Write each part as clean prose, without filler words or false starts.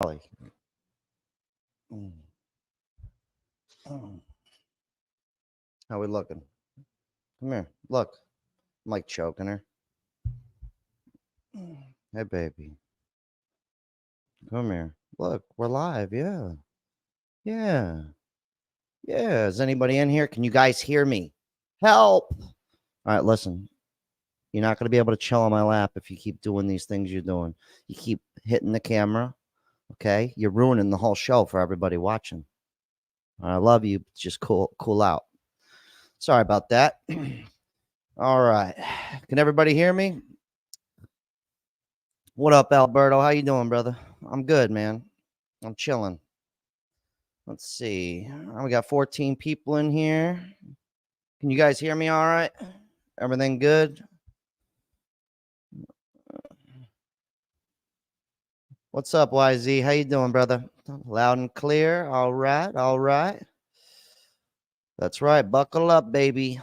Holly. Mm. Mm. How we looking? Come here. Look. I'm like choking her. Hey, baby. Come here. Look, we're live. Yeah. Yeah. Yeah. Is anybody in here? Can you guys hear me? Help. All right, listen. You're not going to be able to chill on my lap if you keep doing these things you're doing. You keep hitting the camera. Okay. You're ruining the whole show for everybody watching. I love you. Just cool out. Sorry about that. All right. Can everybody hear me? What up, Alberto? How you doing, brother? I'm good, man. I'm chilling. Let's see. We got 14 people in here. Can you guys hear me all right? Everything good? What's up, YZ? How you doing, brother? Loud and clear. All right. All right. That's right. Buckle up, baby.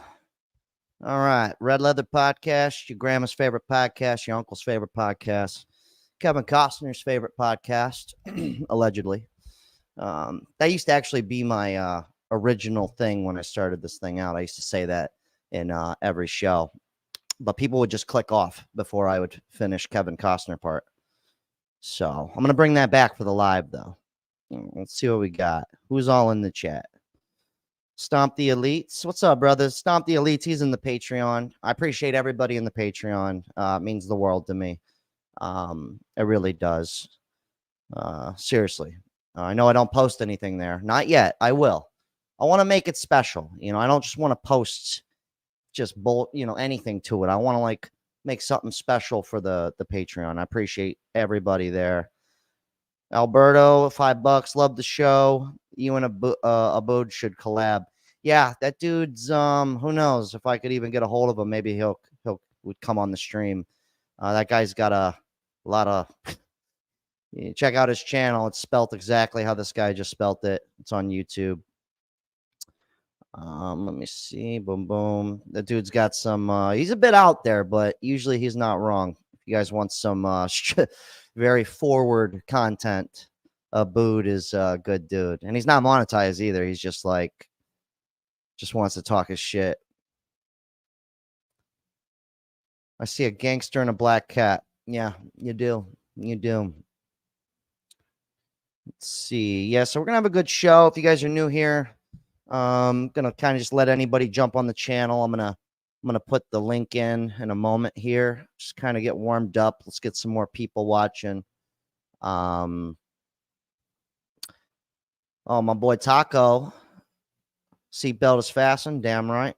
All right. Red Leather Podcast, your grandma's favorite podcast, your uncle's favorite podcast, Kevin Costner's favorite podcast, allegedly. That used to actually be my original thing when I started this thing out. I used to say that in every show, but people would just click off before I would finish Kevin Costner part. So I'm going to bring that back for the live, though. Let's see what we got. Who's all in the chat? Stomp the Elites. What's up, brothers? Stomp the Elites. He's in the Patreon. I appreciate everybody in the Patreon. It means the world to me. It really does. Seriously. I know I don't post anything there. Not yet. I will. I want to make it special. I don't just want to post just anything to it. I want to like make something special for the Patreon. I appreciate everybody there. Alberto, $5. Love the show. You and Abud should collab. Yeah, that dude's who knows if I could even get a hold of him. Maybe he'll would come on the stream. That guy's got a lot of check out his channel. It's spelt exactly how this guy just spelt it. It's on YouTube. Let me see. Boom, boom. The dude's got some. He's a bit out there, but usually he's not wrong. If you guys want some very forward content, Abood is a good dude, and he's not monetized either. He's just wants to talk his shit. I see a gangster and a black cat. Yeah, you do. You do. Let's see. Yeah, so we're gonna have a good show. If you guys are new here, gonna kind of just let anybody jump on the channel. I'm gonna put the link in a moment here. Just kind of get warmed up. Let's get some more people watching. Oh, my boy Taco. Seatbelt is fastened. Damn right.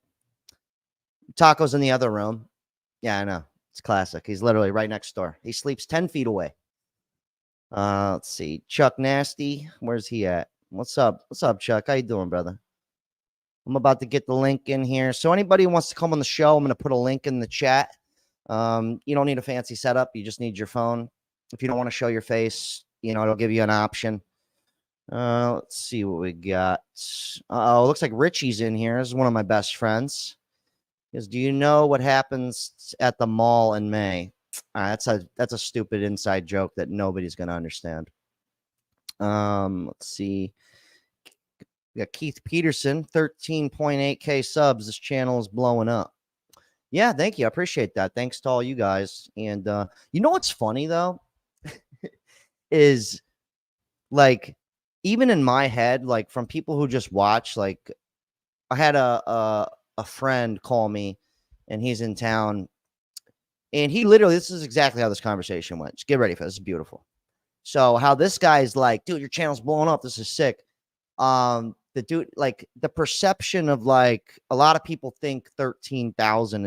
Taco's in the other room. Yeah, I know. It's classic. He's literally right next door. He sleeps 10 feet away. Let's see. Chuck Nasty. Where's he at? What's up? What's up, Chuck? How you doing, brother? I'm about to get the link in here. So anybody who wants to come on the show, I'm going to put a link in the chat. You don't need a fancy setup. You just need your phone. If you don't want to show your face, it'll give you an option. Let's see what we got. Oh, looks like Richie's in here. This is one of my best friends. Do you know what happens at the mall in May? That's a stupid inside joke that nobody's going to understand. Let's see. We got Keith Peterson, 13.8K subs. This channel is blowing up. Yeah, thank you. I appreciate that. Thanks to all you guys. And you know what's funny though? Is like even in my head, like from people who just watch, like I had a friend call me and he's in town. And he literally, this is exactly how this conversation went. Just get ready for this. This is beautiful. So how this guy's like, dude, your channel's blowing up. This is sick. The dude, like the perception of like a lot of people think 13,000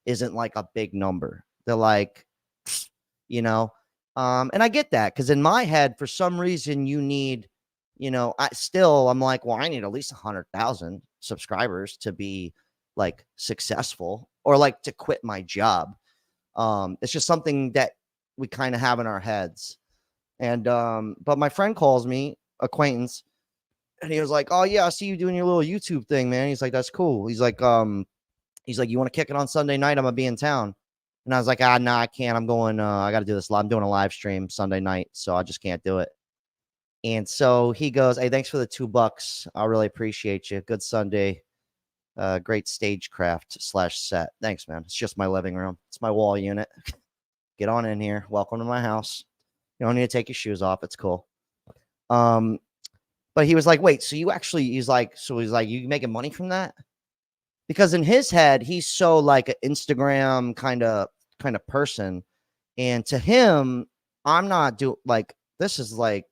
isn't like a big number. They're like, and I get that because in my head, for some reason, you need, I'm like, well, I need at least 100,000 subscribers to be like successful or like to quit my job. It's just something that we kind of have in our heads. And, but my friend calls me, acquaintance, and he was like, oh yeah, I see you doing your little YouTube thing, man. He's like, that's cool. He's like, you want to kick it on Sunday night? I'm gonna be in town. And I was like, no, I can't. I'm going, I got to do this. I'm doing a live stream Sunday night. So I just can't do it. And so he goes, "Hey, thanks for the $2. I really appreciate you. Good Sunday. Great stagecraft / set. Thanks, man. It's just my living room. It's my wall unit. Get on in here. Welcome to my house. You don't need to take your shoes off. It's cool." But he was like, "Wait, so you actually?" He's like, "You making money from that?" Because in his head, he's so like an Instagram kind of person, and to him, I'm not like this is like,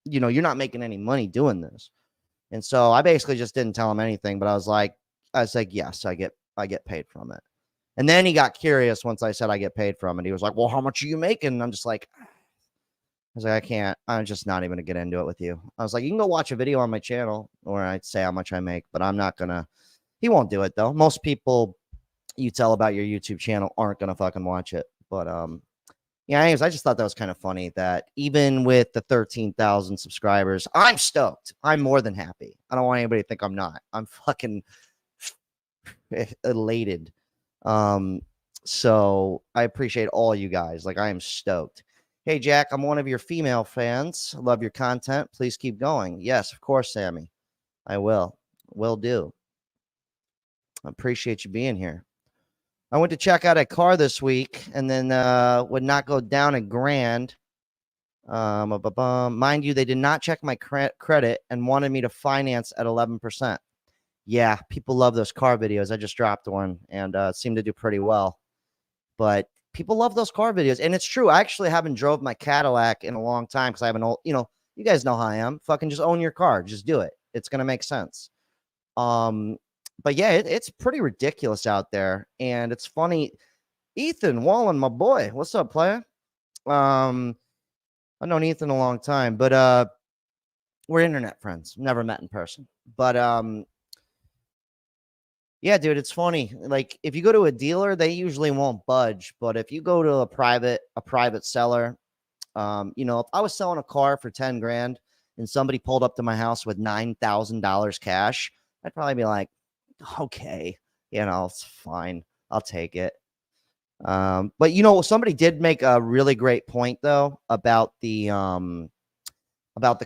you're not making any money doing this. And so I basically just didn't tell him anything, but I was like, yes, I get paid from it. And then he got curious once I said I get paid from it. He was like, "Well, how much are you making?" And I'm just like, I can't. I'm just not even gonna get into it with you. I was like, "You can go watch a video on my channel, or I'd say how much I make, but I'm not gonna." He won't do it though. Most people you tell about your YouTube channel aren't gonna fucking watch it. But yeah, anyways, I just thought that was kind of funny that even with the 13,000 subscribers, I'm stoked. I'm more than happy. I don't want anybody to think I'm not. I'm fucking elated. So I appreciate all you guys. Like, I am stoked. "Hey, Jack, I'm one of your female fans. Love your content. Please keep going." Yes, of course, Sammy. I will. Will do. I appreciate you being here. I went to check out a car this week and then would not go down $1,000. Mind you, they did not check my credit and wanted me to finance at 11%. Yeah, people love those car videos. I just dropped one and seemed to do pretty well. But people love those car videos. And it's true. I actually haven't drove my Cadillac in a long time because I have an old, you guys know how I am. Fucking just own your car. Just do it. It's going to make sense. But yeah, it's pretty ridiculous out there. And it's funny. Ethan Wallen, my boy. What's up, player? I've known Ethan a long time, but we're internet friends. Never met in person. But yeah, dude, it's funny. Like, if you go to a dealer, they usually won't budge. But if you go to a private seller, if I was selling a car for 10 grand and somebody pulled up to my house with $9,000 cash, I'd probably be like, okay, it's fine. I'll take it. But somebody did make a really great point though about the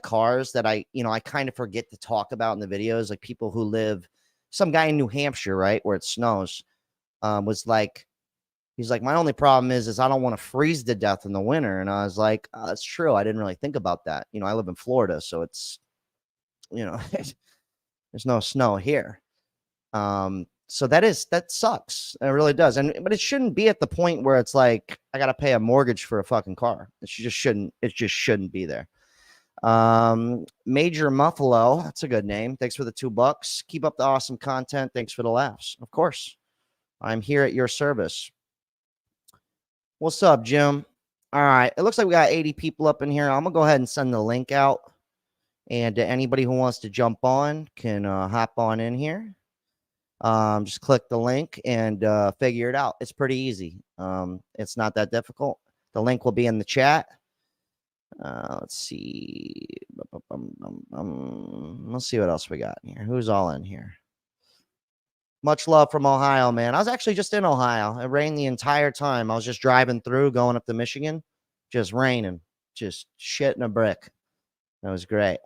cars that I kind of forget to talk about in the videos. Like, people who live, some guy in New Hampshire, right, where it snows, was like, he's like, "My only problem is I don't want to freeze to death in the winter." And I was like, "That's true. I didn't really think about that. I live in Florida, so it's, there's no snow here." So that sucks. It really does. But it shouldn't be at the point where it's like I gotta pay a mortgage for a fucking car. It just shouldn't be there. Major Muffalo, that's a good name. Thanks for the $2. Keep up the awesome content. Thanks for the laughs. Of course, I'm here at your service. What's up, Jim? All right, it looks like we got 80 people up in here. I'm gonna go ahead and send the link out, and anybody who wants to jump on can hop on in here. Just click the link and figure it out. It's pretty easy. It's not that difficult. The link will be in the chat. Let's see. Let's see what else we got in here. Who's all in here? Much love from Ohio, man. I was actually just in Ohio. It rained the entire time. I was just driving through, going up to Michigan. Just raining. Just shitting a brick. That was great.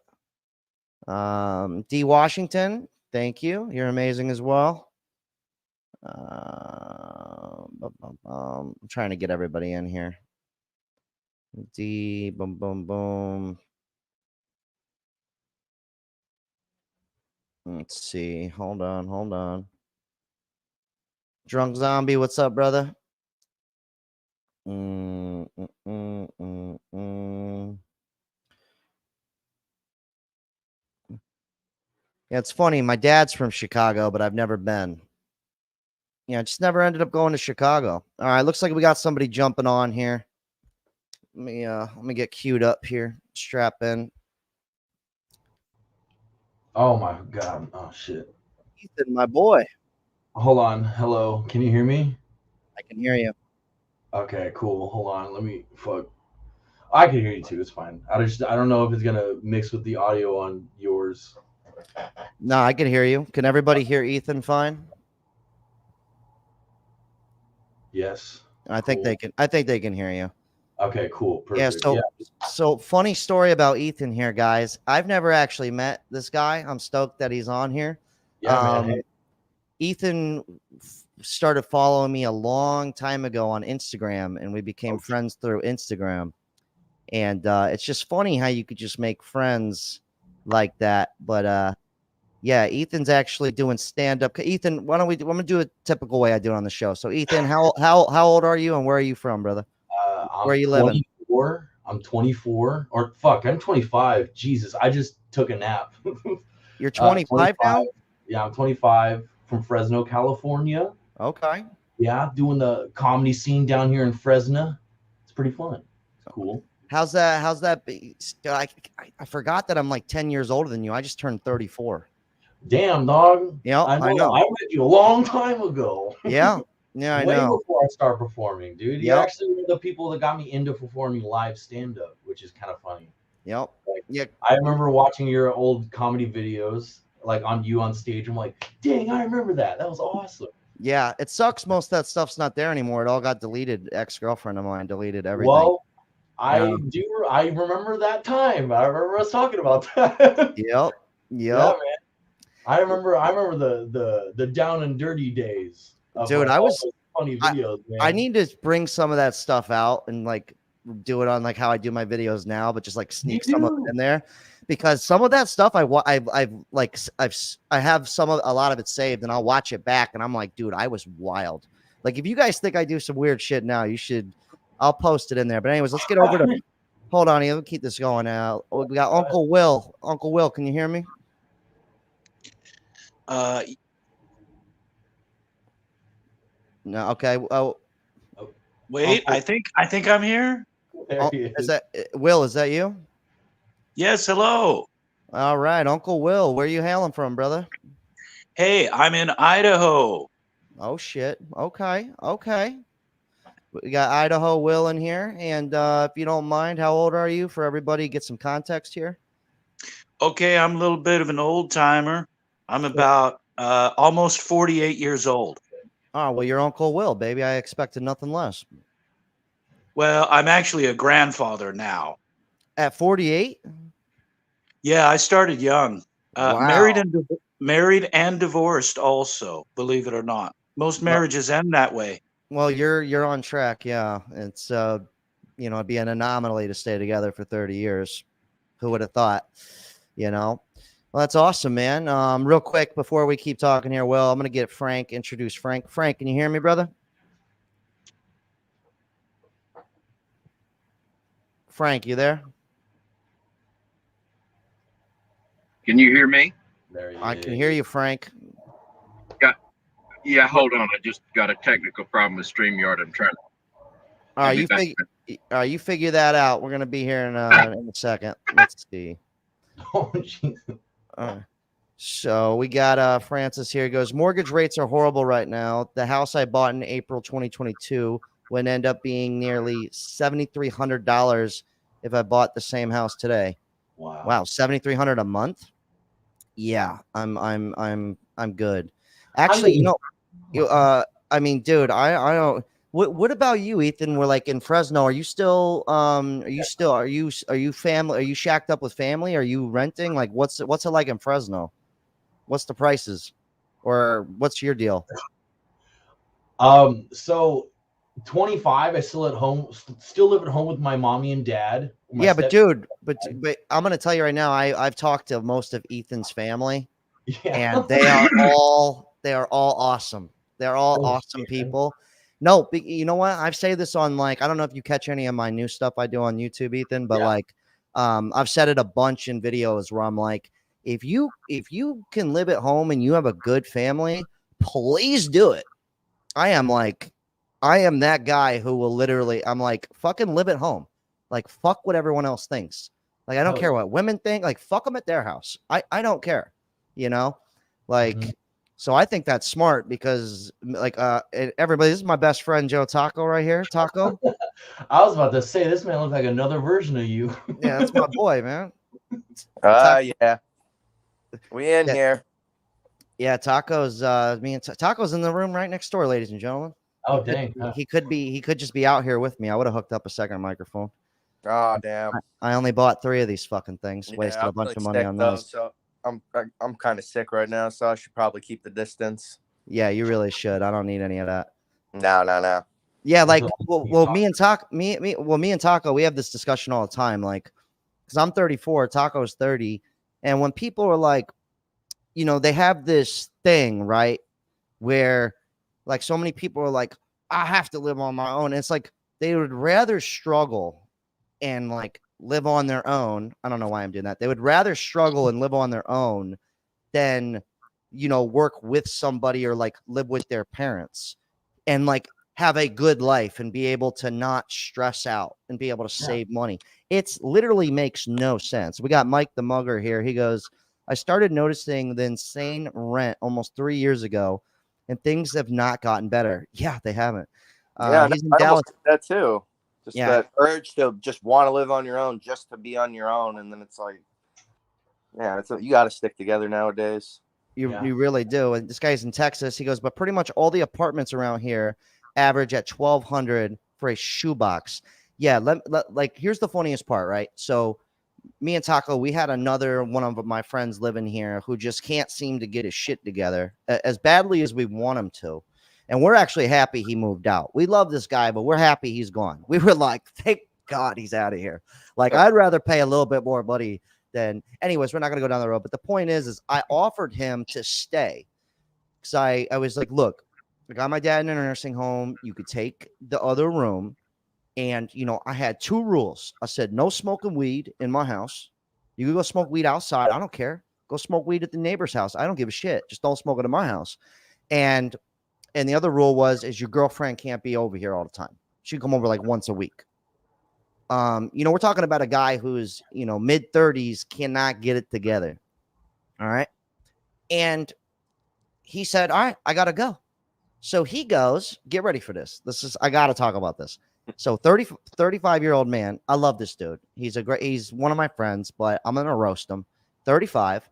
D. Washington, thank you. You're amazing as well. I'm trying to get everybody in here. D. Boom, boom, boom. Let's see. Hold on. Drunk Zombie, what's up, brother? Yeah, it's funny. My dad's from Chicago, but I've never been. Yeah, just never ended up going to Chicago. All right, looks like we got somebody jumping on here. Let me get queued up here. Strap in. Oh my god. Oh shit. Ethan, my boy. Hold on. Hello. Can you hear me? I can hear you. Okay, cool. Hold on. Let me fuck. I can hear you too. It's fine. I don't know if it's gonna mix with the audio on yours. No, I can hear you. Can everybody hear Ethan fine? Yes. I think Cool. they can. I think they can hear you. Okay, cool, Yeah. perfect. Yeah, So funny story about Ethan here, guys. I've never actually met this guy. I'm stoked that he's on here. yeah, man. Hey, Ethan started following me a long time ago on Instagram, and we became oh, friends through Instagram. And it's just funny how you could just make friends like that. But yeah, Ethan's actually doing stand up. Ethan, why don't we? I'm gonna do a typical way I do it on the show. So, Ethan, how old are you, and where are you from, brother? Where are I'm you living? 24. I'm 24, or fuck, I'm 25. Jesus, I just took a nap. You're 25 25. now. Yeah, I'm 25 from Fresno, California. Okay. Yeah, doing the comedy scene down here in Fresno. It's pretty fun. It's cool. How's that? How's that? I forgot that I'm like 10 years older than you. I just turned 34. Damn, dog. Yep, I I know. know. I met you a long time ago. Yeah, yeah, I Way know. before I started performing, dude. You Yep, actually were the people that got me into performing live stand up, which is kind of funny. yep. Like, Yeah, I remember watching your old comedy videos, like on you on stage. I'm like, dang, I remember that. That was awesome. yeah. It sucks. Most of that stuff's not there anymore. It all got deleted. Ex-girlfriend of mine deleted everything. Well, Yeah. I remember that time. I remember us talking about that. Yep. Yeah, Yep. man. I remember the down and dirty days of Dude, like all those funny I, videos, I man. need to bring some of that stuff out and like do it on like how I do my videos now, but just like You sneak some of it do. in there because some of that stuff I have a lot of it saved and I'll watch it back and I'm like, dude, I was wild. Like if you guys think I do some weird shit now, I'll post it in there. But anyways, let's get over to hold on here. Let's keep this going now. We got Uncle Will. Uncle Will, can you hear me? Uh, No, okay. Oh, wait, Uncle, I think I'm here. There he is is. that Will? Is that you? Yes, hello. All right, Uncle Will, where you hailing from, brother? Hey, I'm in Idaho. Oh shit. Okay, okay. We got Idaho Will in here, and if you don't mind, how old are you? For everybody, get some context here. Okay, I'm a little bit of an old timer. I'm about almost 48 years old. Oh well, your Uncle Will, baby. I expected nothing less. Well, I'm actually a grandfather now. At 48? Yeah, I started young. Wow. Married and divorced also, believe it or not. Most Well, marriages end that way. well, you're on track. Yeah, it's it'd be an anomaly to stay together for 30 years. Who would have thought? You know. Well, that's awesome, man. Real quick before we keep talking here, Will, I'm gonna get Frank. Introduce Frank. Frank, can you hear me, brother? Frank, you there? Can you hear me? There he I can is. hear you, Frank. Yeah, hold on. I just got a technical problem with StreamYard. I'm trying to All right, be back. you figure that out. We're gonna be here in a second. Let's see. Oh, jeez. So we got Francis here. He goes, mortgage rates are horrible right now. The house I bought in April 2022 would end up being nearly $7,300 if I bought the same house today. Wow, $7,300 a month. Yeah, I'm good. Actually, I mean, dude, I don't. What about you, Ethan? We're like in Fresno. Are you still are you family? Are you shacked up with family? Are you renting? Like, what's it like in Fresno? What's the prices, or what's your deal? So 25, I still at home, still live at home with my mommy and dad. My Yeah, but step. dude, but I'm gonna tell you right now. I've talked to most of Ethan's family, Yeah. and they are all awesome. They're all Oh, awesome shit, man. people. No, you know what? I've said this on like I don't know if you catch any of my new stuff I do on YouTube, Ethan, but Yeah. like I've said it a bunch in videos where I'm like, if you can live at home and you have a good family, please do it. I am that guy who will literally I'm like fucking live at home. Like fuck what everyone else thinks. Like I don't Hell care what women think. Like fuck them at their house. I don't care. You know? Like Mhm. so I think that's smart because like everybody, this is my best friend Joe Taco right here. Taco. I was about to say, this man looks like another version of you. Yeah, that's my boy, man. Yeah. We in Yeah, here. yeah, Taco's Taco's in the room right next door, ladies and gentlemen. Oh dang. Huh. He could just be out here with me. I would have hooked up a second microphone. Oh damn. I only bought 3 of these fucking things. Yeah, Wasted I'm a bunch really of money sick, on though, those. so I'm kind of sick right now, so I should probably keep the distance. Yeah, you really should. I don't need any of that. No. Yeah, like So, well, me and Taco, me and Taco, we have this discussion all the time. Like, because I'm 34, Taco's 30, and when people are like, they have this thing, right, where like so many people are like, I have to live on my own. And it's like they would rather struggle and like live on their own. I don't know why I'm doing that. They would rather struggle and live on their own than, work with somebody or like live with their parents and like have a good life and be able to not stress out and be able to save money. It's literally makes no sense. We got Mike the Mugger here. He goes, I started noticing the insane rent almost 3 years ago and things have not gotten better. Yeah, they haven't. Yeah, He's in I Dallas. almost did that too. Just Yeah. that urge to just want to live on your own, just to be on your own, and then it's like, yeah, you got to stick together nowadays. You really do. And this guy's in Texas. He goes, but pretty much all the apartments around here average at $1,200 for a shoebox. Yeah, like here's the funniest part, right? So me and Taco, we had another one of my friends living here who just can't seem to get his shit together as badly as we want him to. And we're actually happy he moved out. We love this guy, but we're happy he's gone. We were like, thank God he's out of here. Like, I'd rather pay a little bit more money than. Anyways, we're not going to go down the road. But the point is I offered him to stay because I was like, look, I got my dad in a nursing home. You could take the other room. And, I had 2 rules. I said, no smoking weed in my house. You can go smoke weed outside. I don't care. Go smoke weed at the neighbor's house. I don't give a shit. Just don't smoke it in my house. And the other rule is your girlfriend can't be over here all the time. She can come over like once a week. We're talking about a guy who's, mid 30s, cannot get it together. All right. And he said, all right, I got to go. So he goes, get ready for this. I got to talk about this. So 35-year-old man. I love this dude. He's one of my friends, but I'm going to roast him. 35.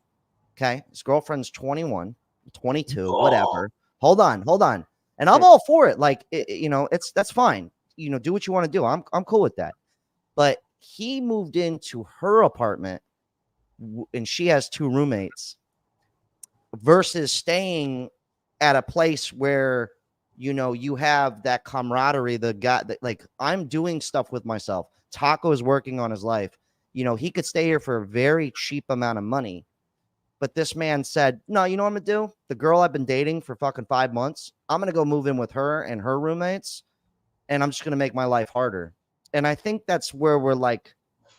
Okay. His girlfriend's 21, 22, whatever. Hold on. And I'm all for it. Like, that's fine. Do what you want to do. I'm cool with that. But he moved into her apartment and she has 2 roommates versus staying at a place where, you have that camaraderie, the guy that like I'm doing stuff with myself. Taco is working on his life. He could stay here for a very cheap amount of money. But this man said, no, you know what I'm going to do? The girl I've been dating for fucking 5 months, I'm going to go move in with her and her roommates. And I'm just going to make my life harder. And I think that's where we're like,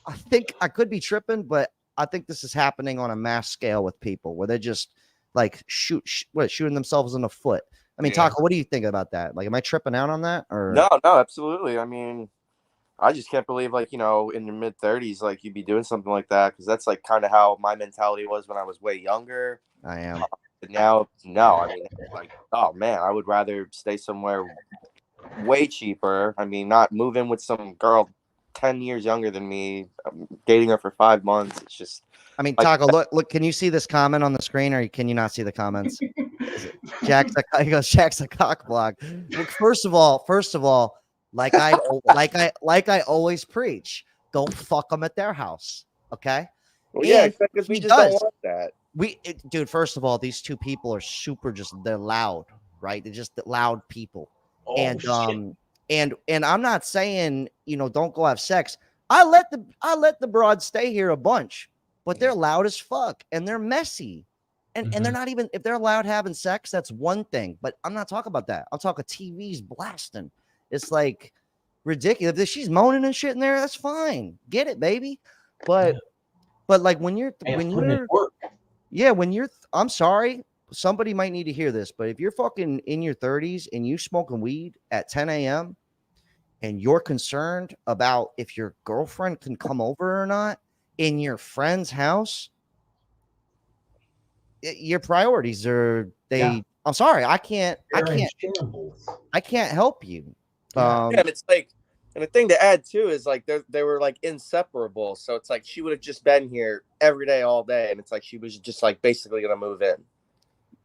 I think I could be tripping, but I think this is happening on a mass scale with people where they're just like shooting themselves in the foot. I mean, Taco, what do you think about that? Like, am I tripping out on that? Or No, absolutely. I mean, I just can't believe, like, in your mid 30s, like, you'd be doing something like that, because that's like kind of how my mentality was when I was way younger. I am. But now, no. I mean, like, oh man, I would rather stay somewhere way cheaper. I mean, not move in with some girl 10 years younger than me, dating her for 5 months. It's just. I mean, Taco, look, can you see this comment on the screen or can you not see the comments? Jack's a cock block. Look, first of all, like I always preach, don't fuck them at their house. Okay. Well, yeah, because we just don't want that. Dude, first of all, these 2 people are they're loud, right? They're just loud people. And I'm not saying, don't go have sex. I let the broads stay here a bunch. But they're loud as fuck and they're messy. And they're not even, if they're loud having sex, that's one thing. But I'm not talking about that. I'm talking TVs blasting. It's like ridiculous. If she's moaning and shit in there, that's fine. Get it, baby. But like when you're I'm sorry, somebody might need to hear this, but if you're fucking in your 30s and you smoking weed at 10 a.m. and you're concerned about if your girlfriend can come over or not, in your friend's house, your priorities are I'm sorry, I can't help you. And it's like, and the thing to add too is like they were like inseparable. So it's like she would have just been here every day, all day, and it's like she was just like basically gonna move in.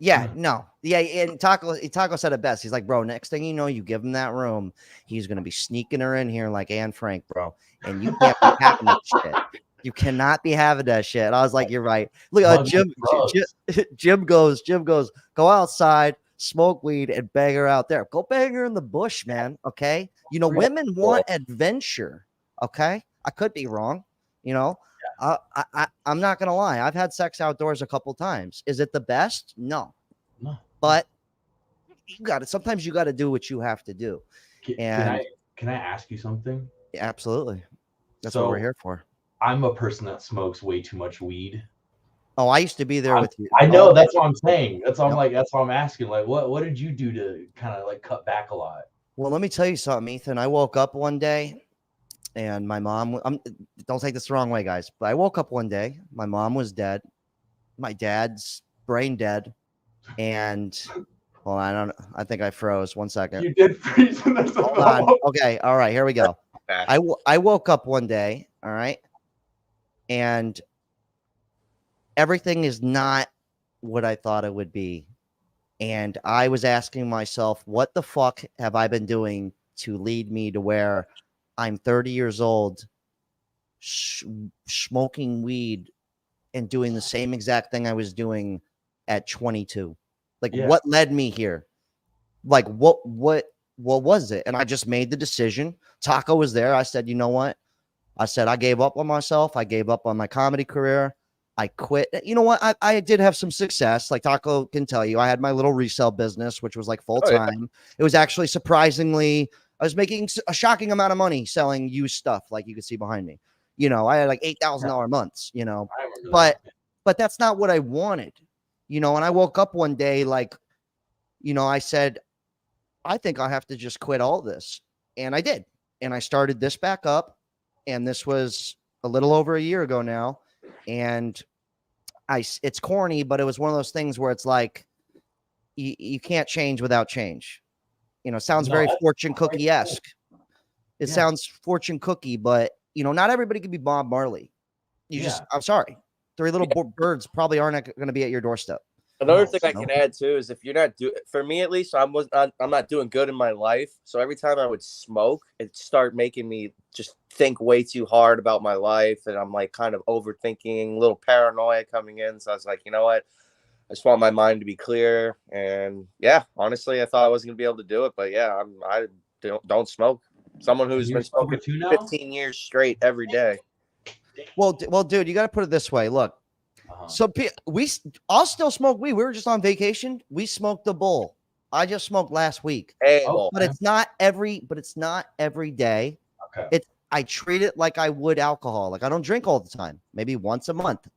Yeah, no. Yeah, and Taco said it best. He's like, bro, next thing you know, you give him that room, he's gonna be sneaking her in here like Anne Frank, bro. And you can't be having that shit. You cannot be having that shit. And I was like, you're right. Look, Jim goes, go outside, smoke weed, and bang her out there. Go bang her in the bush, man. Okay. You know, women want adventure. Okay. I could be wrong, you know. I'm not gonna lie. I've had sex outdoors a couple times. Is it the best? No. But you got it. Sometimes you got to do what you have to do. Can I ask you something? Absolutely. That's what we're here for. I'm a person that smokes way too much weed. Oh, I used to be there with you. I know. That's what I'm saying. That's why I'm like. That's why I'm asking. Like, what did you do to kind of like cut back a lot? Well, let me tell you something, Ethan. I woke up one day. And my mom, don't take this the wrong way, guys, but I woke up one day. My mom was dead. My dad's brain dead. And, well, I think I froze. 1 second. You did freeze. Hold on. Okay. All right. Here we go. I woke up one day. All right. And everything is not what I thought it would be. And I was asking myself, what the fuck have I been doing to lead me to where I'm 30 years old, smoking weed and doing the same exact thing I was doing at 22. Like, what led me here? Like, what was it? And I just made the decision. Taco was there. I said, you know what? I said, I gave up on myself. I gave up on my comedy career. I quit. You know what? I did have some success. Like Taco can tell you, I had my little resale business, which was like full time. Oh, yeah. It was actually surprisingly, I was making a shocking amount of money selling used stuff, like you can see behind me. You know, I had like $8,000 months, you know, but that's not what I wanted, you know. And I woke up one day, like, you know, I said, I think I have to just quit all this. And I did. And I started this back up. And this was a little over a year ago now. And it's corny, but it was one of those things where it's like, you can't change without change. You know, sounds very fortune cookie-esque. It sounds fortune cookie, but, you know, not everybody can be Bob Marley. I'm sorry. 3 little birds probably aren't going to be at your doorstep. Another thing I can add too is if you're not for me at least, I'm not doing good in my life. So every time I would smoke, it started making me just think way too hard about my life, and I'm like kind of overthinking, a little paranoia coming in. So I was like, you know what? I just want my mind to be clear. And yeah, honestly, I thought I wasn't gonna be able to do it, but yeah, I don't smoke. Someone who's been smoking 15 years straight every day. Well, dude, you got to put it this way. Look, so I'll still smoke weed. We were just on vacation. We smoked a bowl. I just smoked last week. But it's not every day. Okay. I treat it like I would alcohol. Like I don't drink all the time. Maybe once a month.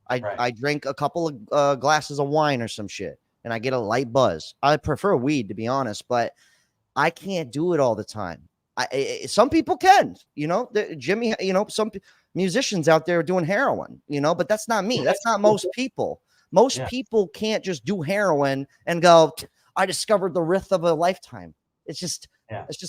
I drink a couple of glasses of wine or some shit, and I get a light buzz. I prefer weed, to be honest, but I can't do it all the time. Some people can, you know, Jimmy, you know, some musicians out there doing heroin, you know, but that's not me. That's not most people. Most people can't just do heroin and go, I discovered the riff of a lifetime. It's just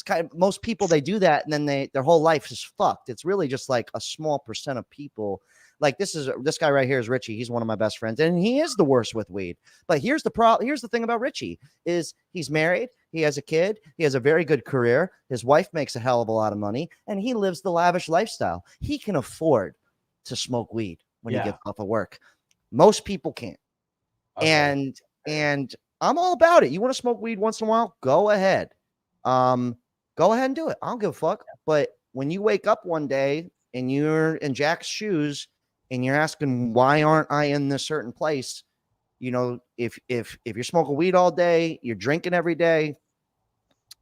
kind of, most people, they do that and then their whole life is fucked. It's really just like a small percent of people. Like this guy right here is Richie. He's one of my best friends, and he is the worst with weed. But here's the problem. Here's the thing about Richie is he's married. He has a kid. He has a very good career. His wife makes a hell of a lot of money, and he lives the lavish lifestyle. He can afford to smoke weed when he gets off of work. Most people can't. Okay. And I'm all about it. You want to smoke weed once in a while? Go ahead. Go ahead and do it. I don't give a fuck. But when you wake up one day and you're in Jack's shoes and you're asking, why aren't I in this certain place? You know, if you're smoking weed all day, you're drinking every day,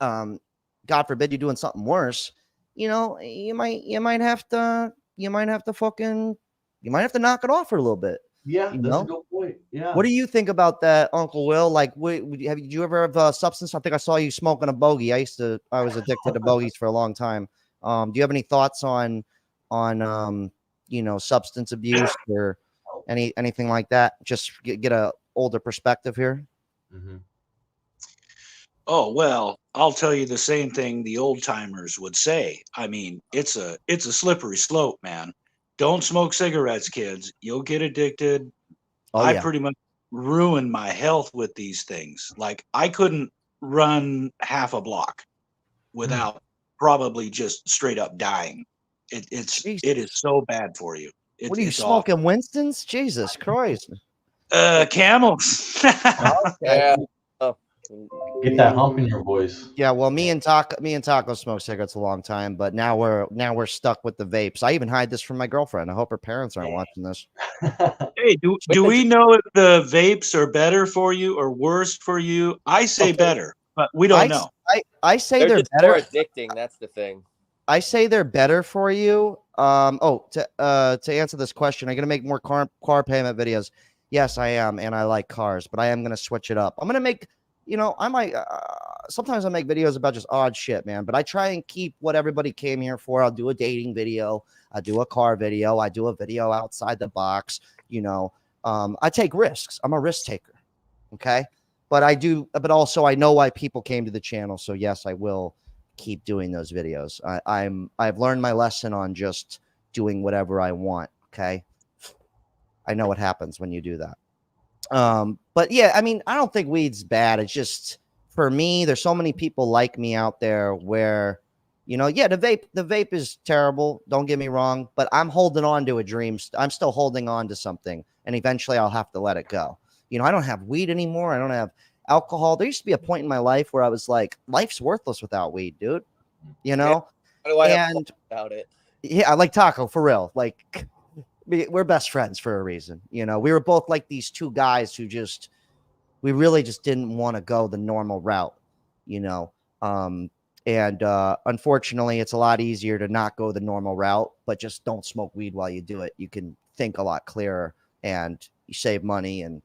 God forbid you're doing something worse, you know, you might have to knock it off for a little bit. Yeah, that's a good point. Yeah. What do you think about that, Uncle Will? Like, did you ever have substance? I think I saw you smoking a bogey. I was addicted to bogeys for a long time. Do you have any thoughts on you know, substance abuse or anything like that? Just get a older perspective here. Mm-hmm. Oh, well, I'll tell you the same thing the old timers would say. I mean, it's a slippery slope, man. Don't smoke cigarettes, kids. You'll get addicted. I pretty much ruin my health with these things. Like I couldn't run half a block without probably just straight up dying. It Jesus. is so bad for you. What are you It's awful. smoking, Winston's? Jesus Christ. Camels. Yeah. Get that hump in your voice. Yeah, well, me and Taco smoked cigarettes a long time, but now we're stuck with the vapes. I even hide this from my girlfriend. I hope her parents aren't watching this. Hey, do we know if the vapes are better for you or worse for you? I say better, but we don't know. I say They're they're just better. more addicting. That's the thing. I say they're better for you. To answer this question, I'm gonna make more car payment videos. Yes, I am, and I like cars, but I am gonna switch it up. I'm gonna make, I might sometimes I make videos about just odd shit, man. But I try and keep what everybody came here for. I'll do a dating video, I do a car video, I do a video outside the box. I take risks. I'm a risk taker. Okay, but also I know why people came to the channel. So yes, I will keep doing those videos. I've learned my lesson on just doing whatever I want. Okay. I know what happens when you do that. But yeah, I mean, I don't think weed's bad. It's just, for me, there's so many people like me out there where, yeah, the vape is terrible. Don't get me wrong, but I'm holding on to a dream. I'm still holding on to something, and eventually I'll have to let it go. I don't have weed anymore. I don't have alcohol. There used to be a point in my life where I was like, life's worthless without weed, dude. How do I have fun without it? Yeah, I like Taco, for real. Like, we're best friends for a reason. We were both like these two guys who we really just didn't want to go the normal route, and unfortunately it's a lot easier to not go the normal route, but just don't smoke weed while you do it. You can think a lot clearer and you save money and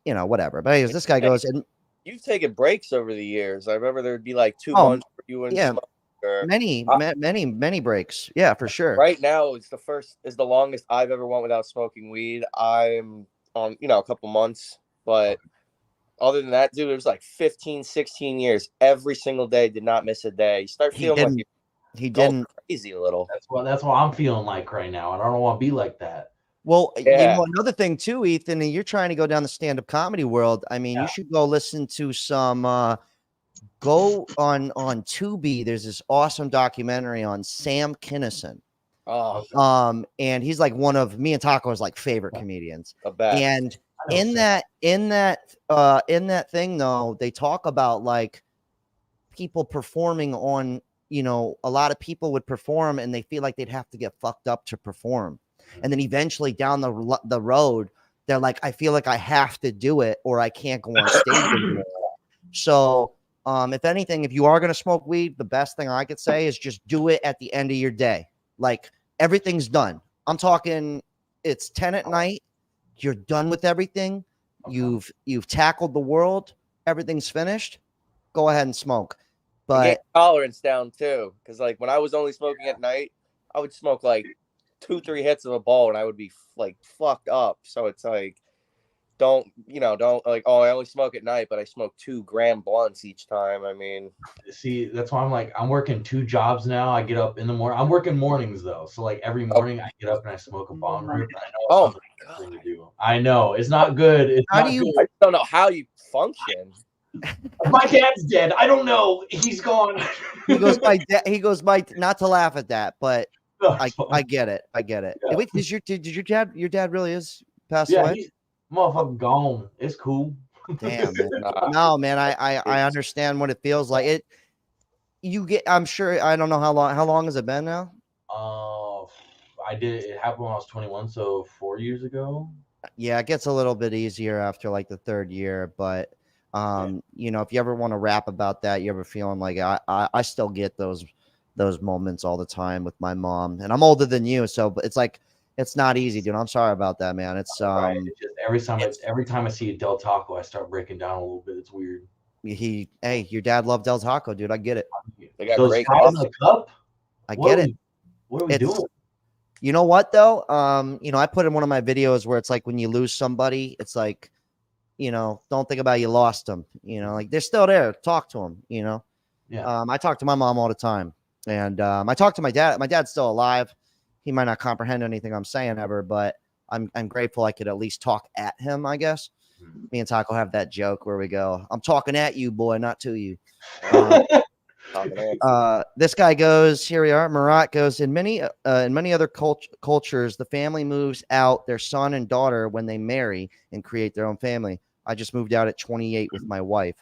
whatever. But anyways, this guy goes, and you've taken breaks over the years. I remember there'd be like 2 months where you wouldn't smoke. Many breaks. Yeah, for sure. Right now is the longest I've ever went without smoking weed. I'm on, a couple months, but other than that, dude, it was like 15, 16 years. Every single day, did not miss a day. You start feeling like he didn't crazy a little. That's what I'm feeling like right now. And I don't want to be like that. Well, another thing too, Ethan, and you're trying to go down the stand-up comedy world. I mean, you should go listen to some go on Tubi. There's this awesome documentary on Sam Kinison. Oh, and he's like one of me and Taco's like favorite comedians. And in that thing though, they talk about like people performing on, a lot of people would perform and they feel like they'd have to get fucked up to perform. And then eventually down the road, they're like, I feel like I have to do it or I can't go on stage anymore. So if anything, if you are going to smoke weed, the best thing I could say is just do it at the end of your day. Like everything's done. I'm talking, it's 10 at night. You're done with everything. You've tackled the world. Everything's finished. Go ahead and smoke. But get tolerance down too. Cause like when I was only smoking at night, I would smoke like 2-3 hits of a ball and I would be like fucked up. So it's like, don't like, oh, I only smoke at night, but I smoke 2 gram blunts each time. I mean, see, that's why I'm like, I'm working 2 jobs now. I get up in the morning. I'm working mornings though. So like every morning I get up and I smoke a bong rip. I know it's something to do. I know it's not good. It's how not do you, good. I don't know how you function. My dad's dead. I don't know. He's gone. he goes, not to laugh at that, but I get it. Yeah. Wait, did your dad really is passed away? He's motherfucking gone. It's cool. Damn, man. No, man, I understand what it feels like. I'm sure, I don't know how long has it been now? It happened when I was 21, so 4 years ago. Yeah, it gets a little bit easier after like the 3rd year, but if you ever want to rap about that, you ever feeling like I still get those moments all the time with my mom, and I'm older than you, so it's like it's not easy, dude. I'm sorry about that, man. It's it's just every time I see a Del Taco, I start breaking down a little bit. It's weird. Your dad loved Del Taco, dude. I get it. They got those great fries in the cup. I get it. What are we doing? You know what though? I put in one of my videos where it's like when you lose somebody, it's like, don't think about you lost them. Like they're still there. Talk to them. Yeah. I talk to my mom all the time, and I talk to my dad. My dad's still alive. He might not comprehend anything I'm saying ever, but I'm grateful I could at least talk at him, I guess. Me and Taco have that joke where we go, I'm talking at you, boy, not to you. This guy goes, here we are. Marat goes, in many other cultures, the family moves out their son and daughter when they marry and create their own family. I just moved out at 28 with my wife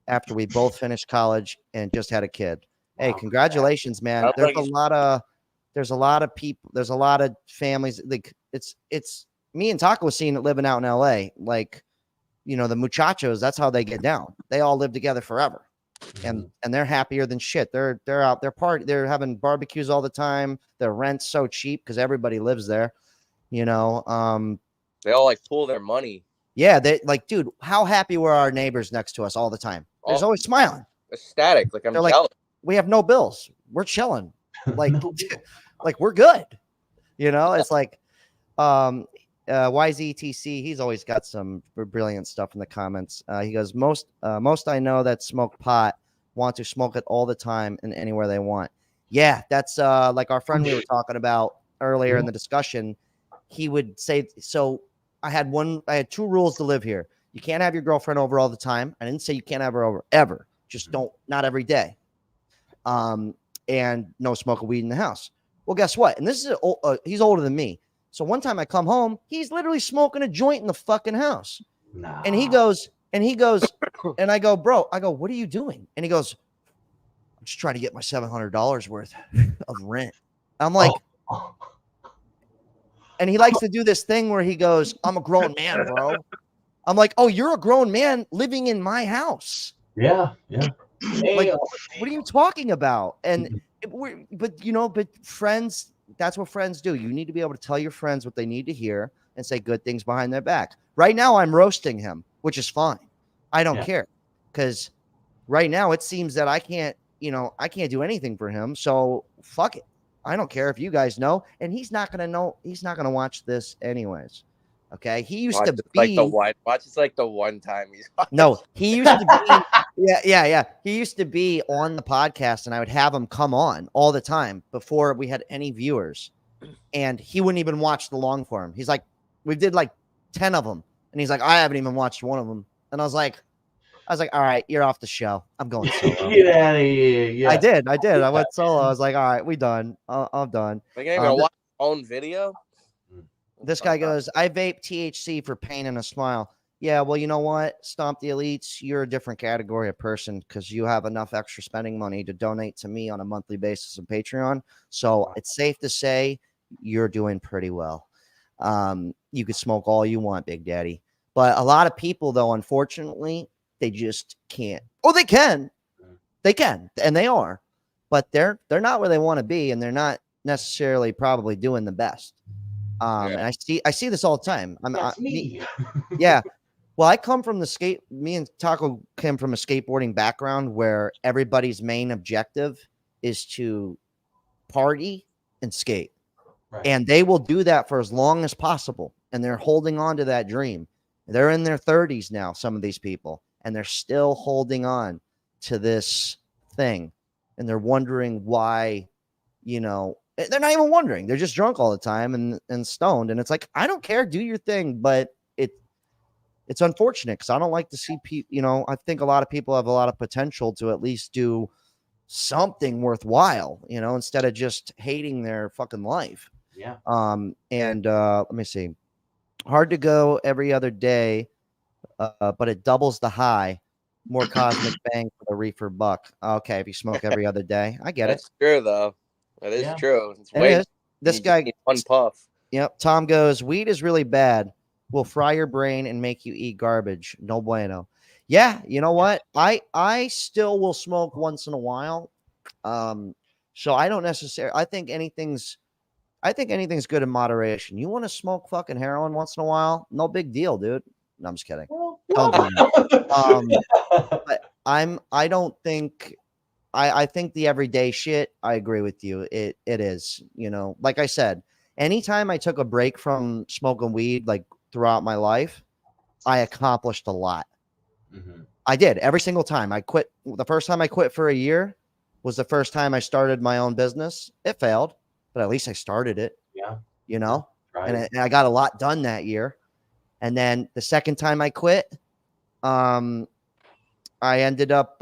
after we both finished college and just had a kid. Hey, congratulations, man. There's a lot of people, there's a lot of families. Like it's me and Taco was seeing it living out in LA. Like, you know, the muchachos, that's how they get down. They all live together forever. And they're happier than shit. They're out, they're having barbecues all the time. Their rent's so cheap because everybody lives there. You know, they all like pool their money. Yeah, they like, dude, how happy were our neighbors next to us all the time? There's always smiling. Ecstatic. Like, I'm jealous. Like, we have no bills. We're chilling. Like, like we're good. You know, it's like YZTC, he's always got some brilliant stuff in the comments. He goes, most I know that smoke pot want to smoke it all the time and anywhere they want. Yeah, that's like our friend we were talking about earlier in the discussion. He would say, so I had 2 rules to live here. You can't have your girlfriend over all the time. I didn't say you can't have her over ever. Just not every day. And no smoking weed in the house. Well, guess what? And this is he's older than me. So one time I come home, he's literally smoking a joint in the fucking house. Nah. And he goes, and I go, bro, what are you doing? And he goes, I'm just trying to get my $700 worth of rent. I'm like, and he likes to do this thing where he goes, I'm a grown man, bro. I'm like, oh, you're a grown man living in my house. Yeah. Like, what are you talking about? And but friends, that's what friends do. You need to be able to tell your friends what they need to hear and say good things behind their back. Right now, I'm roasting him, which is fine. I don't care, because right now it seems that I can't do anything for him. So fuck it. I don't care if you guys know, and he's not gonna know. He's not gonna watch this anyways. Okay, he used to be watch it's like the one time he's no. He used to be yeah. He used to be on the podcast, and I would have him come on all the time before we had any viewers, and he wouldn't even watch the long form. He's like, we did like 10 of them, and he's like, I haven't even watched one of them, and I was like, all right, you're off the show. I'm going solo. Get out of here. Yeah. I did. I went solo. I was like, all right, we done. I'm done. Like, ain't gonna watch your own video. This guy goes, I vape THC for pain and a smile. Yeah, well, you know what? Stomp the Elites, you're a different category of person because you have enough extra spending money to donate to me on a monthly basis on Patreon. So it's safe to say you're doing pretty well. You could smoke all you want, Big Daddy. But a lot of people, though, unfortunately, they just can't. Oh, they can. They can, and they are. But they're not where they want to be, and they're not necessarily probably doing the best. And I see this all the time. Yeah. Well, I come from me and Taco came from a skateboarding background where everybody's main objective is to party and skate. Right. And they will do that for as long as possible. And they're holding on to that dream. They're in their 30s now, some of these people, and they're still holding on to this thing. And they're wondering why, they're not even wondering. They're just drunk all the time and stoned. And it's like, I don't care. Do your thing. But it's unfortunate because I don't like to see people, I think a lot of people have a lot of potential to at least do something worthwhile, instead of just hating their fucking life. Yeah. Let me see. Hard to go every other day, but it doubles the high. More cosmic bang for the reefer buck. Okay, if you smoke every other day, I get it. That's true, though. That is true. It is. This guy, one puff. Yep. Tom goes, weed is really bad. Will fry your brain and make you eat garbage. No bueno. Yeah, you know what? I still will smoke once in a while. So I don't necessarily. I think anything's good in moderation. You want to smoke fucking heroin once in a while? No big deal, dude. No, I'm just kidding. Don't do that. But I don't think. I think the everyday shit, I agree with you. It is, like I said, anytime I took a break from smoking weed, like throughout my life, I accomplished a lot. Mm-hmm. I did every single time. I quit. The first time I quit for a year was the first time I started my own business. It failed, but at least I started it. Yeah. Right. And I got a lot done that year. And then the second time I quit, I ended up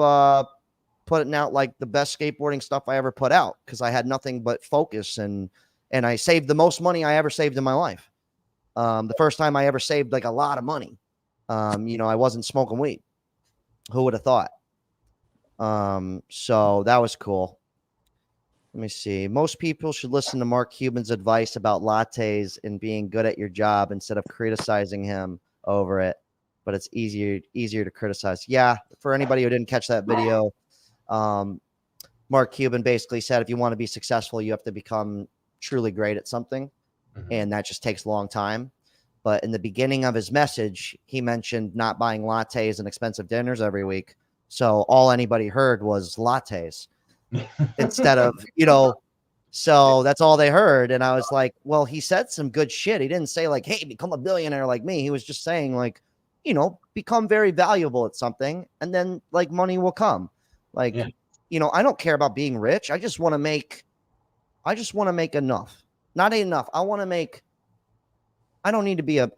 putting out like the best skateboarding stuff I ever put out because I had nothing but focus, and I saved the most money I ever saved in my life. The first time I ever saved like a lot of money. I wasn't smoking weed. Who would have thought? So that was cool. Let me see. Most people should listen to Mark Cuban's advice about lattes and being good at your job instead of criticizing him over it. But it's easier to criticize. Yeah, for anybody who didn't catch that video, Mark Cuban basically said if you want to be successful, you have to become truly great at something, and that just takes a long time. But in the beginning of his message, he mentioned not buying lattes and expensive dinners every week. So all anybody heard was lattes instead of, so that's all they heard. And I was like, well, he said some good shit. He didn't say like, hey, become a billionaire like me. He was just saying like, become very valuable at something, and then like money will come. Like, I don't care about being rich. I just want to make enough, not enough. I don't need to be a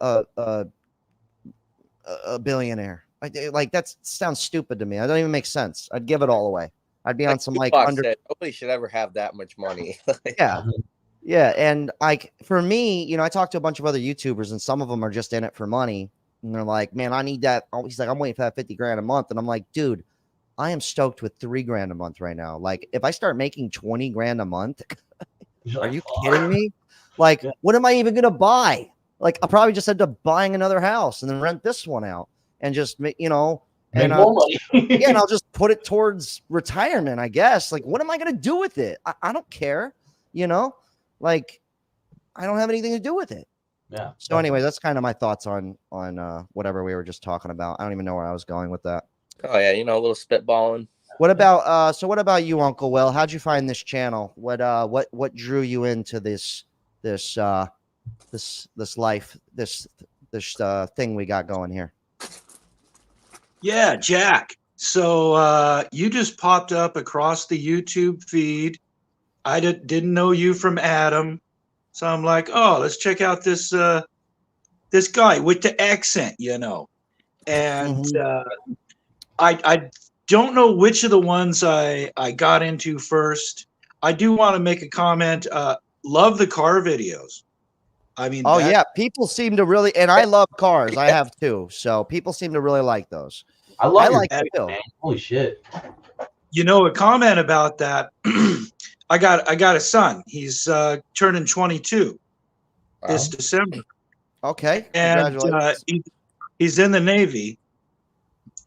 billionaire. Like that sounds stupid to me. I don't even make sense. I'd give it all away. I'd be on some like nobody should ever have that much money. Yeah. And for me, I talked to a bunch of other YouTubers, and some of them are just in it for money. And they're like, man, I need that. He's like, I'm waiting for that 50 grand a month. And I'm like, dude, I am stoked with 3 grand a month right now. Like if I start making 20 grand a month, are you kidding me? Like, what am I even going to buy? Like, I'll probably just end up buying another house and then rent this one out and just, make more money. And I'll just put it towards retirement, I guess. Like, what am I going to do with it? I don't care, like I don't have anything to do with it. Yeah. So anyway, that's kind of my thoughts on whatever we were just talking about. I don't even know where I was going with that. Oh yeah, a little spitballing. What about what about you, Uncle Will? How'd you find this channel? What drew you into this life, this thing we got going here? Yeah, Jack. So you just popped up across the YouTube feed. I didn't know you from Adam. So I'm like, oh, let's check out this this guy with the accent, And I don't know which of the ones I got into first. I do want to make a comment. Love the car videos. I mean, yeah, people seem to really, and I love cars. I have too. So people seem to really like those. I like it too. Man. Holy shit. A comment about that. I got a son. He's turning 22 this December. Okay. And he's in the Navy.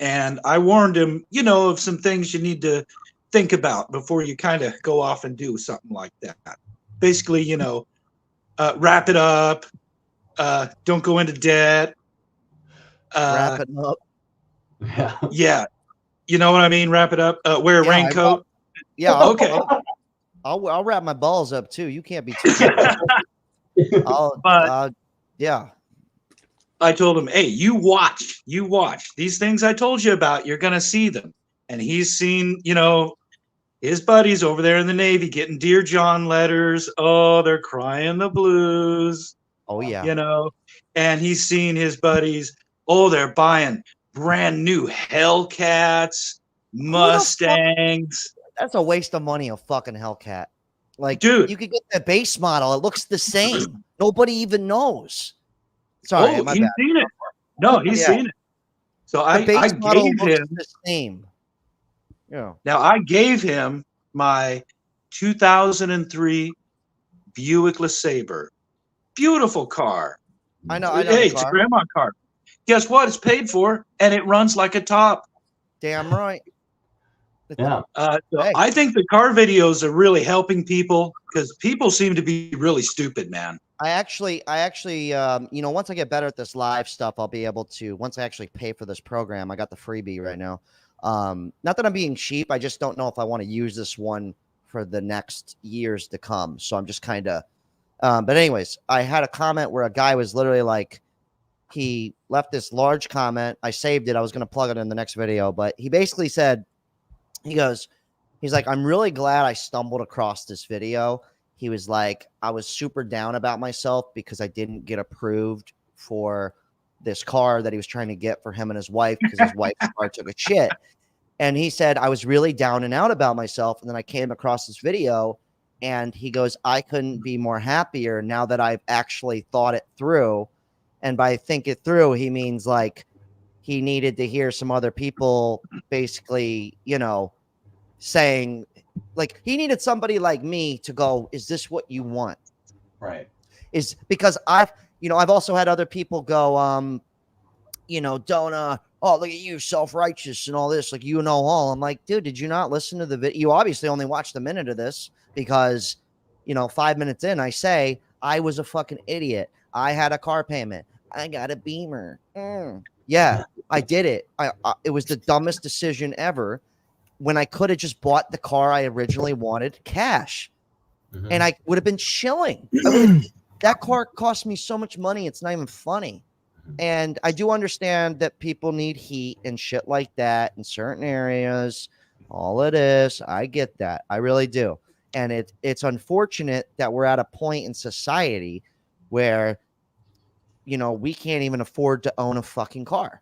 And I warned him, of some things you need to think about before you kind of go off and do something like that. Basically, wrap it up. Don't go into debt. Wrap it up. Yeah. You know what I mean? Wrap it up. Wear a raincoat. Okay. I'll wrap my balls up too. You can't be too. Yeah. I told him, hey, you watch these things I told you about. You're going to see them. And he's seen, his buddies over there in the Navy getting Dear John letters. Oh, they're crying the blues. Oh, yeah. And he's seen his buddies. Oh, they're buying brand new Hellcats, Mustangs. That's a waste of money, a fucking Hellcat. Like, dude, you could get the base model. It looks the same. Nobody even knows. Sorry, he's seen it. No, he's seen it. So I gave him the same. Yeah. Now I gave him my 2003 Buick LeSabre. Beautiful car. I know. Hey, it's a grandma car. Guess what? It's paid for, and it runs like a top. Damn right. Yeah. I think the car videos are really helping people because people seem to be really stupid, man. I actually, once I get better at this live stuff, I'll be able to, once I actually pay for this program, I got the freebie right now. Not that I'm being cheap. I just don't know if I want to use this one for the next years to come. So I'm just kind of, but anyways, I had a comment where a guy was literally like, he left this large comment. I saved it. I was going to plug it in the next video, but he basically said, he's like, I'm really glad I stumbled across this video. He was like, I was super down about myself because I didn't get approved for this car that he was trying to get for him and his wife because his wife's car took a shit. And he said, I was really down and out about myself. And then I came across this video and he goes, I couldn't be more happier now that I've actually thought it through. And by think it through, he means like he needed to hear some other people basically, you know, saying like he needed somebody like me to go, is this what you want? Right. Is because I've also had other people go, don't, oh, look at you, self-righteous and all this, like, you know, all. I'm like, dude, did you not listen to the video? You obviously only watched a minute of this because, 5 minutes in, I say, I was a fucking idiot. I had a car payment. I got a Beamer. Yeah, I did it. It was the dumbest decision ever when I could have just bought the car I originally wanted cash. And I would have been chilling. That car cost me so much money. It's not even funny. And I do understand that people need heat and shit like that in certain areas. All it is, I get that. I really do. And it's unfortunate that we're at a point in society where, we can't even afford to own a fucking car.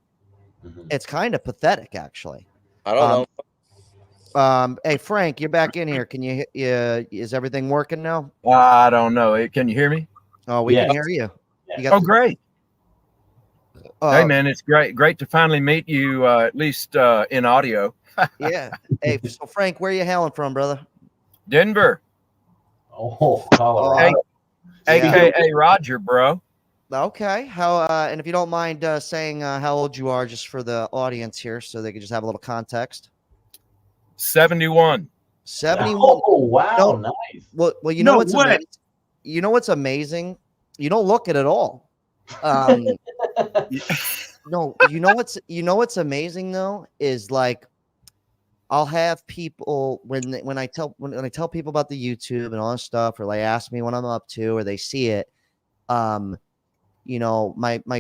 It's kind of pathetic, actually. I don't know. Hey, Frank, you're back in here. Can you, is everything working now? I don't know. Can you hear me? Oh, we can hear you. Yeah. Oh, great. Hey, man, it's great to finally meet you, at least in audio. Yeah. Hey, so Frank, where are you hailing from, brother? Denver. Oh, Colorado. AKA Roger, bro. Okay. How and if you don't mind saying how old you are, just for the audience here, so they can just have a little context. 71. 71. Oh, wow, nice. Well, you No know what's way. amazing? You know what's amazing? You don't look it at all. No, you know what's amazing though is like I'll have people when I tell people about the YouTube and all this stuff, or they ask me what I'm up to, or they see it. My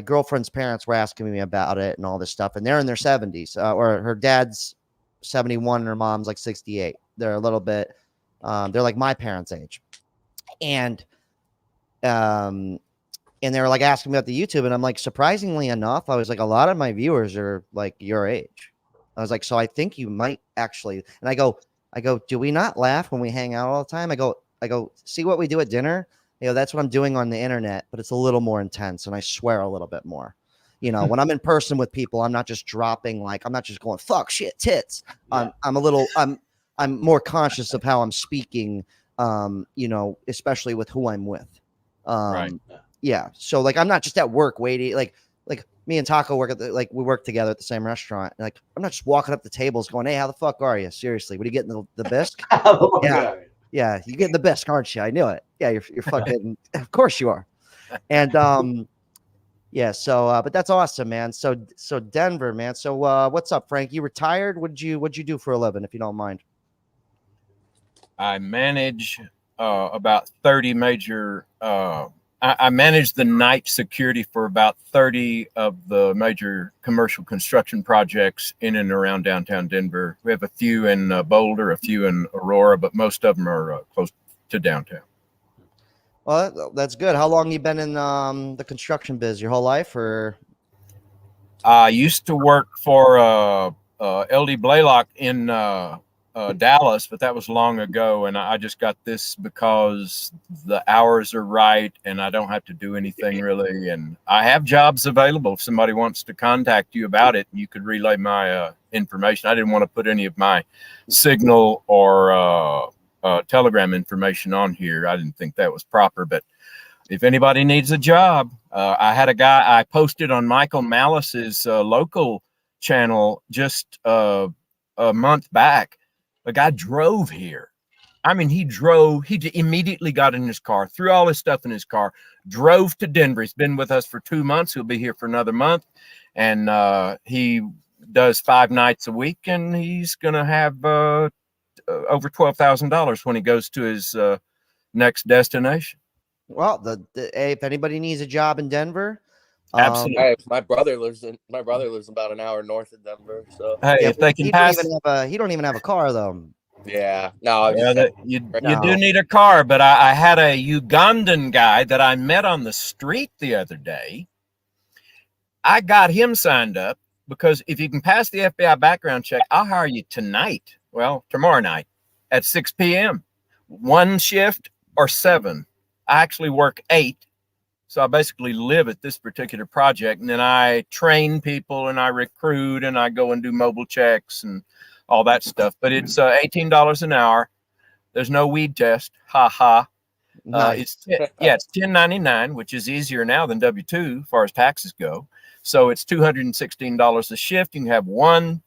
girlfriend's parents were asking me about it and all this stuff, and they're in their 70s, or her dad's 71 and her mom's like 68. They're a little bit, they're like my parents' age, and they were like asking me about the YouTube, and I'm like, surprisingly enough, I was like, a lot of my viewers are like your age. I was like, so I think you might actually, and I go, do we not laugh when we hang out all the time? I go, see what we do at dinner? That's what I'm doing on the internet, but it's a little more intense, and I swear a little bit more. When I'm in person with people, I'm not just dropping, like, I'm not just going, fuck, shit, tits. Yeah. I'm more conscious of how I'm speaking, especially with who I'm with. Right. Yeah. So like, I'm not just at work waiting, like me and Taco work we work together at the same restaurant. And like, I'm not just walking up the tables going, hey, how the fuck are you? Seriously. What are you getting, the bisque? Yeah. Yeah. You getting the bisque, aren't you? I knew it. Yeah. You're fucking, of course you are. And, yeah. So, but that's awesome, man. So Denver, man. So, what's up, Frank? You retired? What'd you do for a living, if you don't mind? I manage about 30 major, I manage the night security for about 30 of the major commercial construction projects in and around downtown Denver. We have a few in Boulder, a few in Aurora, but most of them are close to downtown. Well, that's good. How long you been in the construction biz? Your whole life, or? I used to work for LD Blaylock in Dallas, but that was long ago. And I just got this because the hours are right and I don't have to do anything really. And I have jobs available. If somebody wants to contact you about it, you could relay my information. I didn't want to put any of my Signal or Telegram information on here. I didn't think that was proper, but if anybody needs a job, I had a guy I posted on Michael Malice's local channel just a month back. The guy drove here. I mean, he immediately got in his car, threw all his stuff in his car, drove to Denver. He's been with us for 2 months. He'll be here for another month. And he does 5 nights a week, and he's going to have over $12,000 when he goes to his next destination. Well, if anybody needs a job in Denver, Absolutely. Hey, my brother lives about an hour north of Denver. So Hey, yeah, if they can he pass, he don't even have a car though. yeah, no, you do need a car. But I had a Ugandan guy that I met on the street the other day. I got him signed up because if you can pass the FBI background check, I'll hire you tonight. Well, tomorrow night at 6 p.m. One shift or 7. I actually work 8. So I basically live at this particular project, and then I train people and I recruit and I go and do mobile checks and all that stuff. But it's $18 an hour. There's no weed test. Ha ha. Nice. It's $10.99, which is easier now than W-2 as far as taxes go. So it's $216 a shift. You can have 1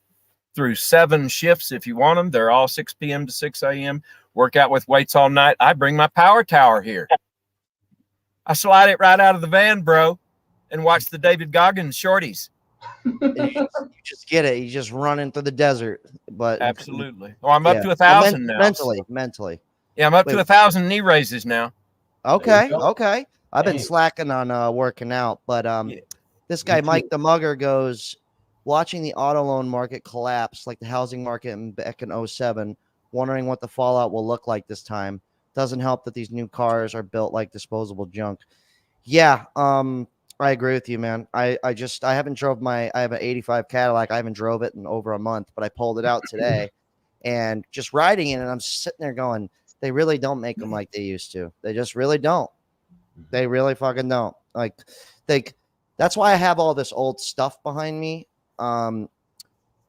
through 7 shifts if you want them. They're all 6 p.m. to 6 a.m. Work out with weights all night. I bring my power tower here. I slide it right out of the van, bro, and watch the David Goggins shorties. You just get it. You just running through the desert. But absolutely. Oh, I'm up to 1,000 now. Mentally. Yeah, I'm up to 1,000 knee raises now. Okay. I've been slacking on working out, but this guy Mike the Mugger goes, watching the auto loan market collapse like the housing market back in 07, wondering what the fallout will look like this time. Doesn't help that these new cars are built like disposable junk. Yeah, I agree with you, man. I haven't drove I have an 85 Cadillac. I haven't drove it in over a month, but I pulled it out today and just riding it, and I'm sitting there going, they really don't make them like they used to. They just really don't. They really fucking don't. Like, that's why I have all this old stuff behind me.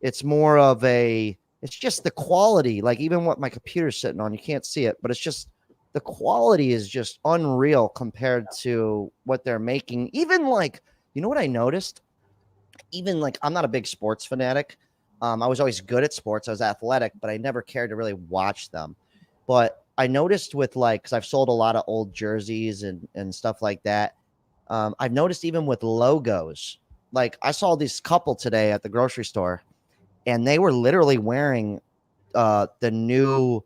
It's more of it's just the quality. Like, even what my computer's sitting on, you can't see it, but it's just, the quality is just unreal compared to what they're making. Even like, you know what I noticed? Even like, I'm not a big sports fanatic. I was always good at sports. I was athletic, but I never cared to really watch them. But I noticed with because I've sold a lot of old jerseys and stuff like that. I've noticed even with logos, like I saw this couple today at the grocery store, and they were literally wearing the new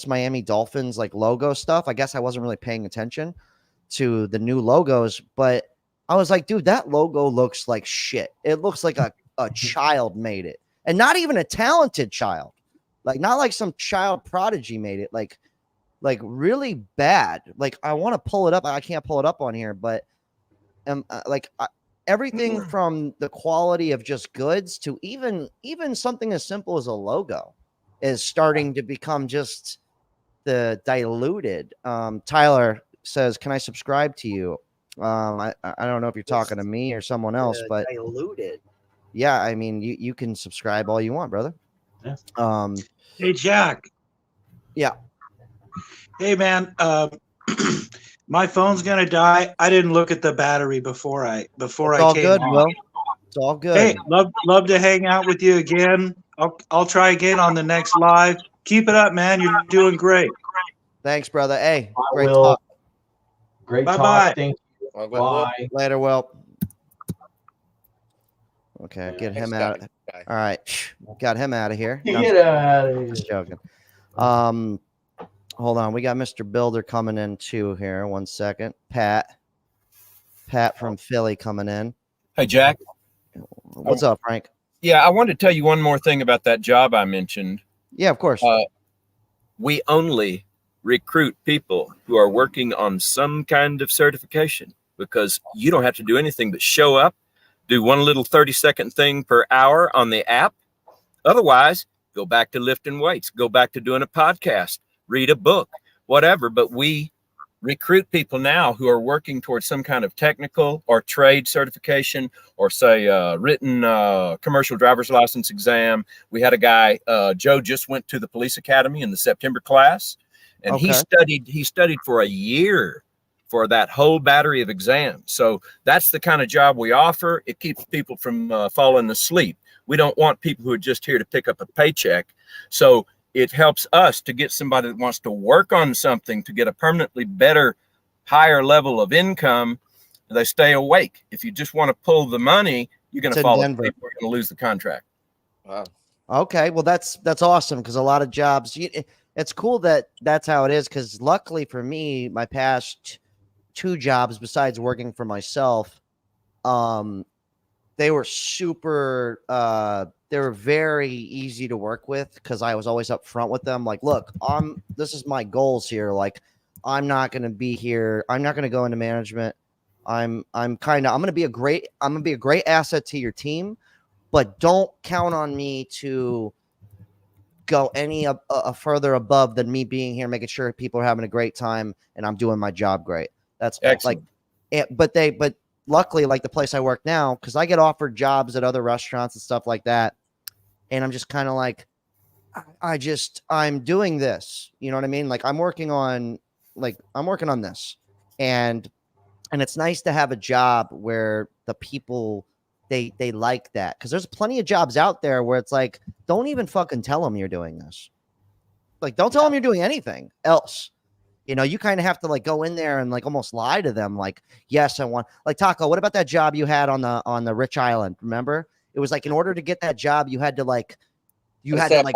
Miami Dolphins, like logo stuff. I guess I wasn't really paying attention to the new logos, but I was like, dude, that logo looks like shit. It looks like a child made it, and not even a talented child. Like, not like some child prodigy made it, like really bad. Like, I want to pull it up. I can't pull it up on here, but everything from the quality of just goods to even something as simple as a logo is starting to become just the diluted. Tyler says, can I subscribe to you? I don't know if you're talking to me or someone else, but diluted. Yeah, I mean, you can subscribe all you want, brother. Yeah. Hey, Jack. Yeah. Hey, man. My phone's gonna die. I didn't look at the battery before I all came good, on. Will. It's all good. Hey, love to hang out with you again. I'll try again on the next live. Keep it up, man. You're doing great. Thanks, brother. Hey, great Will. talk. Great Bye-bye. talk. Thank you. Bye. Later, Will. Okay, get him out. All right, got him out of here. No, Get out of here. just joking. Hold on, we got Mr. Builder coming in too here. 1 second, Pat from Philly coming in. Hey, Jack. What's up, Frank? Yeah, I wanted to tell you one more thing about that job I mentioned. Yeah, of course. We only recruit people who are working on some kind of certification, because you don't have to do anything but show up, do one little 30-second thing per hour on the app. Otherwise, go back to lifting weights, go back to doing a podcast, read a book, whatever. But we recruit people now who are working towards some kind of technical or trade certification, or say written commercial driver's license exam. We had a guy, Joe, just went to the police academy in the September class, and he studied for a year for that whole battery of exams. So that's the kind of job we offer. It keeps people from falling asleep. We don't want people who are just here to pick up a paycheck. So it helps us to get somebody that wants to work on something to get a permanently better, higher level of income. They stay awake. If you just want to pull the money, you're going to fall asleep. We're going to lose the contract. Wow. Okay, well that's awesome, because a lot of jobs. It's cool that that's how it is, because luckily for me, my past 2 jobs besides working for myself, they were super they were very easy to work with, because I was always up front with them. Like, look, this is my goals here. Like, I'm not going to be here. I'm not going to go into management. I'm gonna be a great asset to your team, but don't count on me to go any further above than me being here, making sure people are having a great time and I'm doing my job great. That's Excellent. but luckily, like the place I work now, because I get offered jobs at other restaurants and stuff like that, and I'm just kind of like, I'm doing this, you know what I mean? Like I'm working on this, and it's nice to have a job where the people they like that, because there's plenty of jobs out there where it's like, don't even fucking tell them you're doing this. Like, don't tell them you're doing anything else. You know, you kind of have to like go in there and like almost lie to them. Like, yes, I want, like, Taco, what about that job you had on the rich island? Remember? It was like, in order to get that job, you had to like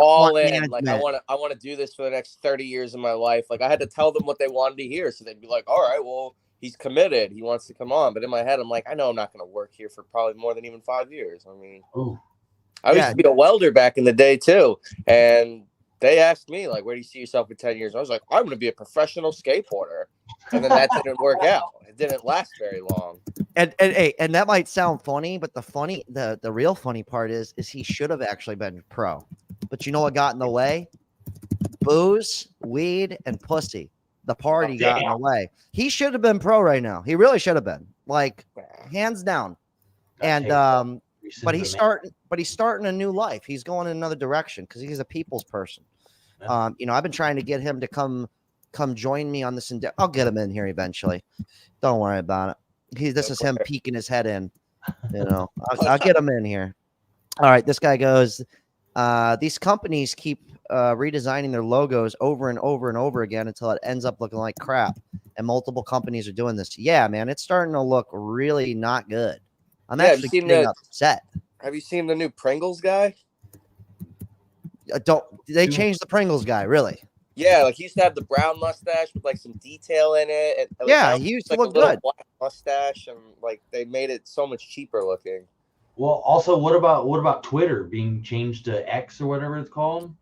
all want in. Like I want to do this for the next 30 years of my life. Like I had to tell them what they wanted to hear, so they'd be like, all right, well, he's committed, he wants to come on. But in my head, I'm like, I know I'm not going to work here for probably more than even 5 years. I mean, I used to be a welder back in the day too, and they asked me, like, where do you see yourself in 10 years? I was like, I'm going to be a professional skateboarder. And then that didn't work out. It didn't last very long. And that might sound funny, but the real funny part is he should have actually been pro. But you know what got in the way? Booze, weed, and pussy. The party got in the way. He should have been pro right now. He really should have been. Like, hands down. And but he's starting a new life. He's going in another direction because he's a people's person. You know, I've been trying to get him to come join me on this endeavor. I'll get him in here eventually. Don't worry about it. This is him peeking his head in. You know, I'll get him in here. All right, this guy goes, these companies keep redesigning their logos over and over and over again until it ends up looking like crap. And multiple companies are doing this. Yeah, man, it's starting to look really not good. I'm actually getting upset. Have you seen the new Pringles guy? They changed the Pringles guy, really? Yeah, like he used to have the brown mustache with like some detail in it. And yeah, he used to look good. Black mustache, and like they made it so much cheaper looking. Well, also, what about Twitter being changed to X or whatever it's called?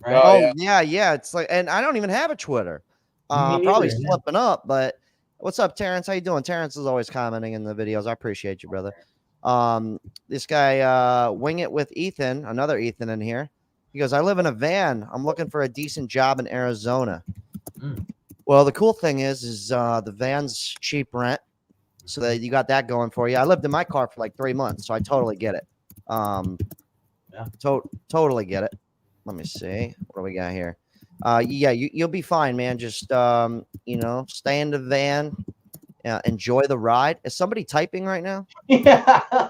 Right? Oh yeah. It's like, and I don't even have a Twitter. Probably slipping up, but what's up, Terrence? How you doing? Terrence is always commenting in the videos. I appreciate you, brother. This guy, Wing It with Ethan, another Ethan in here. He goes, I live in a van. I'm looking for a decent job in Arizona. Well, the cool thing is the van's cheap rent. So that you got that going for you. I lived in my car for like 3 months, so I totally get it. Totally get it. Let me see. What do we got here? Yeah, you'll be fine, man. Just you know, stay in the van. Enjoy the ride. Is somebody typing right now? Yeah.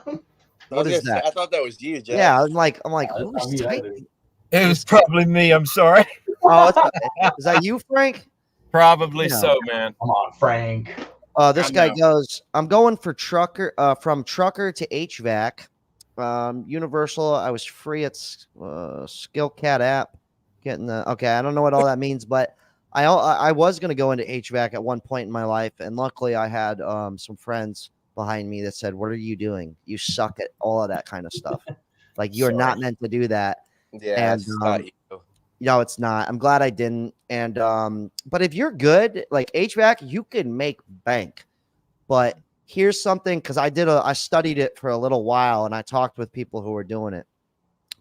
What is that? I thought that was you, Jack. Yeah, I'm like, who's typing? It was probably me. I'm sorry. Oh, it's okay. Is that you, Frank? Probably so, man. Come on, Frank. This guy goes, I'm going for trucker, from trucker to HVAC. Universal. I was free at Skillcat app. Okay, I don't know what all that means, but I was going to go into HVAC at one point in my life, and luckily I had some friends behind me that said, what are you doing? You suck at all of that kind of stuff. Like, you're not meant to do that. Yeah, and, it's not you. No, it's not. I'm glad I didn't. And but if you're good, like HVAC, you can make bank. But here's something, because I studied it for a little while, and I talked with people who were doing it.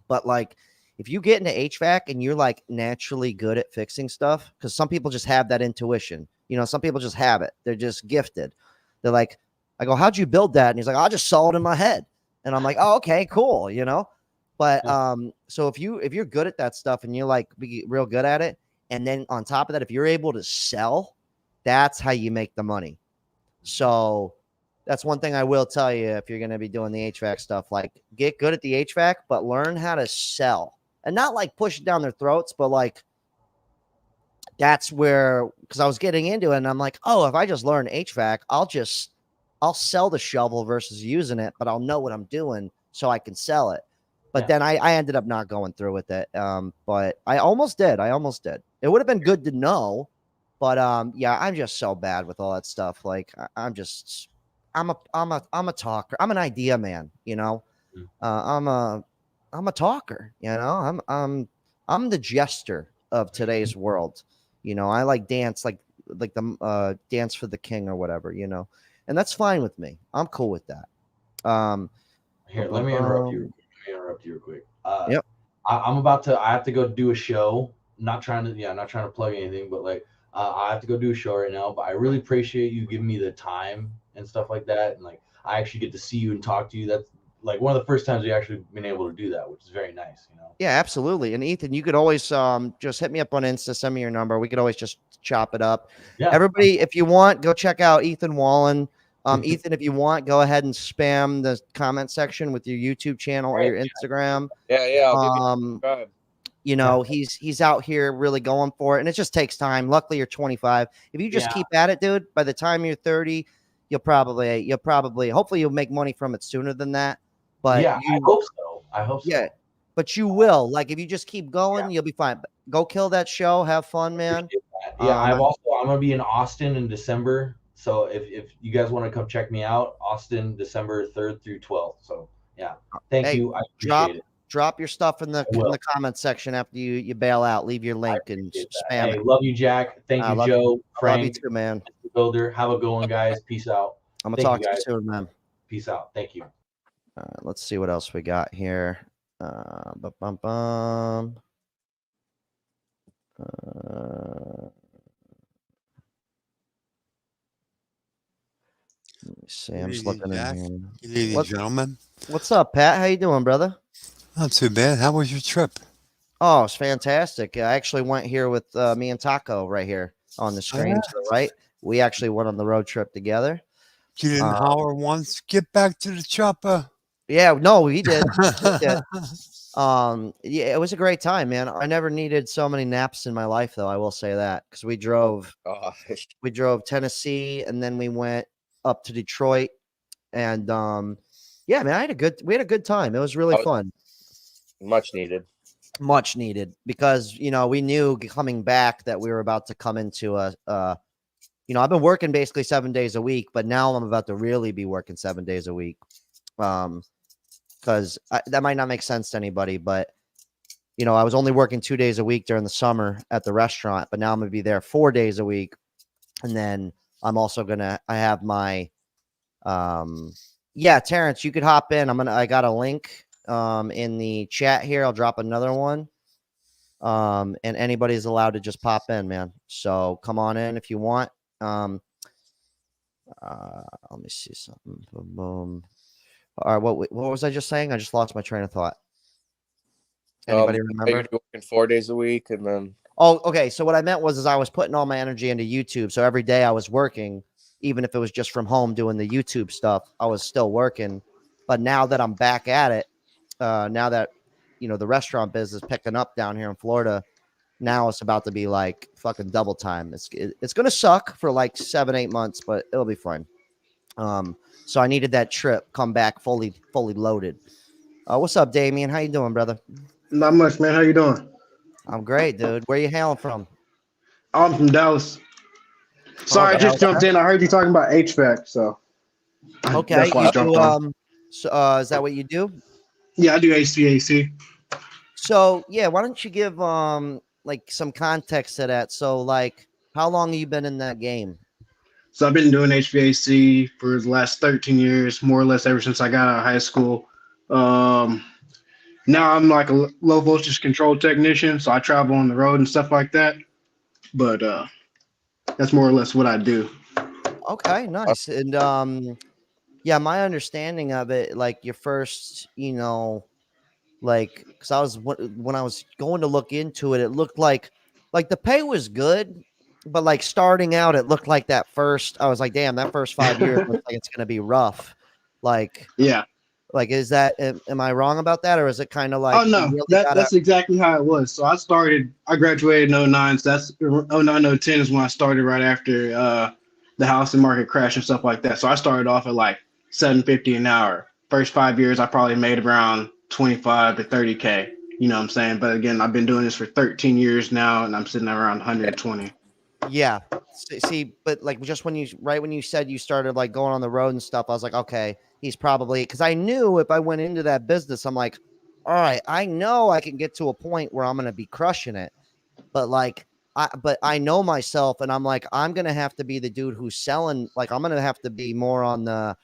But like, if you get into HVAC and you're like naturally good at fixing stuff, because some people just have that intuition. You know, some people just have it. They're just gifted. They're like, I go, how'd you build that? And he's like, I just saw it in my head. And I'm like, oh, okay, cool. You know. But so if you're good at that stuff and you're like be real good at it, and then on top of that, if you're able to sell, that's how you make the money. So that's one thing I will tell you if you're going to be doing the HVAC stuff. Like, get good at the HVAC, but learn how to sell, and not like push it down their throats, but like that's where, because I was getting into it, and I'm like, oh, if I just learn HVAC, I'll sell the shovel versus using it, but I'll know what I'm doing so I can sell it. But then I ended up not going through with it. But I almost did. It would have been good to know. But yeah, I'm just so bad with all that stuff. Like I'm a talker. I'm an idea man, you know. I'm a talker, you know. I'm the jester of today's world. You know, I like dance like the dance for the king or whatever, you know. and that's fine with me. I'm cool with that. Here, let me interrupt you. Real quick. Yep. I have to go do a show. Not trying to plug anything, but like I have to go do a show right now. But I really appreciate you giving me the time and stuff like that. And like I actually get to see you and talk to you. That's like one of the first times we actually been able to do that, which is very nice, you know. Yeah, absolutely. And Ethan, you could always just hit me up on Insta, send me your number. We could always just chop it up. Yeah. Everybody, if you want, go check out Ethan Wallen. Ethan, if you want, go ahead and spam the comment section with your YouTube channel or your Instagram. Yeah. I'll give you you know, he's out here really going for it, and it just takes time. Luckily, you're 25. If you just keep at it, dude, by the time you're 30, you'll probably hopefully you'll make money from it sooner than that. But I hope so. Yeah, but you will. Like if you just keep going, you'll be fine. But go kill that show. Have fun, man. Yeah, I'm gonna be in Austin in December. So if you guys want to come check me out, Austin, December 3rd through 12th. So yeah, thank you. I appreciate it. Drop your stuff in the comment section after you bail out. Leave your link and spam it. Love you, Jack. Thank you, Joe. Frank, love you too, man. Builder. Have a good one, guys. Peace out. I'm gonna talk to you soon, man. Peace out. Thank you. Let's see what else we got here. Let me see. I'm just looking in here. Good evening, gentlemen. What's up, Pat? How you doing, brother? Not too bad. How was your trip? Oh, it's fantastic. I actually went here with me and Taco right here on the screen. To the right. We actually went on the road trip together. You didn't holler once. Get back to the chopper. Yeah, no, we did. Yeah, it was a great time, man. I never needed so many naps in my life, though. I will say that because we drove Tennessee, and then we went up to Detroit, and yeah, man, we had a good time. It was really fun. Much needed because we knew coming back that we were about to come into I've been working basically 7 days a week, but now I'm about to really be working 7 days a week. Because that might not make sense to anybody, but I was only working 2 days a week during the summer at the restaurant, but now I'm gonna be there 4 days a week, and then I'm also I have my Terrence, you could hop in. I got a link in the chat here. I'll drop another one. And anybody's allowed to just pop in, man. So come on in if you want. Let me see something. Boom. All right, what was I just saying? I just lost my train of thought. Anybody remember? You're working 4 days a week, and then. Oh, okay. So what I meant was I was putting all my energy into YouTube. So every day I was working, even if it was just from home doing the YouTube stuff, I was still working. But now that I'm back at it, now that the restaurant business picking up down here in Florida, now it's about to be like fucking double time. It's gonna suck for like 7-8 months, but it'll be fun. So I needed that trip, come back fully loaded. What's up, Damien? How you doing, brother? Not much, man. How you doing? I'm great, dude. Where you hailing from? I'm from Dallas. Sorry, I just jumped in. I heard you talking about HVAC, so okay. That's why I jumped on. So, is that what you do? Yeah, I do HVAC. So yeah, why don't you give like some context to that? So like, how long have you been in that game? So I've been doing HVAC for the last 13 years, more or less ever since I got out of high school. Now I'm like a low voltage control technician, so I travel on the road and stuff like that. But that's more or less what I do. Okay, nice. And yeah, my understanding of it, like your first, like, because I was when I was going to look into it, it looked like the pay was good, but like starting out, it looked like that first. I was like, damn, that first 5 years looks like it's gonna be rough. Like, yeah. Like, is that, am I wrong about that? Or is it kind of like, oh no, that's exactly how it was. So I graduated in 09. So that's 09, 010 is when I started right after the housing market crash and stuff like that. So I started off at like $750 an hour. First 5 years, I probably made around 25 to 30K. You know what I'm saying? But again, I've been doing this for 13 years now, and I'm sitting around 120. Yeah. See, but like just when you said you started like going on the road and stuff, I was like, okay, he's probably, because I knew if I went into that business, I'm like, all right, I know I can get to a point where I'm going to be crushing it. But like, but I know myself, and I'm like, I'm gonna have to be the dude who's selling. Like, I'm gonna have to be more on the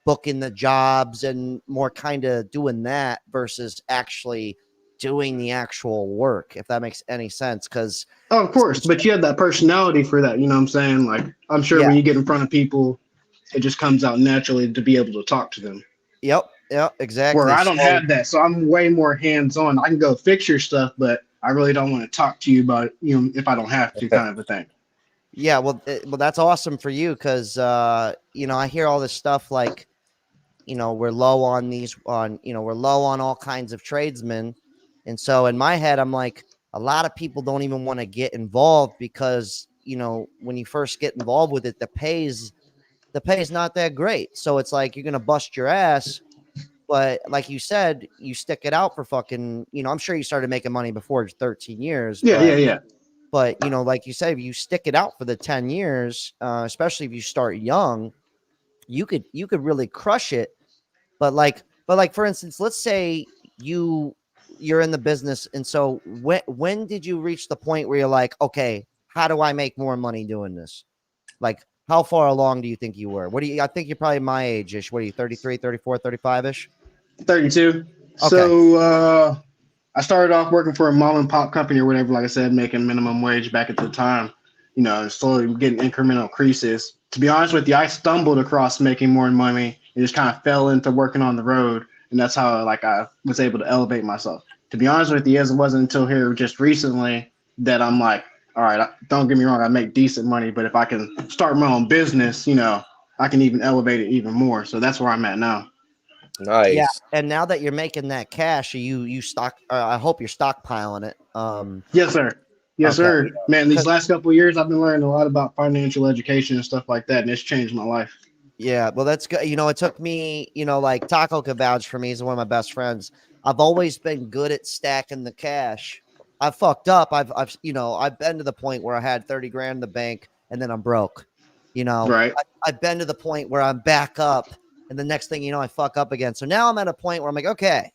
booking the jobs and more kind of doing that versus actually doing the actual work, if that makes any sense. Because Oh, of course, but you have that personality for that. You know what I'm saying? Like, I'm sure yeah, when you get in front of people, it just comes out naturally to be able to talk to them. yep, Where exactly. I don't So have that, so I'm way more hands on. I can go fix your stuff, but I really don't want to talk to you about it, if I don't have to, kind of a thing. yeah, well, that's awesome for you because I hear all this stuff like, we're low on we're low on all kinds of tradesmen. And so in my head, I'm like, a lot of people don't even want to get involved because, when you first get involved with it, the pay is not that great. So it's like, you're going to bust your ass. But like you said, you stick it out for fucking, I'm sure you started making money before 13 years, Yeah, yeah, yeah. but like you said, if you stick it out for the 10 years, especially if you start young, you could really crush it. But like for instance, let's say you're in the business, and so when did you reach the point where you're like, okay, how do I make more money doing this? Like, how far along do you think you were? I think you're probably my age-ish. What are you, 33, 34, 35-ish? 32. Okay. So I started off working for a mom and pop company or whatever, like I said, making minimum wage back at the time, and slowly getting incremental increases. To be honest with you, I stumbled across making more money and just kind of fell into working on the road. And that's how I was able to elevate myself. To be honest with you, it wasn't until here just recently that I'm like, all right, don't get me wrong, I make decent money, but if I can start my own business, I can even elevate it even more. So that's where I'm at now. Yeah. Nice. And now that you're making that cash, I hope you're stockpiling it. Yes, sir. Yes, Okay. sir. Man, these last couple of years, I've been learning a lot about financial education and stuff like that, and it's changed my life. Yeah, well, that's good. It took me, like Taco could vouch for me. He's one of my best friends. I've always been good at stacking the cash. I fucked up. I've been to the point where I had 30 grand in the bank and then I'm broke. Right. I've been to the point where I'm back up, and the next thing you know, I fuck up again. So now I'm at a point where I'm like, okay,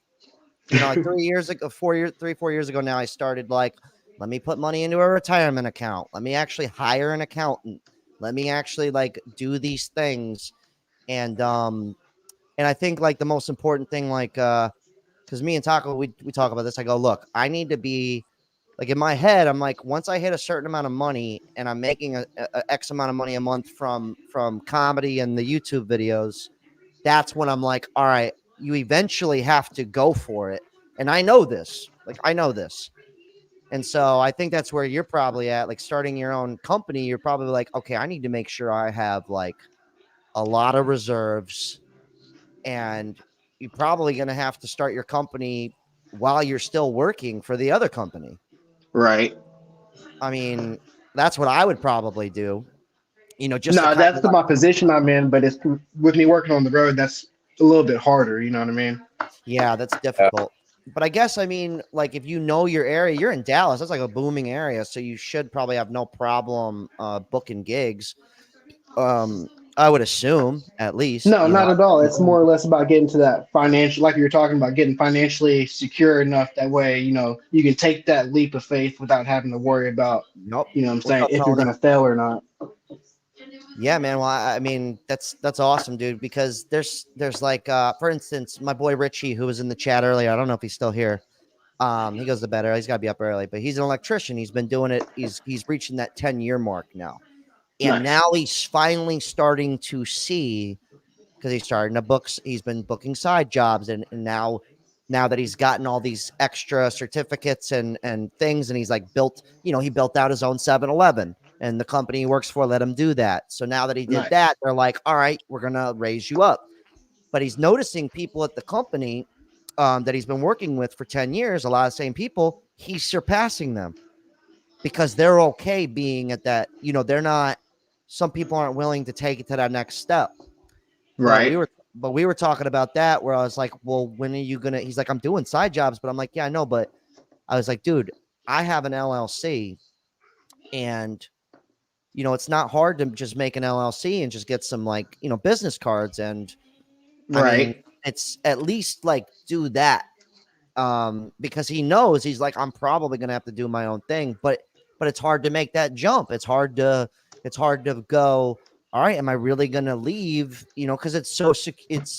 like 3 years ago, 4 years, 3, 4 years ago now, I started like, let me put money into a retirement account. Let me actually hire an accountant. Let me actually like do these things. And I think like the most important thing, like because me and Taco, we talk about this. I go, look, I need to be like, in my head, I'm like, once I hit a certain amount of money and I'm making a X amount of money a month from comedy and the YouTube videos, that's when I'm like, all right, you eventually have to go for it. And I know this. Like, I know this. And so I think that's where you're probably at. Like, starting your own company, you're probably like, okay, I need to make sure I have like a lot of reserves, and you're probably going to have to start your company while you're still working for the other company. Right. I mean, that's what I would probably do, just to No, kind that's of, my position I'm in, but it's with me working on the road, that's a little bit harder. You know what I mean? yeah, that's Yeah. difficult. But I guess, I mean, like, if you know your area, you're in Dallas, that's like a booming area. So you should probably have no problem booking gigs. I would assume, at least, No, not at all. It's more or less about getting to that financial, like you were talking about, getting financially secure enough that way, you can take that leap of faith without having to worry about, Nope. what I'm What's saying, up, if you're Tony? going to fail or not. Yeah, man. Well, I mean, that's awesome, dude. Because there's like, for instance, my boy Richie, who was in the chat earlier. I don't know if he's still here. He goes to bed early. He's got to be up early, but he's an electrician. He's been doing it. He's reaching that 10-year mark now, and Nice. now he's finally starting to see, because he's starting to book. He's been booking side jobs, and now that he's gotten all these extra certificates and things, and he's like he built out his own 7-Eleven, and the company he works for let him do that. So now that he did Nice. that, they're like, all right, we're going to raise you up. But he's noticing people at the company that he's been working with for 10 years, a lot of the same people, he's surpassing them because they're okay being at that, they're not, some people aren't willing to take it to that next step. But we Right. were talking about that, where I was like, well, when are you gonna? He's like, I'm doing side jobs, but I'm like, yeah, I know, but I was like, dude, I have an LLC, and it's not hard to just make an LLC and just get some like business cards, and I mean, Right. it's at least like do that, because he knows, he's like, I'm probably gonna have to do my own thing, but but it's hard to make that jump. It's hard to go, all right, am I really going to leave, you know, cuz it's so it's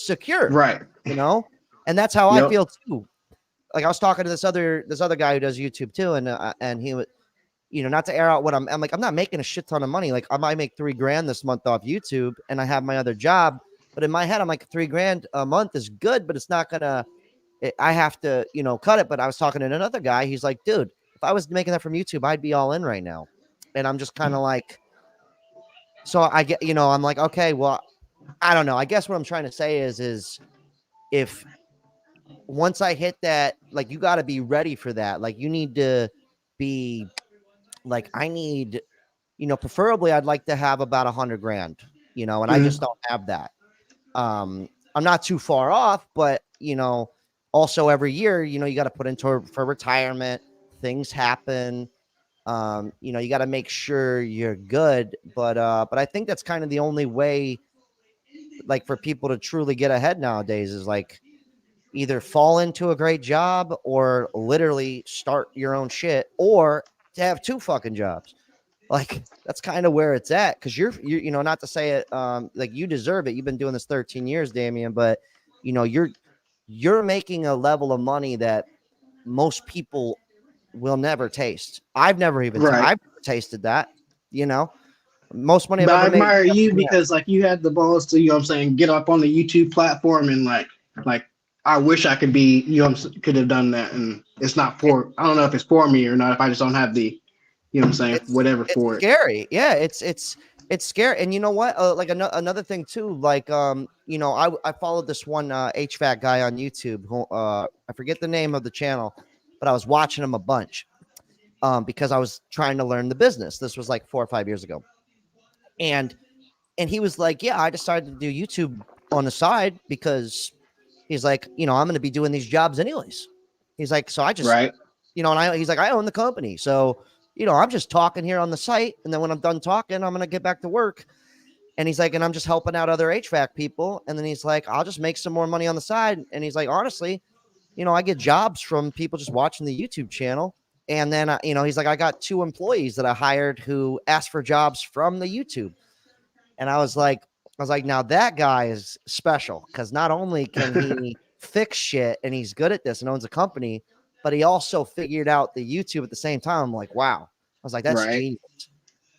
secure, Right. you know? And that's how I Yep. feel too. Like I was talking to this other guy who does YouTube too, and he was, you know, not to air out what I'm like, I'm not making a shit ton of money. Like I might make $3,000 this month off YouTube, and I have my other job, but in my head, I'm like $3,000 a month is good, but it's not gonna. I have to, you know, cut it. But I was talking to another guy. He's like, dude, if I was making that from YouTube, I'd be all in right now. And I'm just kind of like, so I get, you know, I'm like, okay, well, I don't know. I guess what I'm trying to say is if once I hit that, like, you got to be ready for that. Like, you need to be like, I need, you know, preferably I'd like to have about 100 grand, you know, and I just don't have that. I'm not too far off, but, you know, also every year, you know, you got to put into for retirement, things happen. You know, you got to make sure you're good, but I think that's kind of the only way, like, for people to truly get ahead nowadays is like either fall into a great job or literally start your own shit or to have two fucking jobs. Like that's kind of where it's at. Cause you're, you know, not to say it, like you deserve it. You've been doing this 13 years, Damien, but you know, you're making a level of money that most people will never taste. I've never even, Right. I've never tasted that, you know, most money I've But I ever made. admire you because like you had the balls to, you know what I'm saying, get up on the YouTube platform and like I wish I could be, you know, could have done that. And it's not for, I don't know if it's for me or not, if I just don't have the, you know what I'm saying, whatever for it. Scary. Yeah, it's scary. And you know what? Like another thing too, like you know, I followed this one HVAC guy on YouTube who I forget the name of the channel, but I was watching him a bunch because I was trying to learn the business. This was like 4 or 5 years ago. And he was like, yeah, I decided to do YouTube on the side because he's like, you know, I'm going to be doing these jobs anyways. He's like, so I just, Right. you know, and he's like, I own the company. So, you know, I'm just talking here on the site. And then when I'm done talking, I'm going to get back to work. And he's like, and I'm just helping out other HVAC people. And then he's like, I'll just make some more money on the side. And he's like, honestly, you know, I get jobs from people just watching the YouTube channel. And then, you know, he's like, I got 2 employees that I hired who asked for jobs from the YouTube. And I was like, now that guy is special because not only can he fix shit and he's good at this and owns a company, but he also figured out the YouTube at the same time. I'm like, wow. I was like, that's genius.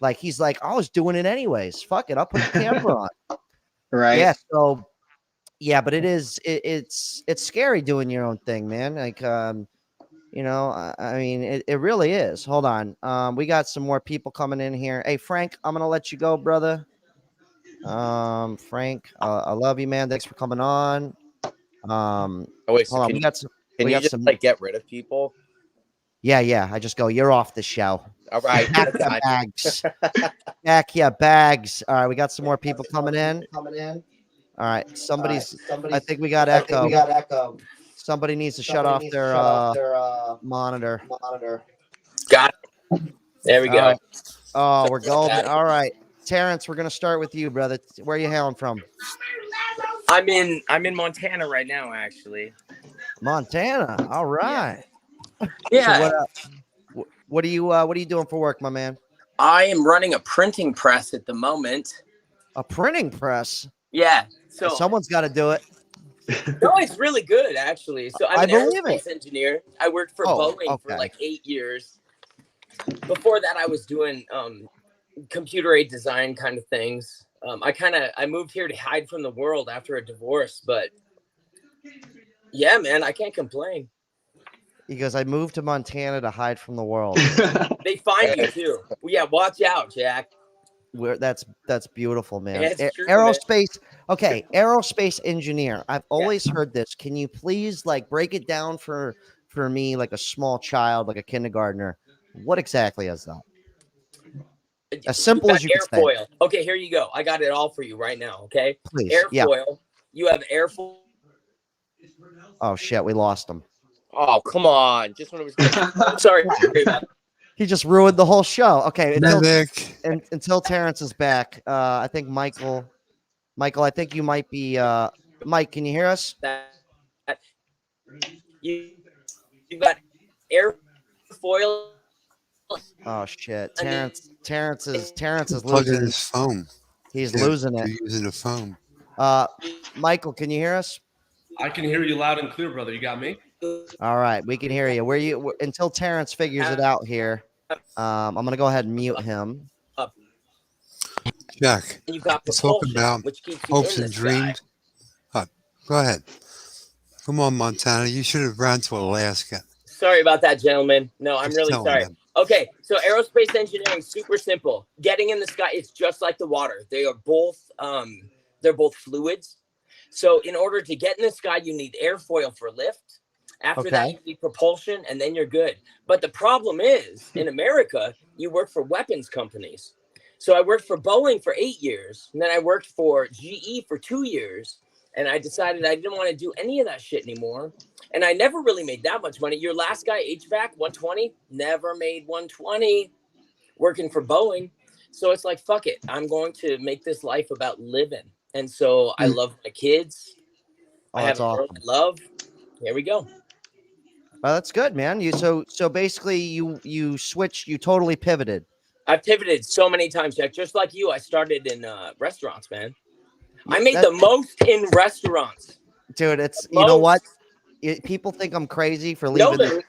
Like, he's like, I was doing it anyways. Fuck it. I'll put the camera on. Right. Yeah. So, yeah, but it's scary doing your own thing, man. Like, you know, I mean, it really is. Hold on. We got some more people coming in here. Hey, Frank, I'm going to let you go, brother. Frank, I love you, man. Thanks for coming on. Oh, wait, so hold on. can We got some. Can we you got just some. like get rid of people? Yeah. I just go. You're off the show. All right. Pack your bags. Pack your bags. All right. We got some more people coming in. All right. Somebody's. I think we got echo. Somebody needs to shut off their monitor. Got it. There we All go. right. Oh, we're golden. All right. Terrence, we're gonna start with you, brother. Where are you hailing from? I'm in Montana right now, actually. Montana. All right. Yeah. So what are you doing for work, my man? I am running a printing press at the moment. A printing press? Yeah. So someone's got to do it. No, it's really good actually. So I'm an aerospace engineer. I worked for Boeing for like 8 years. Before that, I was doing computer aided design kind of things. I moved here to hide from the world after a divorce, but yeah, man, I can't complain. He goes, I moved to Montana to hide from the world. They find you too. Well, yeah, watch out, Jack. That's beautiful, man. It's true, aerospace. Man. Okay, aerospace engineer. I've always heard this. Can you please like break it down for me, like a small child, like a kindergartner? What exactly is that? As simple as you can say. Airfoil. Okay, here you go. I got it all for you right now. Okay, please. Airfoil. Yeah. You have airfoil. Oh shit, we lost him. Oh come on! Just when it was. Sorry. He just ruined the whole show. Okay, until Terrence is back. I think Michael. I think you might be. Mike, can you hear us? You've got airfoil Oh shit, Terrence is Plug in losing. his phone. He's Yeah, losing you're it. using a phone. Michael, can you hear us? I can hear you loud and clear, brother. You got me? All right, we can hear you. Until Terrence figures it out here? I'm gonna go ahead and mute him. Jack, And you've got let's talk propulsion, about which keeps you hopes in and the sky. dreams. Go ahead. Come on, Montana. You should have ran to Alaska. Sorry about that, gentlemen. No, I'm Just really tell sorry. them. Okay, so aerospace engineering, super simple. Getting in the sky, it's just like the water. They are both they're both fluids. So in order to get in the sky, you need airfoil for lift. After that, you need propulsion, and then you're good. But the problem is, in America, you work for weapons companies. So I worked for Boeing for 8 years, and then I worked for GE for 2 years, and I decided I didn't want to do any of that shit anymore. And I never really made that much money. Your last guy, HVAC, 120, never made 120 working for Boeing. So it's like, fuck it. I'm going to make this life about living. And so I love my kids. I have a girl I love. Here we go. Oh, that's good, man. So basically you switched, you totally pivoted. I've pivoted so many times, Jack. Just like you, I started in restaurants, man. I made the most in restaurants. Dude, it's you know what? People think I'm crazy for leaving.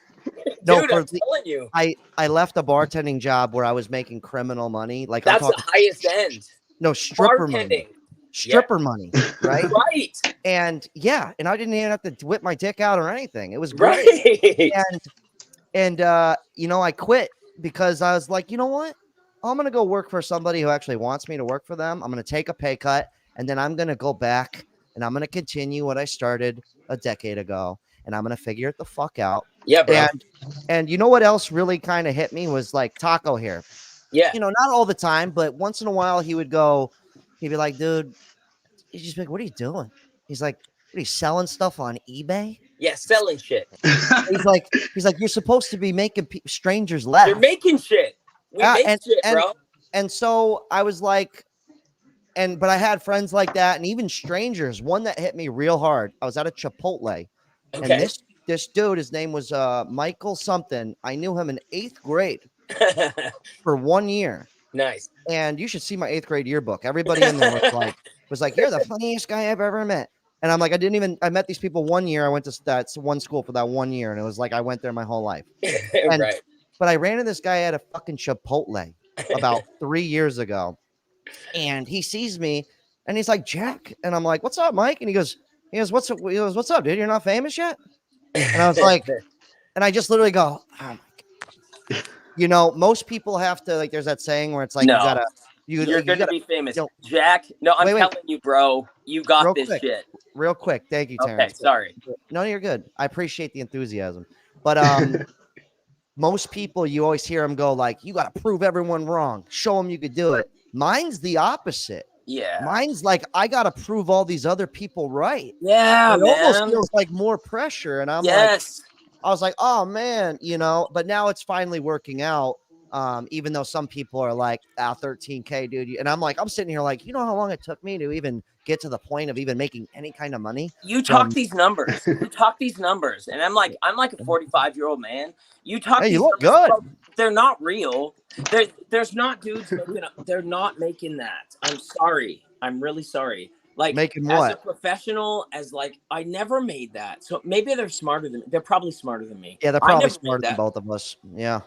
No, dude, I'm telling you. I left a bartending job where I was making criminal money. Like that's the highest end. No, stripper money. Stripper money, right? Right. And yeah, and I didn't even have to whip my dick out or anything. It was great. Right. And you know, I quit because I was like, you know what? I'm gonna go work for somebody who actually wants me to work for them. I'm gonna take a pay cut, and then I'm gonna go back and I'm gonna continue what I started a decade ago, and I'm gonna figure it the fuck out. Yeah, bro. And you know what else really kind of hit me was like Taco here. Yeah. You know, not all the time, but once in a while he'd be like, dude, he's just like, what are you doing? He's like, what are you selling stuff on eBay? Yeah, selling shit. he's like, you're supposed to be making strangers laugh. You're making shit. We make shit, bro. And so I was like, but I had friends like that, and even strangers. One that hit me real hard. I was at a Chipotle, and this dude, his name was Michael something. I knew him in 8th grade for 1 year. Nice. And you should see my 8th grade yearbook. Everybody in there was like, you're the funniest guy I've ever met. And I'm like, I met these people 1 year. I went to that one school for that 1 year, and it was like I went there my whole life. Right. But I ran into this guy at a fucking Chipotle about 3 years ago, and he sees me, and he's like, Jack, and I'm like, what's up, Mike? And he goes, what's up? He goes, what's up, dude? You're not famous yet? And I was like, and I just literally go, oh my God. You know, most people have to, like, there's that saying where it's like, you're going to be famous. Jack, no, I'm telling you, bro, you got this shit. Real quick. Thank you, Terrence. Okay, sorry. No, you're good. I appreciate the enthusiasm. But most people, you always hear them go like, you got to prove everyone wrong. Show them you could do it. Mine's the opposite. Yeah. Mine's like, I got to prove all these other people right. Yeah, it almost feels like more pressure. And I'm like, I was like, oh man, you know, but now it's finally working out. Even though some people are like, 13K, dude. And I'm like, I'm sitting here like, you know how long it took me to even get to the point of even making any kind of money? You talk these numbers. You talk these numbers. And I'm like a 45-year-old man. You talk these you look numbers, good. bro, they're not real. There's not dudes making they're not making that. I'm sorry. I'm really sorry. Like making as what? a professional, as like I never made that. So maybe they're smarter than they're probably smarter than me. Yeah, they're probably smarter than both of us. Yeah.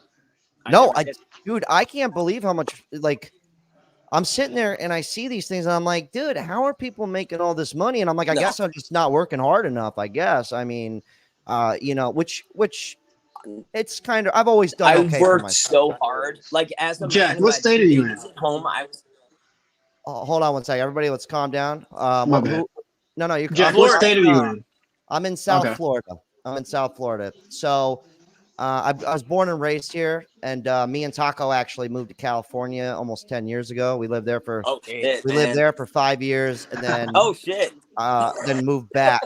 Dude, I can't believe how much, like, I'm sitting there and I see these things and I'm like, dude, how are people making all this money? And I'm like, I guess I'm just not working hard enough. I guess. I mean, you know, which it's kind of, I've always done. I worked so hard. Like as a Jack, man what state are you in? at home, I was. Hold on one second, everybody. Let's calm down. My bad. No, you're. Jack, what state are you in? I'm in South Florida. I'm in South Florida. So. I was born and raised here, and me and Taco actually moved to California almost 10 years ago. We lived there for lived there for 5 years, and then then moved back.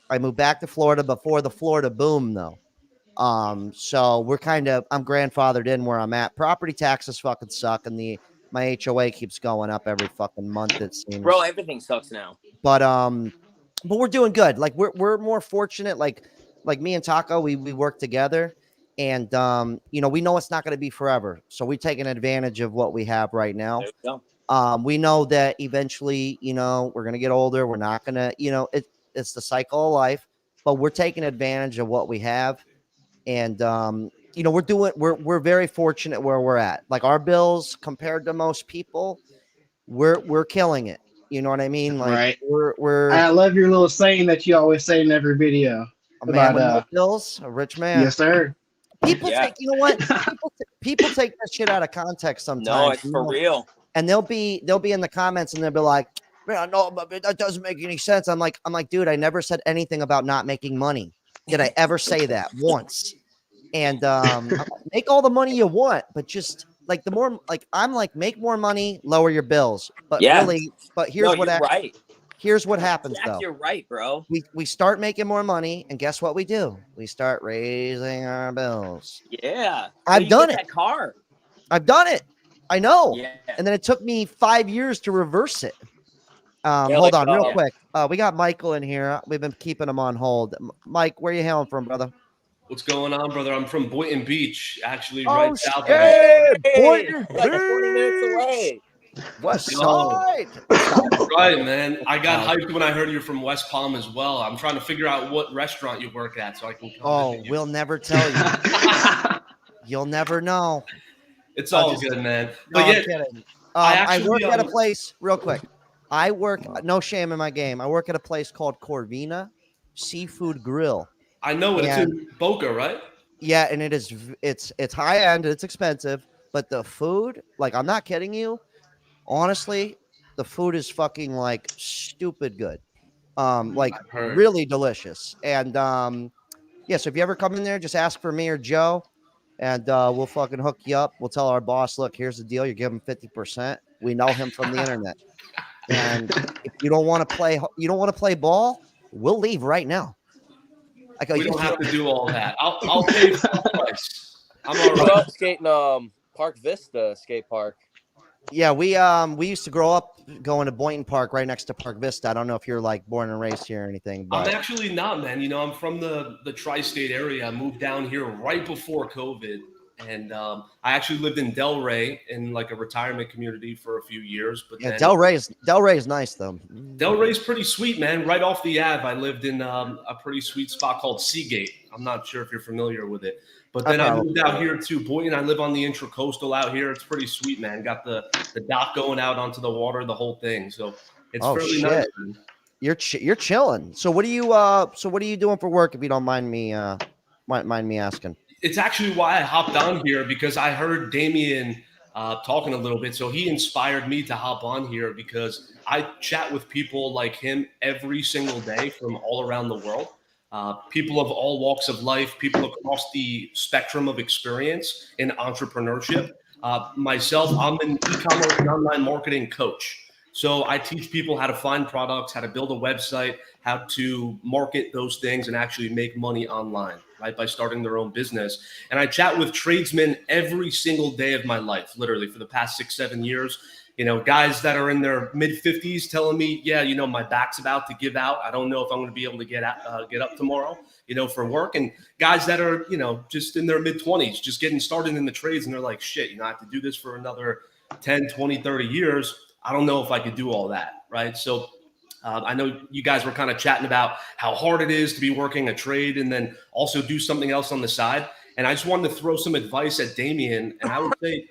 I moved back to Florida before the Florida boom, though. So we're I'm grandfathered in where I'm at. Property taxes fucking suck, and my HOA keeps going up every fucking month, it seems. Bro, everything sucks now. But we're doing good. Like we're more fortunate. Like me and Taco, we work together. And, you know, we know it's not going to be forever. So we're taking advantage of what we have right now. There you We know that eventually, you know, we're going to get older. We're not going to, you know, it's the cycle of life, but we're taking advantage of what we have. And, you know, we're very fortunate where we're at. Like our bills compared to most people, we're killing it. You know what I mean? Like Right. we're I love your little saying that you always say in every video a man with no about bills, a rich man. yes, sir. People Yeah. take, you know what? People take that shit out of context sometimes. No, it's you for know? real. And they'll be in the comments and they'll be like, man, no, but that doesn't make any sense. I'm like, dude, I never said anything about not making money. Did I ever say that once? And make all the money you want, but just like the more, like I'm like, make more money, lower your bills. But Yeah. really, but here's No, you're right. Here's what happens Jack, though. you're right, bro. We start making more money, and guess what we do? We start raising our bills. Yeah. I've done it. That car. I've done it. I know. Yeah. And then it took me 5 years to reverse it. Hold on real quick. We got Michael in here. We've been keeping him on hold. Mike, where you hailing from, brother? What's going on, brother? I'm from Boynton Beach, actually, Oh, right south of hey, Boynton Beach. Like 20 minutes away. West Yo. Side. Right, man. I got hyped when I heard you're from West Palm as well. I'm trying to figure out what restaurant you work at so I can come visit you. We'll never tell you. You'll never know. It's all good, man. No, But I'm yeah, kidding. I work at a place, real quick. I work, no shame in my game. I work at a place called Corvina Seafood Grill. I know it. It's in Boca, right? Yeah, and it's high end, it's expensive, but the food, like I'm not kidding you. Honestly, the food is fucking like stupid good. Like really delicious. And yeah, so if you ever come in there, just ask for me or Joe, and we'll fucking hook you up. We'll tell our boss, look, here's the deal. You give him 50%. We know him from the internet. And if you don't want to play ball, we'll leave right now. We don't have to do all that. I'll pay full price. I'm all What right. up, skating Park Vista skate park? Yeah, we used to grow up going to Boynton Park right next to Park Vista. I don't know if you're like born and raised here or anything. But I'm actually not, man. You know, I'm from the tri-state area. I moved down here right before COVID. And I actually lived in Delray in like a retirement community for a few years. But yeah, then, Delray is nice though. Delray's pretty sweet, man. Right off the Ave, I lived in a pretty sweet spot called Seagate. I'm not sure if you're familiar with it. But then I moved out here to Boynton. I live on the Intracoastal out here. It's pretty sweet, man. Got the dock going out onto the water, the whole thing. So it's fairly nice. Man. You're chilling. So what are you doing for work, if you don't mind me asking? It's actually why I hopped on here, because I heard Damien talking a little bit. So he inspired me to hop on here because I chat with people like him every single day from all around the world. People of all walks of life, people across the spectrum of experience in entrepreneurship. Myself, I'm an e-commerce and online marketing coach. So I teach people how to find products, how to build a website, how to market those things and actually make money online, right? By starting their own business. And I chat with tradesmen every single day of my life, literally for the past 6-7 years. You know, guys that are in their mid 50s telling me, yeah, you know, my back's about to give out. I don't know if I'm going to be able to get up tomorrow, you know, for work. And guys that are, you know, just in their mid 20s, just getting started in the trades. And they're like, shit, you know, I have to do this for another 10, 20, 30 years. I don't know if I could do all that. Right. So I know you guys were kind of chatting about how hard it is to be working a trade and then also do something else on the side. And I just wanted to throw some advice at Damien. And I would say,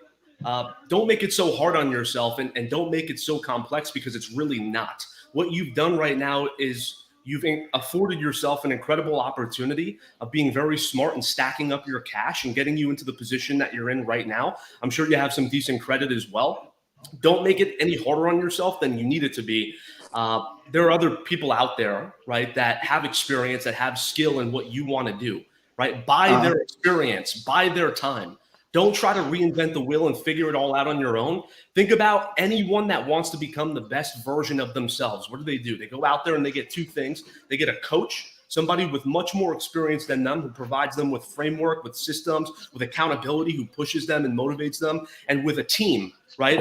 don't make it so hard on yourself and don't make it so complex, because it's really not. What you've done right now is you've afforded yourself an incredible opportunity of being very smart and stacking up your cash and getting you into the position that you're in right now. I'm sure you have some decent credit as well. Don't make it any harder on yourself than you need it to be. There are other people out there, right, that have experience, that have skill in what you want to do, right? Buy their experience, buy their time. Don't try to reinvent the wheel and figure it all out on your own. Think about anyone that wants to become the best version of themselves. What do? They go out there and they get two things. They get a coach, somebody with much more experience than them, who provides them with framework, with systems, with accountability, who pushes them and motivates them, and with a team right?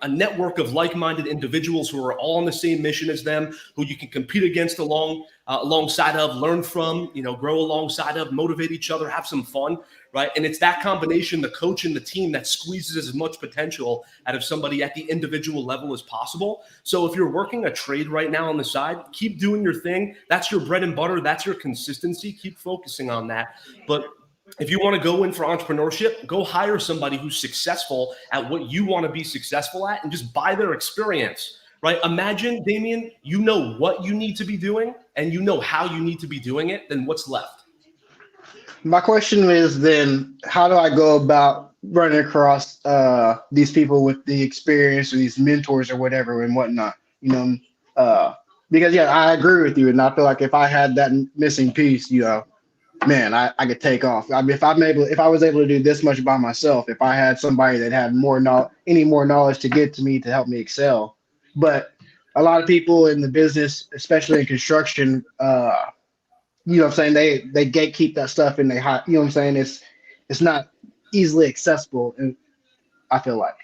A network of like-minded individuals who are all on the same mission as them, who you can compete against alongside of, learn from, grow alongside of, motivate each other, have some fun, right? And it's that combination, the coach and the team, that squeezes as much potential out of somebody at the individual level as possible. So if you're working a trade right now on the side, keep doing your thing. That's your bread and butter. That's your consistency. Keep focusing on that. But if you want to go in for entrepreneurship, go hire somebody who's successful at what you want to be successful at and just buy their experience, right? Imagine, Damien, you know what you need to be doing and you know how you need to be doing it, then what's left? My question is then, how do I go about running across these people with the experience or these mentors or whatever and whatnot? Because yeah, I agree with you, and I feel like if I had that missing piece, man, I could take off. I mean, if I was able to do this much by myself, if I had somebody that had more knowledge to get to me to help me excel. But a lot of people in the business, especially in construction, what I'm saying, they gatekeep that stuff and they hide, what I'm saying, it's not easily accessible, and I feel like.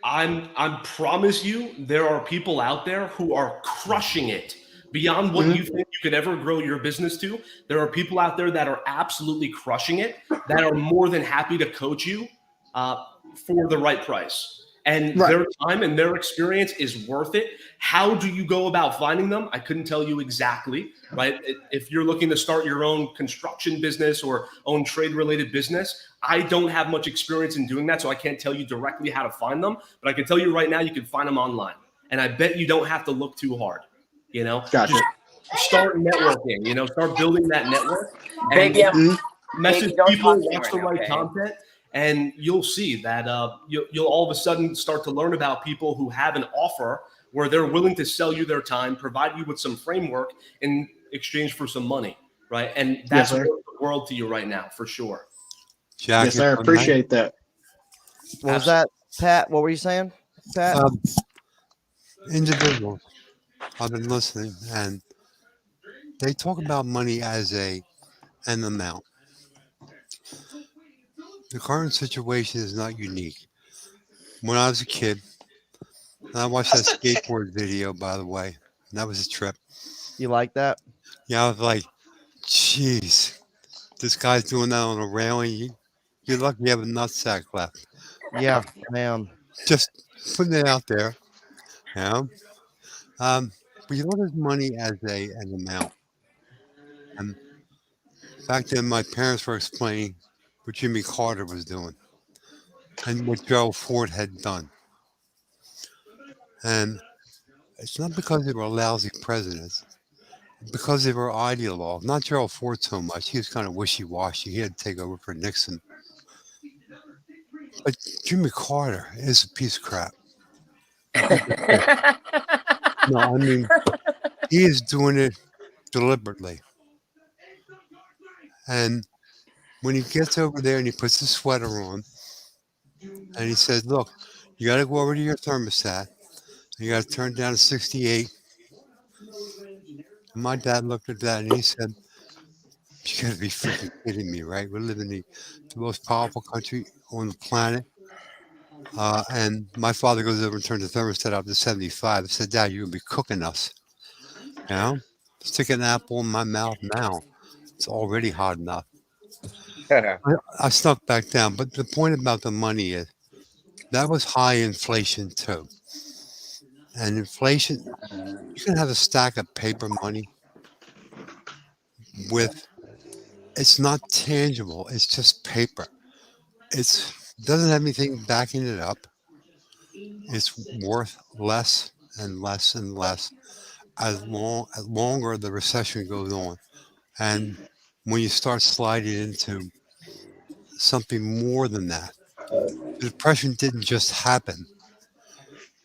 I promise you, there are people out there who are crushing it beyond what you think you could ever grow your business to. There are people out there that are absolutely crushing it, that are more than happy to coach you for the right price. And their time and their experience is worth it. How do you go about finding them? I couldn't tell you exactly, right? If you're looking to start your own construction business or own trade-related business, I don't have much experience in doing that, so I can't tell you directly how to find them. But I can tell you right now, you can find them online. And I bet you don't have to look too hard, Gotcha. Just start networking, start building that network. Baby, message don't people, talk to me watch right the now, right okay? content. And you'll see that you'll all of a sudden start to learn about people who have an offer where they're willing to sell you their time, provide you with some framework in exchange for some money, right? And that's Yes, worth the world to you right now, for sure. Jack, yes, sir. Appreciate that. What was that, Pat? What were you saying, Pat? Individuals. I've been listening, and they talk about money as an amount. The current situation is not unique. When I was a kid, and I watched that skateboard video, by the way, and that was a trip. You like that? Yeah, I was like, jeez, this guy's doing that on a railing. You're lucky you have a nutsack left. Yeah, ma'am. Just putting it out there. But you look at money as an amount. And back then, my parents were explaining what Jimmy Carter was doing and what Gerald Ford had done. And it's not because they were lousy presidents, because they were ideologues. Not Gerald Ford so much. He was kind of wishy-washy. He had to take over for Nixon. But Jimmy Carter is a piece of crap. No, I mean, he is doing it deliberately. And when he gets over there and he puts the sweater on and he says, look, you got to go over to your thermostat. You got to turn it down to 68. And my dad looked at that and he said, you got to be freaking kidding me, right? We live in the most powerful country on the planet. And my father goes over and turns the thermostat up to 75. I said, Dad, you're going to be cooking us. Stick an apple in my mouth now. It's already hot enough. I snuck back down. But the point about the money is that was high inflation too. And inflation, you can have a stack of paper money it's not tangible. It's just paper. It doesn't have anything backing it up. It's worth less and less and less as longer the recession goes on. And when you start sliding into something more than that, the depression didn't just happen.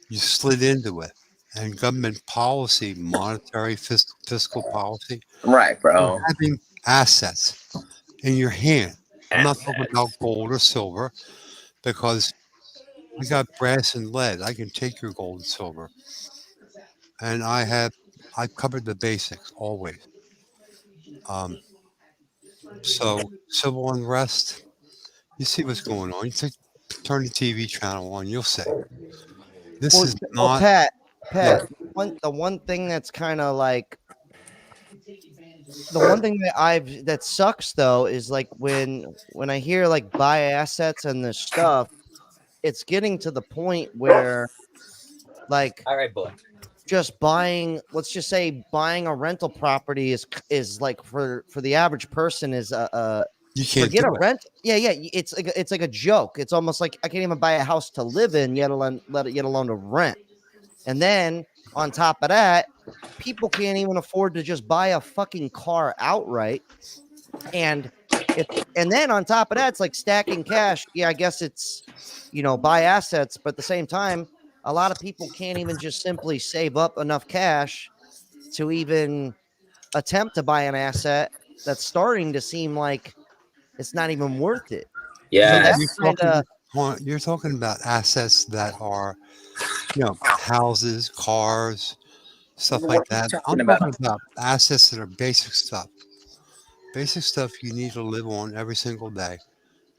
You slid into it. And government policy, monetary, fiscal policy, Right, bro. having assets in your hand. I'm not talking about gold or silver because I got brass and lead. I can take your gold and silver. And I've covered the basics always. So civil unrest, you see what's going on. You take turn the TV channel on. You'll see. This Well, is not. Pat, Yeah. the one thing that's kind of like the one thing that sucks though is like when I hear like buy assets and this stuff, it's getting to the point where like all right, boy, just buying, let's just say buying a rental property is like for the average person is You can't forget do a it. rent. Yeah, it's like a joke. It's almost like I can't even buy a house to live in, yet alone to rent. And then on top of that, people can't even afford to just buy a fucking car outright. And then on top of that, it's like stacking cash. Yeah, I guess it's, buy assets, but at the same time, a lot of people can't even just simply save up enough cash to even attempt to buy an asset that's starting to seem like it's not even worth it. So yes. that's kind of, You're talking about assets that are, houses, cars, stuff like that. I'm talking about assets that are basic stuff. Basic stuff you need to live on every single day.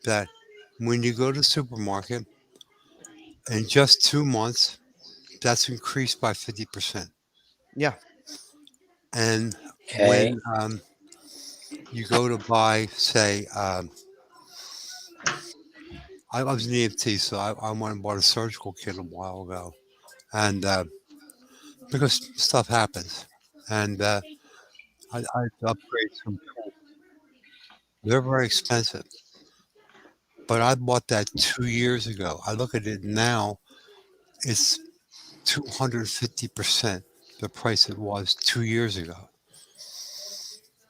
That when you go to the supermarket, in just 2 months, that's increased by 50%. yeah. And Okay. when you go to buy, say, I was an EMT, so I went and bought a surgical kit a while ago. And because stuff happens. And I upgrade some tools. They're very expensive. But I bought that 2 years ago. I look at it now, it's 250% the price it was 2 years ago.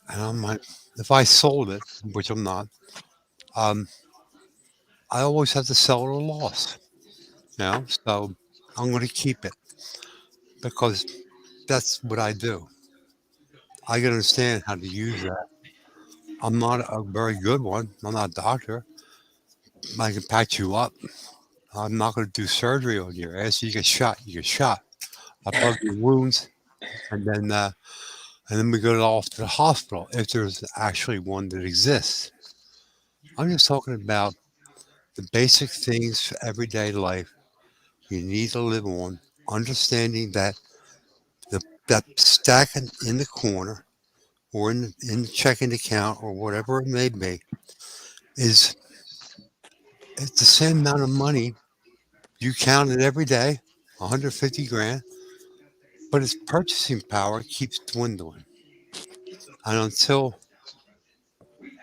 And I'm like, if I sold it, which I'm not, I always have to sell at a loss. So I'm going to keep it because that's what I do. I can understand how to use that. I'm not a very good one. I'm not a doctor. I can patch you up. I'm not going to do surgery on your ass. You get shot. You get shot. I plug your wounds, and then we go off to the hospital if there's actually one that exists. I'm just talking about the basic things for everyday life you need to live on, understanding that that stacking in the corner or in the checking account or whatever it may be it's the same amount of money you count it every day, 150 grand, but its purchasing power keeps dwindling. And until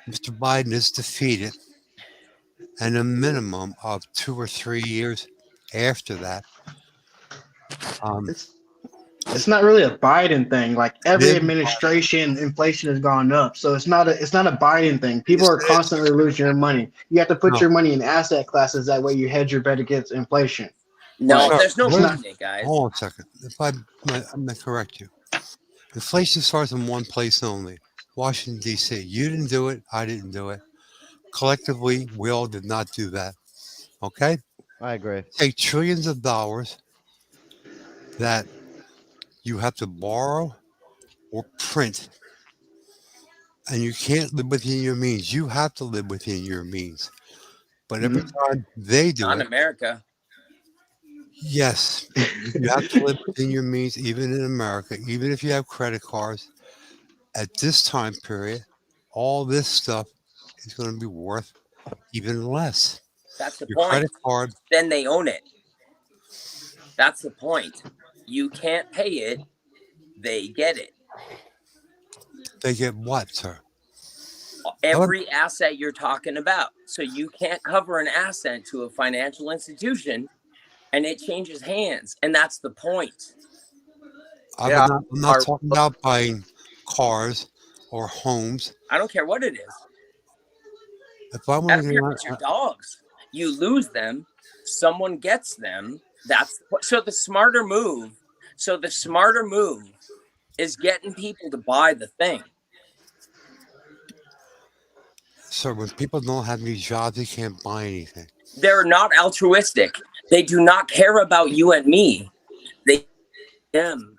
Mr. Biden is defeated, and a minimum of 2 or 3 years after that, It's not really a Biden thing. Like every then administration, inflation has gone up. So it's not a Biden thing. People yes, are it is. constantly losing their money. You have to put No, your money in asset classes. That way you hedge your bet against inflation. No, But sir, there's no it's wait, not. beating it, guys. hold on a second. If I'm going to correct you, inflation starts in one place only, Washington, D.C. You didn't do it. I didn't do it. Collectively, we all did not do that. Okay? I agree. Take trillions of dollars that you have to borrow or print, and you can't live within your means. You have to live within your means. But every time they do Not in it, America. yes, you have to live within your means, even in America, even if you have credit cards. At this time period, all this stuff is going to be worth even less. That's the Your point. credit card, Then they own it. That's the point. You can't pay it. They get it. they get what, sir? Every asset you're talking about. So you can't cover an asset to a financial institution and it changes hands. And that's the point. Yeah, I'm not talking about buying cars or homes. I don't care what it is. If I I want don't to care if it's your dogs. You lose them, someone gets them. So the smarter move. Is getting people to buy the thing. So when people don't have any jobs, they can't buy anything. They're not altruistic. They do not care about you and me. They them.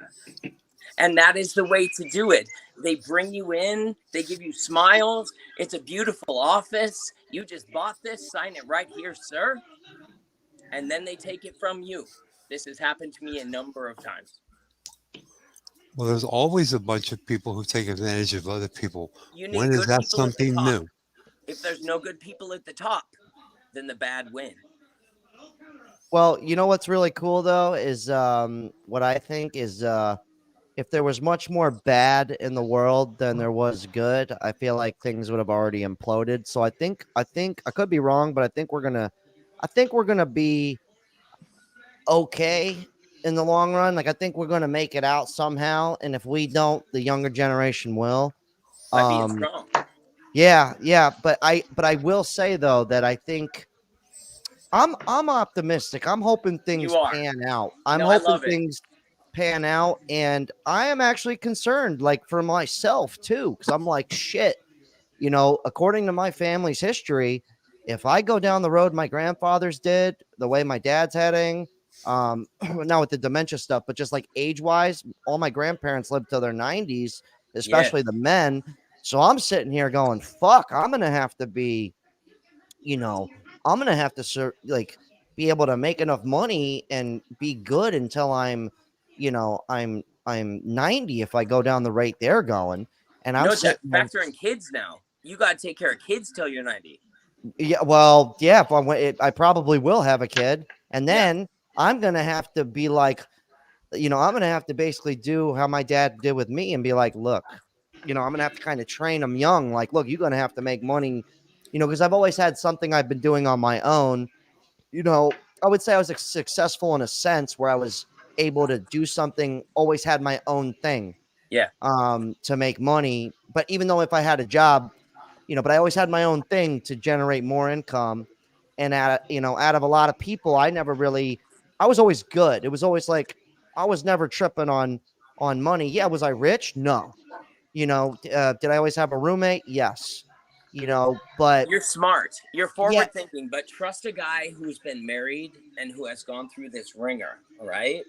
And that is the way to do it. They bring you in. They give you smiles. It's a beautiful office. You just bought this. Sign it right here, sir. And then they take it from you. This has happened to me a number of times. Well, there's always a bunch of people who take advantage of other people. You need When is good that people at the something top. new? If there's no good people at the top, then the bad win. Well, you know what's really cool though is what I think is if there was much more bad in the world than there was good, I feel like things would have already imploded. So I think I could be wrong, but I think we're gonna be okay in the long run. Like I think we're gonna make it out somehow, and if we don't, the younger generation will. By being strong. Yeah, but I will say though that I think I'm optimistic. I'm hoping things You are. pan out. I'm No, I hoping love it. things pan out, and I am actually concerned, like for myself too, because I'm like, shit. You know, according to my family's history, if I go down the road my grandfathers did, the way my dad's heading, not with the dementia stuff, but just like age wise, all my grandparents lived till their 90s, especially the men. So I'm sitting here going, fuck, I'm gonna have to be, you know, I'm gonna have to like be able to make enough money and be good until I'm, you know, I'm 90 if I go down the rate they're going. And I'm No, Jack, sitting there, factor in kids now. You got to take care of kids till you're 90. yeah, well, yeah, if I probably will have a kid, and then I'm gonna have to be like, you know, I'm gonna have to basically do how my dad did with me and be like, look, you know, I'm gonna have to kind of train them young. Like, look, you're gonna have to make money, you know, because I've always had something I've been doing on my own. You know, I would say I was successful in a sense where I was able to do something, always had my own thing, to make money. But even though if I had a job, you know, but I always had my own thing to generate more income. And out of a lot of people, I was always good. It was always like, I was never tripping on money. Yeah. Was I rich? No. You know, did I always have a roommate? Yes. You know, but you're smart. You're forward thinking, but trust a guy who's been married and who has gone through this ringer. All right.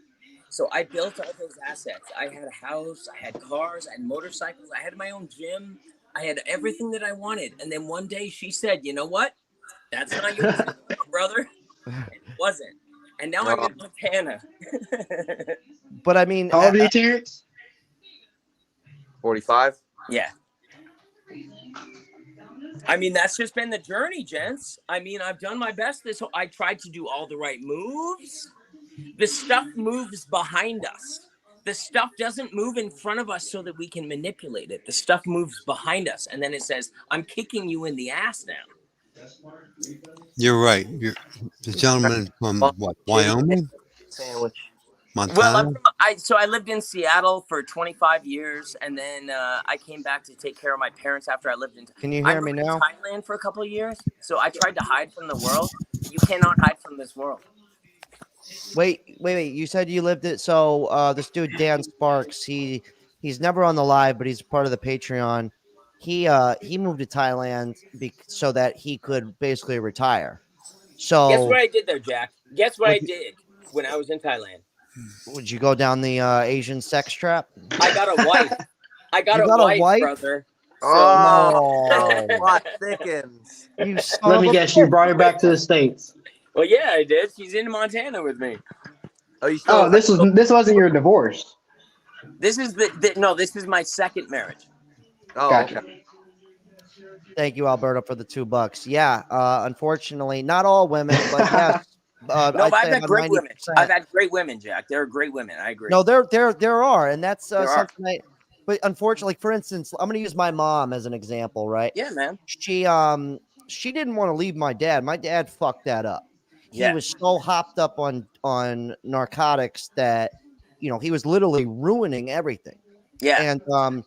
So I built all those assets. I had a house, I had cars, I had motorcycles, I had my own gym, I had everything that I wanted. And then one day she said, you know what? That's not yours anymore, brother. It wasn't. And now I'm in Montana. But I mean, how old are you, Terrence? 45. Yeah. I mean, that's just been the journey, gents. I mean, I've done my best. I tried to do all the right moves. The stuff moves behind us. The stuff doesn't move in front of us so that we can manipulate it. The stuff moves behind us. And then it says, I'm kicking you in the ass now. You're right. You're the gentleman from what, Wyoming? Sandwich. Montana? Well, I lived in Seattle for 25 years, and then I came back to take care of my parents after I lived in. Can you hear me now? Thailand for a couple of years, so I tried to hide from the world. You cannot hide from this world. Wait. You said you lived it. So this dude Dan Sparks, he's never on the live, but he's part of the Patreon. He moved to Thailand so that he could basically retire. So guess what I did there, Jack? Guess what I did when I was in Thailand? Would you go down the Asian sex trap? I got a wife. I got a wife, brother. So, what thickens? Let me guess, you brought her back to the States. Well, yeah, I did. She's in Montana with me. Oh, this wasn't your divorce. This is this is my second marriage. Oh, gotcha. Okay. Thank you, Alberto, for the $2. Yeah, unfortunately, not all women, but yes. No, but I've had great women. I've had great women, Jack. They're great women. I agree. No, there are, and that's something. But unfortunately, for instance, I'm going to use my mom as an example, right? Yeah, man. She didn't want to leave my dad. My dad fucked that up. He was so hopped up on narcotics that, you know, he was literally ruining everything. Yeah. And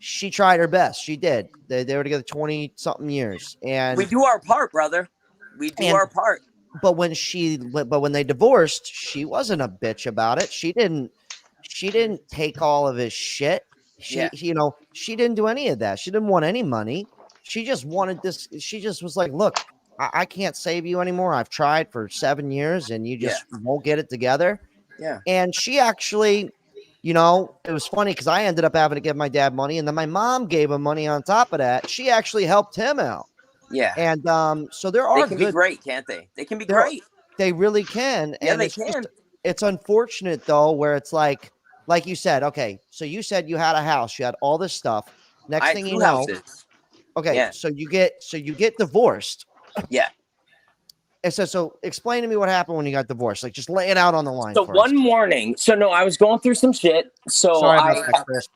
she tried her best. She did. They were together 20 something years, and we do our part, brother. We do our part. But when they divorced, she wasn't a bitch about it. She didn't take all of his shit. She didn't do any of that. She didn't want any money. She just wanted this. She just was like, look, I can't save you anymore. I've tried for 7 years and you just won't get it together. Yeah. And she actually you know, it was funny because I ended up having to give my dad money, and then my mom gave him money on top of that. She actually helped him out. Yeah. And so there They are can be good. great, can't they? They can be There, great. they really can. Yeah, And they it's can. just, it's unfortunate though, where it's like you said, okay, so you said you had a house, you had all this stuff. Next I had thing 2 you know, houses. okay, Yeah. so you get divorced. Yeah. And so explain to me what happened when you got divorced. Like, just lay it out on the line So for us. one morning, I was going through some shit. So Sorry about that, Chris.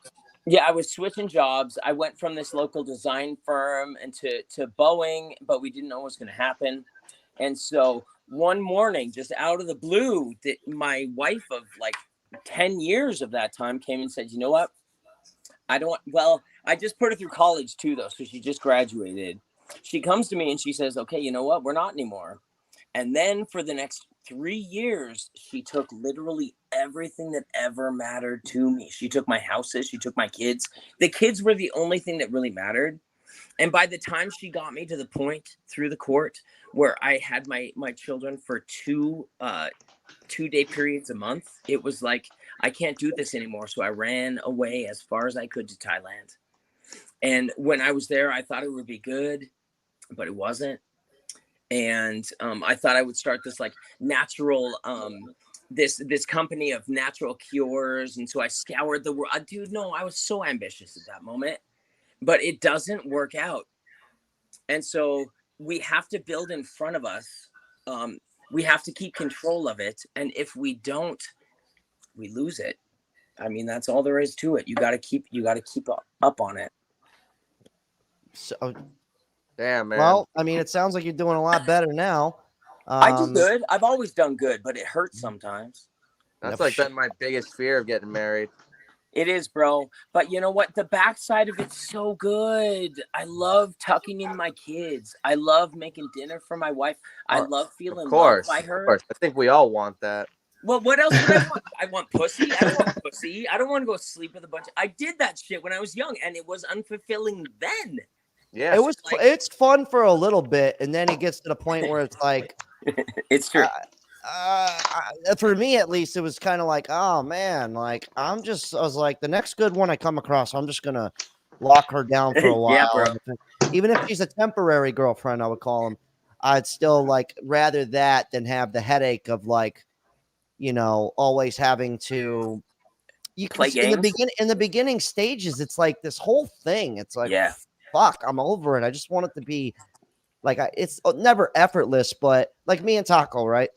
Yeah, I was switching jobs. I went from this local design firm to Boeing, but we didn't know what was going to happen. And so one morning, just out of the blue, my wife of like 10 years of that time came and said, you know what? I just put her through college too, though. So she just graduated. She comes to me and she says, okay, you know what? We're not anymore. And then for the next 3 years, she took literally everything that ever mattered to me. She took my houses. She took my kids. The kids were the only thing that really mattered. And by the time she got me to the point through the court where I had my children for 2-day periods a month, it was like, I can't do this anymore. So I ran away as far as I could to Thailand. And when I was there, I thought it would be good, but it wasn't. And I thought I would start this like natural, this company of natural cures. And so I scoured the world. Dude, no, I was so ambitious at that moment, but it doesn't work out. And so we have to build in front of us. We have to keep control of it. And if we don't, we lose it. I mean, that's all there is to it. You got to keep up on it. So, damn, man. Well, I mean, it sounds like you're doing a lot better now. I do good. I've always done good, but it hurts sometimes. That's like been my biggest fear of getting married. It is, bro. But you know what? The backside of it's so good. I love tucking in my kids. I love making dinner for my wife. I love feeling loved by her. Of course. I think we all want that. Well, what else would I want? I want pussy. I don't want pussy. I don't want to go sleep with a bunch of... I did that shit when I was young, and it was unfulfilling then. Yeah. It was like, it's fun for a little bit, and then it gets to the point where it's like... It's true. For me, at least, it was kind of like, oh, man, like, I was like, the next good one I come across, I'm just going to lock her down for a while. Yeah, bro. Even if she's a temporary girlfriend, I would call him. I'd still like rather that than have the headache of like, you know, always having to play games. In the beginning stages. It's like this whole thing. It's like, yeah, fuck, I'm over it. I just want it to be like, it's never effortless, but like me and Taco, right?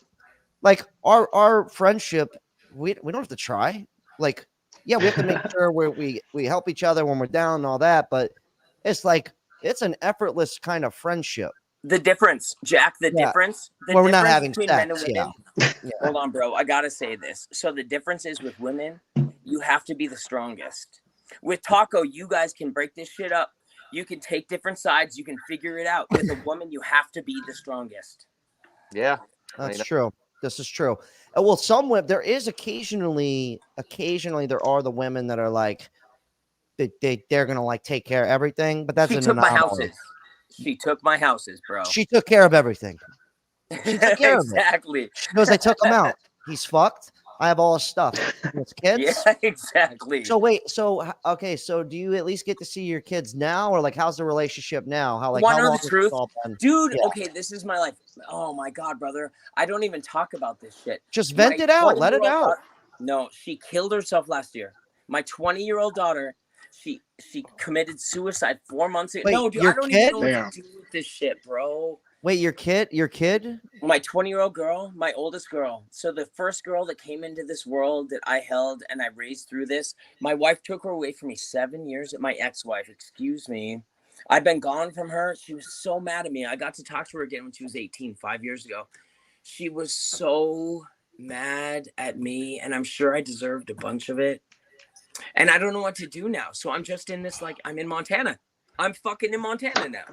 Like our friendship, we don't have to try. Like, yeah, we have to make sure we help each other when we're down and all that, but it's like, it's an effortless kind of friendship. The difference, Jack, difference. Well, we're not having between sex, men and women. Yeah. Hold on, bro. I got to say this. So the difference is with women, you have to be the strongest. With Taco, you guys can break this shit up. You can take different sides. You can figure it out. With a woman, you have to be the strongest. Yeah. That's true. This is true. Well, some women, there is occasionally there are the women that are like, they're going to like take care of everything, but that's She took my houses. She took my houses, bro. She took care of everything. She took care exactly. of it. She goes, I took him out. He's fucked. I have all his stuff. His kids. Yeah, exactly. So wait, okay, so do you at least get to see your kids now, or like how's the relationship now? How like want to how know long the truth, dude? Yeah. Okay, this is my life. Oh my god, brother, I don't even talk about this shit. Just vent it out. Let it out. No, she killed herself last year. My 20-year-old daughter. She committed suicide 4 months ago. Wait, no, dude, I don't even know what to do with this shit, bro. Wait, your kid? My 20-year-old girl, my oldest girl. So the first girl that came into this world that I held and I raised through this, my wife took her away from me 7 years. My ex-wife, excuse me. I've been gone from her. She was so mad at me. I got to talk to her again when she was 18, 5 years ago. She was so mad at me, and I'm sure I deserved a bunch of it. And I don't know what to do now. So I'm just in this, like, I'm in Montana. I'm fucking in Montana now.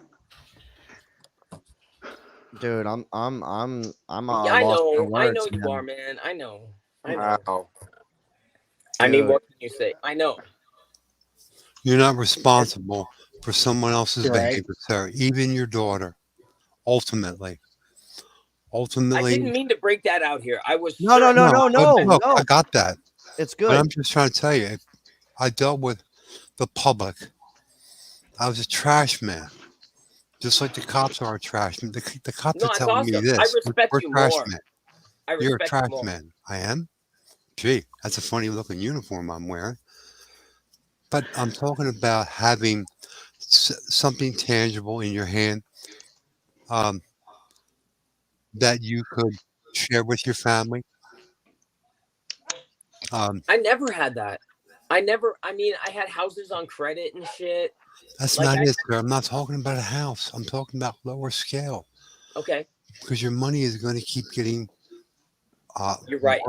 Dude, I'm yeah, I know you are, man. I know. Wow. I mean, what can you say? I know. You're not responsible for someone else's behavior, sir. Even your daughter. Ultimately. I didn't mean to break that out here. I was no. I got that. It's But good. I'm just trying to tell you, I dealt with the public. I was a trash man, just like the cops are a trash man. The cops No, are it's telling me awesome. I this. respect We're you trash more. men. I You're a respect you trash more. man. I am? Gee, that's a funny looking uniform I'm wearing. But I'm talking about having something tangible in your hand um, that you could share with your family. I never had that. I mean, I had houses on credit and shit. That's Like not it, sir. I'm not talking about a house. I'm talking about lower scale. Okay. Because your money is going to keep getting You're right.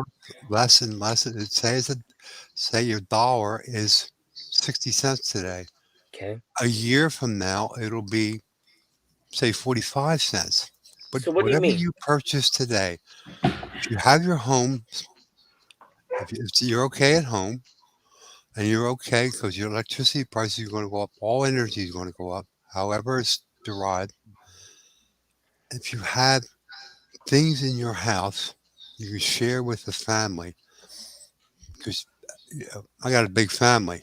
less and less. It says say your dollar is 60 cents today. Okay. A year from now, it'll be say 45 cents. But So what do you whatever mean? you purchase today, if you have your home, if you're okay at home, and you're okay because your electricity prices are going to go up, all energy is going to go up, however it's derived. If you have things in your house you can share with the family, because I got a big family.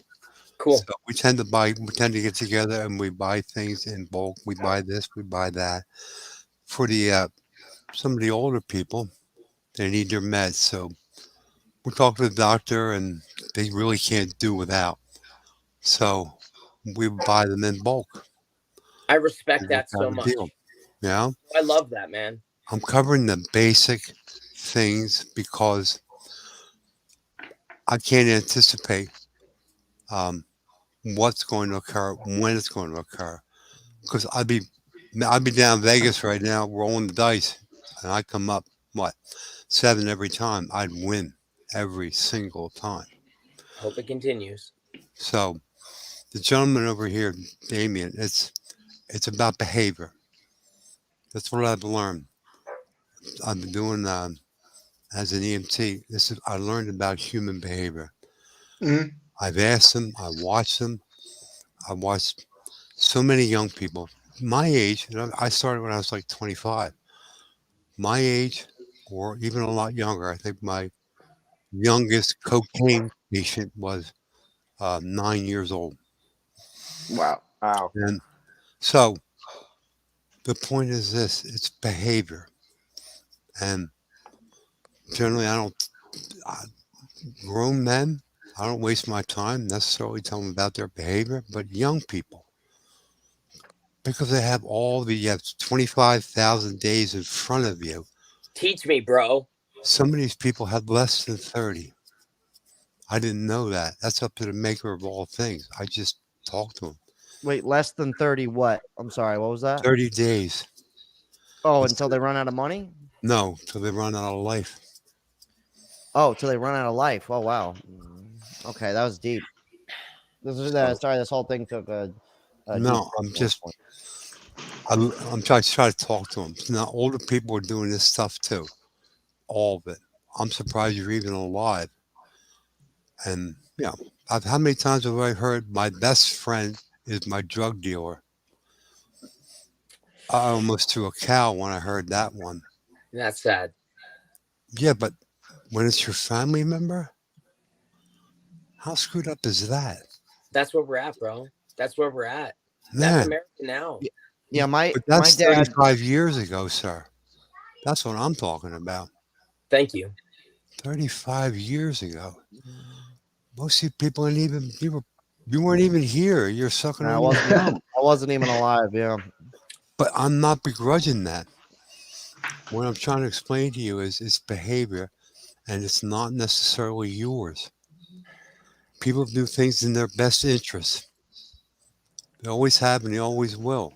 Cool. So we tend to get together and we buy things in bulk. We buy this, we buy that. For the some of the older people, they need their meds. So we talk to the doctor and they really can't do without. So we buy them in bulk. I respect We work that so out a much. deal. Yeah. I love that, man. I'm covering the basic things because I can't anticipate what's going to occur, when it's going to occur. Because I'd be down in Vegas right now rolling the dice, and I come up what 7 every time. I'd win every single time. Hope it continues. So the gentleman over here, Damien, it's about behavior. That's what I've learned. I've been doing as an EMT. I learned about human behavior. Mhm. I've asked them. I watched them. I watched so many young people my age. I started when I was like 25. My age, or even a lot younger. I think my youngest cocaine patient was 9 years old. Wow. Wow. And so the point is this: it's behavior, and generally, grown men. I don't waste my time necessarily telling them about their behavior, but young people, because they have you have 25,000 days in front of you. Teach me, bro. Some of these people have less than 30. I didn't know that. That's up to the maker of all things. I just talked to them. Wait, less than 30 what? I'm sorry, what was that? 30 days. Oh, until they run out of money? No, till they run out of life. Oh, till they run out of life. Oh, wow. Okay, that was deep. Sorry, this whole thing took a No, I'm trying to talk to them. Now, older people are doing this stuff too. All of it. I'm surprised you're even alive. And, how many times have I heard my best friend is my drug dealer? I almost threw a cow when I heard that one. That's sad. Yeah, but when it's your family member, how screwed up is that? That's where we're at, bro. That's where we're at. Man. That's America now. Yeah, but that's 35 years ago, sir. That's what I'm talking about. Thank you. 35 years ago. Most of you people you weren't even here. You're sucking on your thumb. I wasn't even alive, yeah. But I'm not begrudging that. What I'm trying to explain to you is it's behavior, and it's not necessarily yours. People do things in their best interest. They always have and they always will.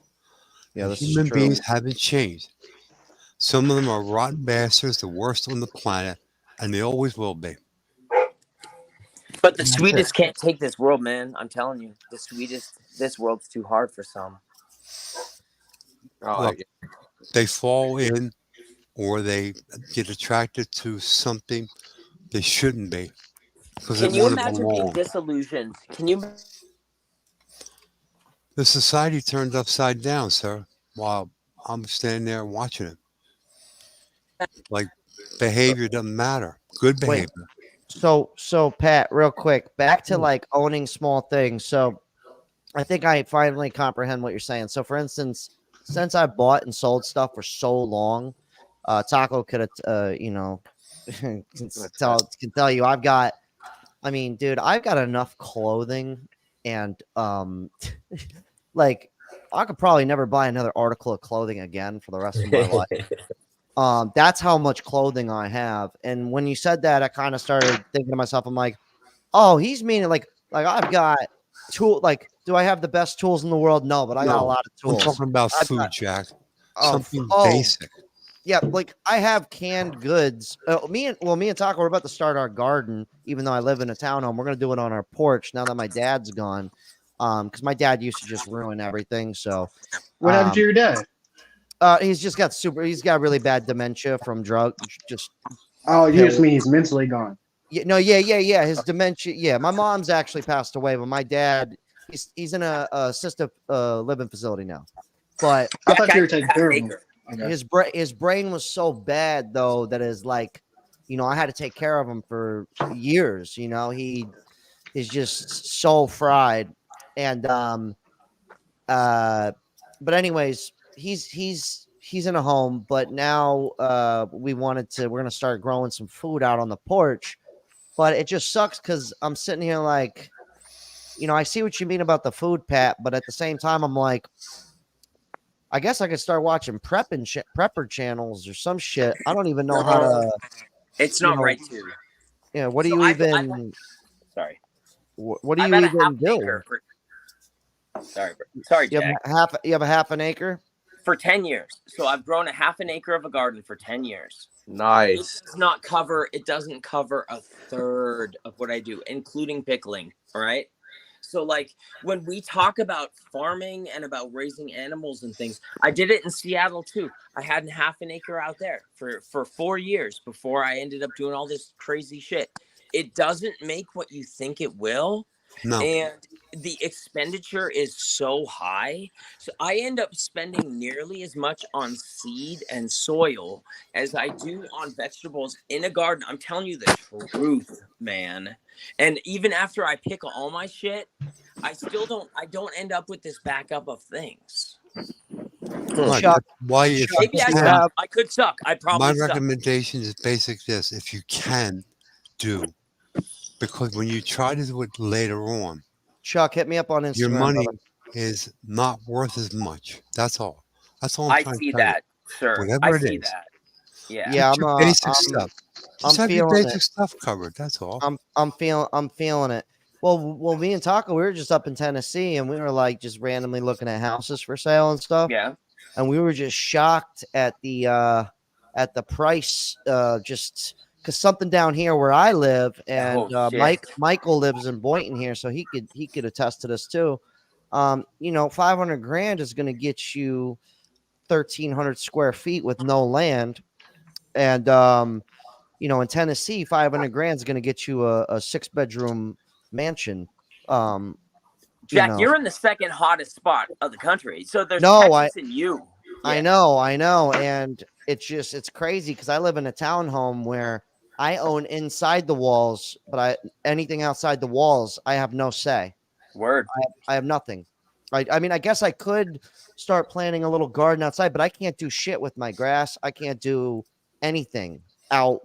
Yeah, and this is human true. beings haven't changed. Some of them are rotten bastards, the worst on the planet, and they always will be. But the sweetest can't take this world, man. I'm telling you, this world's too hard for some. Look, they fall in or they get attracted to something they shouldn't be because Can they you want to imagine being belong. disillusioned? Can you? The society turned upside down, sir, while I'm standing there watching it. Like, behavior doesn't matter. Good behavior. So Pat, real quick, back to like owning small things. So I think I finally comprehend what you're saying. So for instance, since I bought and sold stuff for so long, Taco could you know can tell you I've got, I mean, dude, I've got enough clothing and like I could probably never buy another article of clothing again for the rest of my life. That's how much clothing I have. And when you said that, I kind of started thinking to myself, I'm like, oh, he's meaning like I've got like, do I have the best tools in the world? No, but I got a lot of I'm tools. talking about I've food, got, Jack. Something basic. Yeah, like I have canned goods. Me and Taco, we're about to start our garden. Even though I live in a townhome, we're gonna do it on our porch now that my dad's gone. Because my dad used to just ruin everything. So, what happened to your dad? He's got really bad dementia from just. Oh, you just mean he's mentally gone. Yeah, no, yeah. His dementia. Yeah, my mom's actually passed away, but my dad, he's in a assisted living facility now. But I thought you were taking care of him. Okay. His brain was so bad though that is like, you know, I had to take care of him for years. You know, he is just so fried, and but anyways, he's in a home, but now we're gonna start growing some food out on the porch. But it just sucks because I'm sitting here like, you know, I see what you mean about the food, Pat, but at the same time, I'm like, I guess I could start watching prepper channels or some shit. I don't even know how to. It's not right too. Yeah, what do you even? Sorry. What do you even do? Sorry, Jack. You have a half an acre? For 10 years. So I've grown a half an acre of a garden for 10 years. Nice. It doesn't cover a third of what I do, including pickling. All right. So like when we talk about farming and about raising animals and things, I did it in Seattle too. I had half an acre out there for 4 years before I ended up doing all this crazy shit. It doesn't make what you think it will. No. And the expenditure is so high. So I end up spending nearly as much on seed and soil as I do on vegetables in a garden. I'm telling you the truth, man. And even after I pick all my shit, I don't end up with this backup of things. Chuck, maybe I could suck. I probably My recommendation is basic this: if you can, do. Because when you try to do it later on, Chuck, hit me up on Instagram. Your money is not worth as much. That's all. That's all I'm trying to tell that, you. Sir. Whatever it is. That. Yeah. Get your basic stuff. Just have your basic it. stuff covered. That's all. I'm feeling it. Well, me and Taco, we were just up in Tennessee, and we were like just randomly looking at houses for sale and stuff. Yeah. And we were just shocked at the price, just because something down here where I live, and Michael lives in Boynton here, so he could attest to this too. You know, 500 grand is going to get you 1,300 square feet with no land, and you know, in Tennessee, 500 grand is going to get you a 6-bedroom mansion. Jack, you're in the second hottest spot of the country, so there's Texas in you. Yeah. I know, and it's crazy because I live in a townhome where I own inside the walls, but anything outside the walls, I have no say. Word. I have nothing. I mean, I guess I could start planting a little garden outside, but I can't do shit with my grass. I can't do anything out.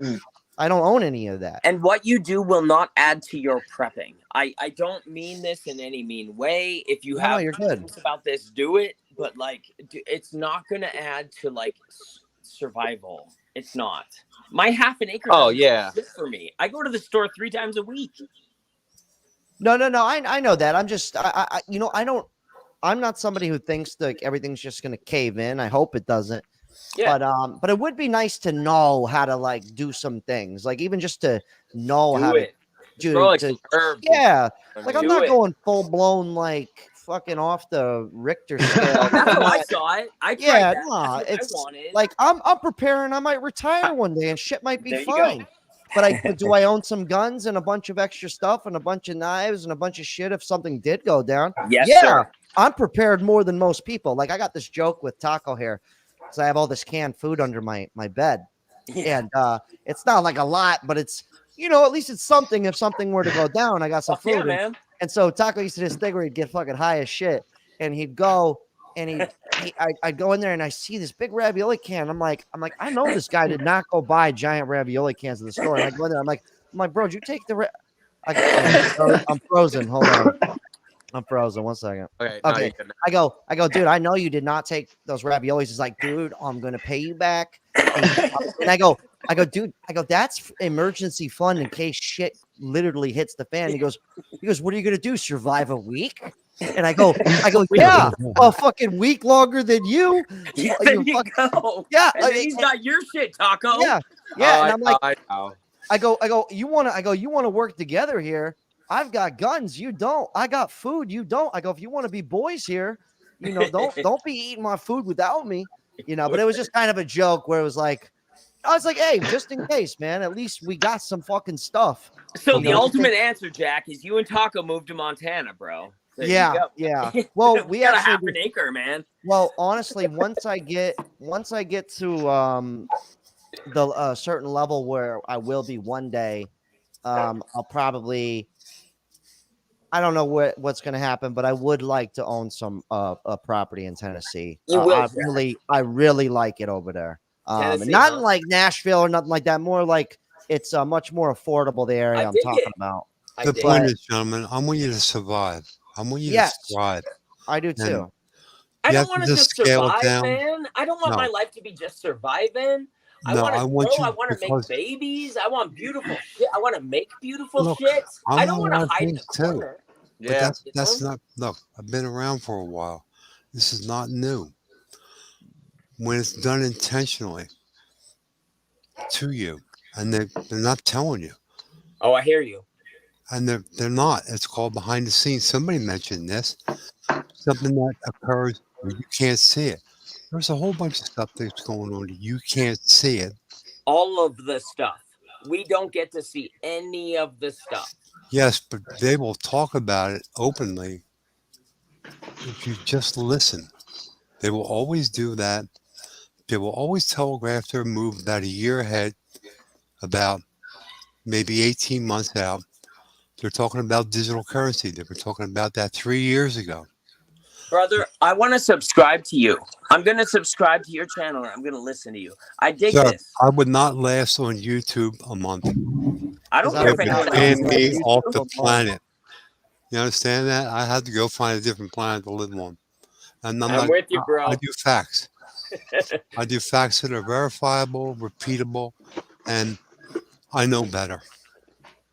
I don't own any of that. And what you do will not add to your prepping. I don't mean this in any mean way. If you have questions about this, do it. But like, it's not going to add to like survival. It's not. My half an acre. Oh yeah. Good for me. I go to the store 3 times a week. No. I know that. I'm just, I'm not somebody who thinks that everything's just going to cave in. I hope it doesn't. Yeah. But it would be nice to know how to like do some things, like even just to know how to do it. Yeah. Like I'm not going full blown like fucking off the Richter scale. That's how I saw it. I tried that. It's like I'm preparing. I might retire one day and shit might be fine. But do I own some guns and a bunch of extra stuff and a bunch of knives and a bunch of shit if something did go down? Yes, sir. I'm prepared more than most people. Like I got this joke with Taco here. So I have all this canned food under my bed. Yeah. And it's not like a lot, but it's at least it's something. If something were to go down, I got some food. Yeah, man. And so Taco used to do this thing where he'd get fucking high as shit, and he'd go and I'd go in there and I see this big ravioli can. I'm like, I know this guy did not go buy giant ravioli cans at the store. And I go in there, I'm like, bro, did you take the? I'm frozen. Hold on. I'm frozen. 1 second. Okay. I go, dude, I know you did not take those raviolis. He's like, dude, I'm gonna pay you back. And I go, dude, that's emergency fund in case shit literally hits the fan. He goes, what are you gonna do? Survive a week? And I go, yeah, a fucking week longer than you. Yeah, there you go. Yeah, and then he's got your shit, Taco. Yeah. And I'm like, I go, you want to work together here? I've got guns, you don't. I got food, you don't. I go, if you want to be boys here, don't be eating my food without me, But it was just kind of a joke where it was like, I was like, hey, just in case, man. At least we got some fucking stuff. So the ultimate answer, Jack, is you and Taco moved to Montana, bro. There yeah. Well, we got actually half an acre, man. Well, honestly, once I get to the certain level where I will be one day, I'll probably. I don't know what's going to happen, but I would like to own some a property in Tennessee. I really like it over there. Not in like Nashville or nothing like that. More like it's much more affordable. The area I'm talking about. The point is, gentlemen, I want you to survive. I want you to thrive. I do too. I don't want to just survive, man. I don't want my life to be just surviving. I want to grow. I want to make babies. I want beautiful shit. I want to make beautiful shit. I don't want to hide in the corner. Yeah, but that's not. Look, I've been around for a while. This is not new. When it's done intentionally to you, and they're not telling you. Oh, I hear you. And they're not. It's called behind the scenes. Somebody mentioned this. Something that occurs where you can't see it. There's a whole bunch of stuff that's going on that you can't see it. All of the stuff. We don't get to see any of the stuff. Yes, but they will talk about it openly if you just listen. They will always do that. They will always telegraph their move about a year ahead, about maybe 18 months out. They're talking about digital currency. They were talking about that 3 years ago. Brother, I want to subscribe to you. I'm going to subscribe to your channel and I'm going to listen to you. I dig this. I would not last on YouTube a month. I don't care if anyone else me off the planet. You understand that? I had to go find a different planet to live on. And I'm with you, bro. I do facts. I do facts that are verifiable, repeatable, and I know better.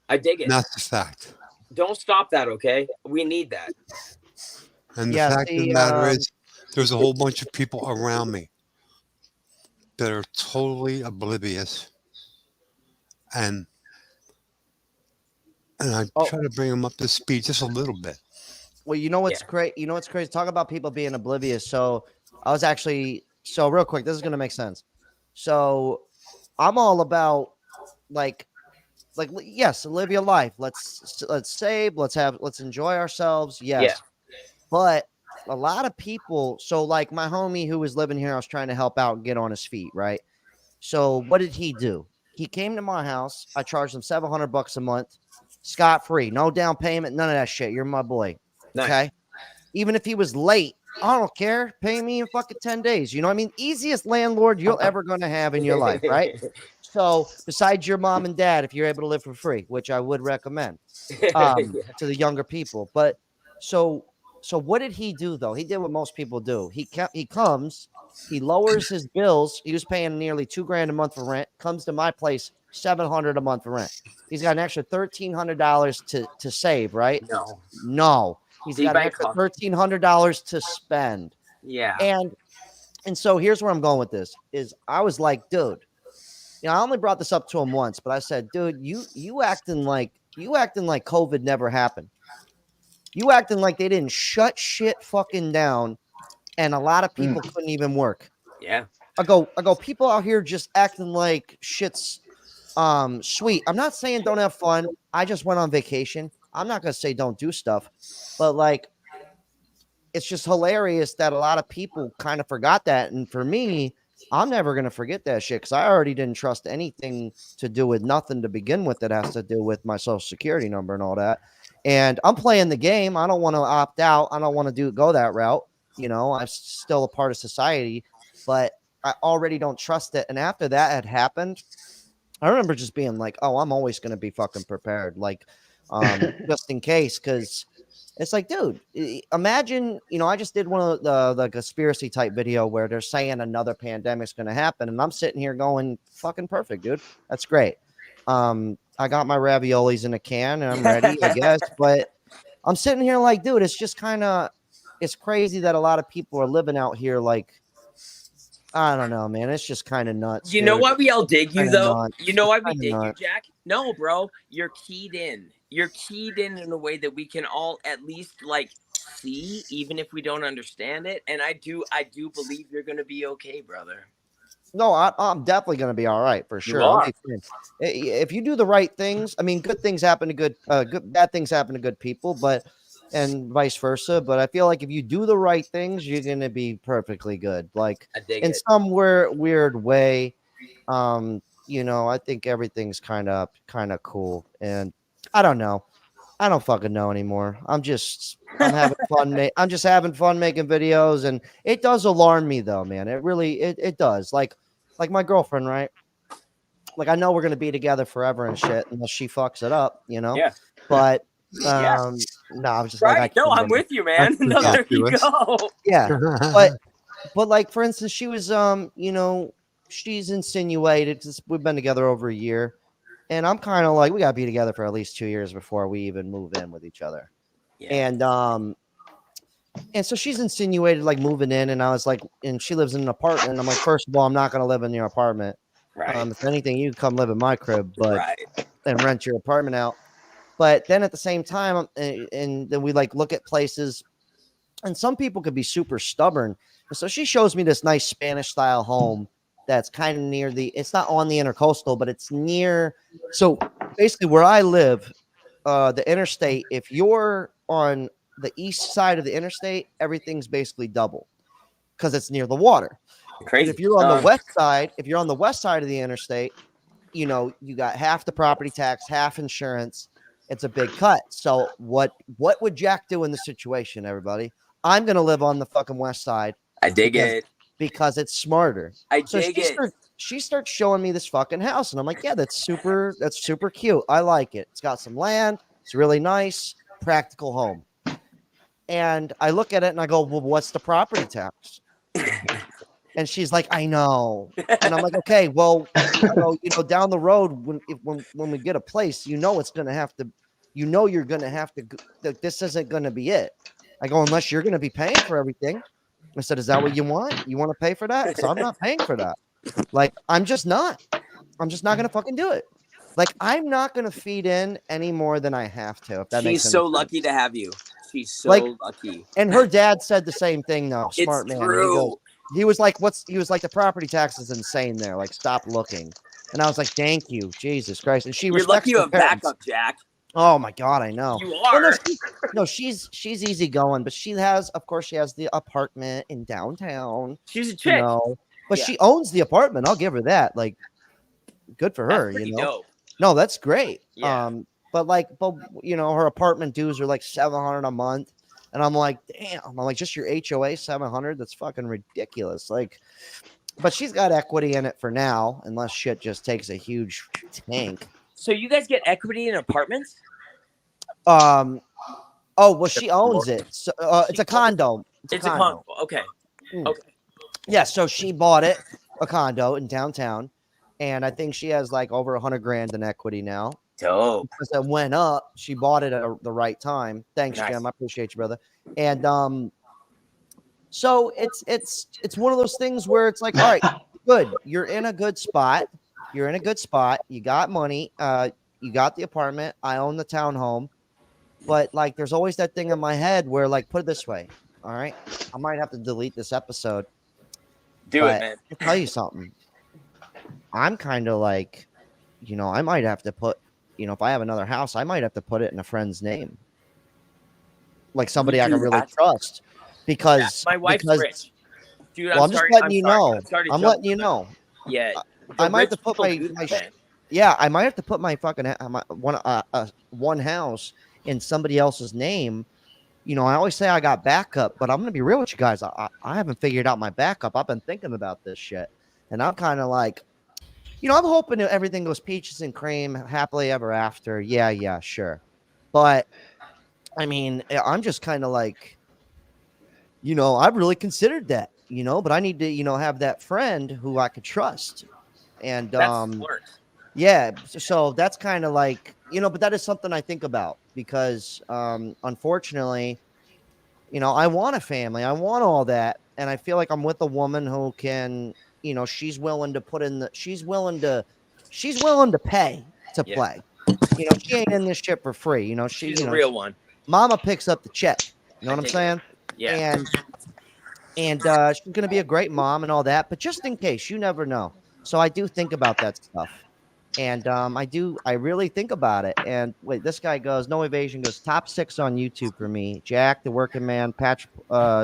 I dig it. And that's the fact. Don't stop that, okay? We need that. And the fact of the matter is, there's a whole bunch of people around me that are totally oblivious. And I try to bring them up to speed just a little bit. Well, you know what's great? You know what's crazy? Talk about people being oblivious. So I was actually, real quick, this is going to make sense. So I'm all about yes, live your life. Let's save. Let's enjoy ourselves. Yes. Yeah. But a lot of people, so like my homie who was living here, I was trying to help out and get on his feet, right? So what did he do? He came to my house. I charged him $700 a month, scot-free, no down payment, none of that shit. You're my boy. Nice. Okay. Even if he was late, I don't care. Pay me in fucking 10 days. You know what I mean? Easiest landlord you're ever going to have in your life, right? So besides your mom and dad, if you're able to live for free, which I would recommend to the younger people. But so what did he do though? He did what most people do. He comes, he lowers his bills. He was paying nearly $2,000 a month for rent. Comes to my place, $700 a month for rent. He's got an extra $1,300 to save, right? No. He's got an extra $1,300 to spend. Yeah. And so here's where I'm going with this is I was like, dude, I only brought this up to him once, but I said, dude, you acting like COVID never happened. You acting like they didn't shut shit fucking down and a lot of people couldn't even work. Yeah. I go, people out here just acting like shit's sweet. I'm not saying don't have fun. I just went on vacation. I'm not going to say don't do stuff, but like, it's just hilarious that a lot of people kind of forgot that. And for me, I'm never going to forget that shit because I already didn't trust anything to do with nothing to begin with that has to do with my social security number and all that. And I'm playing the game. I don't want to opt out. I don't want to go that route. You know, I'm still a part of society, but I already don't trust it. And after that had happened, I remember just being like, oh, I'm always going to be fucking prepared. Like, just in case, because it's like, dude, imagine, you know, I just did one of the conspiracy type video where they're saying another pandemic's going to happen. And I'm sitting here going, fucking perfect, dude. That's great. I got my raviolis in a can and I'm ready, I guess. But I'm sitting here like, dude, it's just kind of, it's crazy that a lot of people are living out here like, I don't know, man. It's just kind of nuts. You know why we all dig you, though? Nuts. You know why we dig you, Jack? No, bro. You're keyed in. You're keyed in a way that we can all at least like see, even if we don't understand it. And I do believe you're gonna be okay, brother. No, I'm definitely going to be all right for sure. You are. If you do the right things, I mean, good things happen to bad things happen to good people, and vice versa. But I feel like if you do the right things, you're going to be perfectly good. Like in some weird way, you know, I think everything's kind of cool. And I don't know. I don't fucking know anymore. I'm having fun. I'm just having fun making videos, and it does alarm me though, man. It really, it does. Like my girlfriend, right? Like I know we're gonna be together forever and shit, unless she fucks it up, you know. Yeah. But no, I'm just right. like, no, I'm with you, man. No, there you go. Yeah, but like for instance, she was you know, she's insinuated because we've been together over a year. And I'm kind of like, we gotta be together for at least 2 years before we even move in with each other. Yeah. And so she's insinuated like moving in, and I was like, and she lives in an apartment. And I'm like, first of all, I'm not gonna live in your apartment. Right. If anything, you can come live in my crib, and rent your apartment out. But then at the same time, and then we like look at places, and some people could be super stubborn. And so she shows me this nice Spanish style home that's kind of near it's not on the intercoastal, but it's near. So basically where I live, the interstate, if you're on the east side of the interstate, everything's basically double because it's near the water. Crazy. But if you're on the west side, of the interstate, you know, you got half the property tax, half insurance. It's a big cut. So what would Jack do in this situation, everybody? I'm going to live on the fucking west side. I dig it. Because it's smarter. Dig She starts showing me this fucking house, and I'm like, yeah, that's super cute. I like it. It's got some land. It's really nice, practical home. And I look at it and I go, well, what's the property tax? And she's like, I know. And I'm like, okay, well, you know, down the road when we get a place, you know, you're gonna have to. This isn't gonna be it. I go, unless you're gonna be paying for everything. I said, is that what you want? You want to pay for that? So I'm not paying for that. Like, I'm just not going to fucking do it. Like, I'm not going to feed in any more than I have to. If that makes sense. She's so lucky to have you. She's so lucky. And her dad said the same thing, though. Smart it's man. True. He was like, the property tax is insane there. Like, stop looking. And I was like, thank you. Jesus Christ. And You're lucky you have backup, Jack. Oh my God, I know. You are. Well, she's easygoing, but she has the apartment in downtown. She's a chick. You know, but she owns the apartment. I'll give her that. Like, good for her. That's you know. dope. No, that's great. Yeah. But you know, her apartment dues are like $700 a month, and I'm like, damn. I'm like, just your HOA $700. That's fucking ridiculous. Like, but she's got equity in it for now, unless shit just takes a huge tank. So you guys get equity in apartments? Oh, well, she owns it. So it's a condo. It's a condo. Okay. Okay. Yeah, so she bought a condo in downtown, and I think she has like over $100,000 in equity now. Dope. Because it went up. She bought it at the right time. Thanks, nice. Jim. I appreciate you, brother. And so it's one of those things where it's like, all right, good. You're in a good spot. You got money. You got the apartment. I own the townhome. But like, there's always that thing in my head where, like, put it this way. All right, I might have to delete this episode. Do it, man. I'll tell you something. I'm kind of like, you know, I might have to put, you know, if I have another house, I might have to put it in a friend's name, like somebody I can really trust, because my wife's rich. Dude, Well, I'm just letting you know. I'm letting you jump. know. Yeah, I might have to rich put people do that. yeah, I might have to put my fucking one house in somebody else's name. You know, I always say I got backup, but I'm gonna be real with you guys. I haven't figured out my backup. I've been thinking about this shit, and I'm kind of like, you know, I'm hoping that everything goes peaches and cream, happily ever after. Yeah, sure. But I mean, I'm just kind of like, you know, I've really considered that, you know, but I need to, you know, have that friend who I could trust. And that's smart. yeah, so that's kind of like, you know, but that is something I think about because unfortunately, you know, I want a family, I want all that, and I feel like I'm with a woman who can, you know, she's willing to put in the she's willing to pay to play. You know, she ain't in this shit for free. You know, she's a real one. Mama picks up the check. You know what I'm saying? Yeah. And she's gonna be a great mom and all that, but just in case, you never know. So I do think about that stuff. And I really think about it. And wait, this guy goes, no evasion goes top 6 on YouTube for me. Jack, the working man, Patrick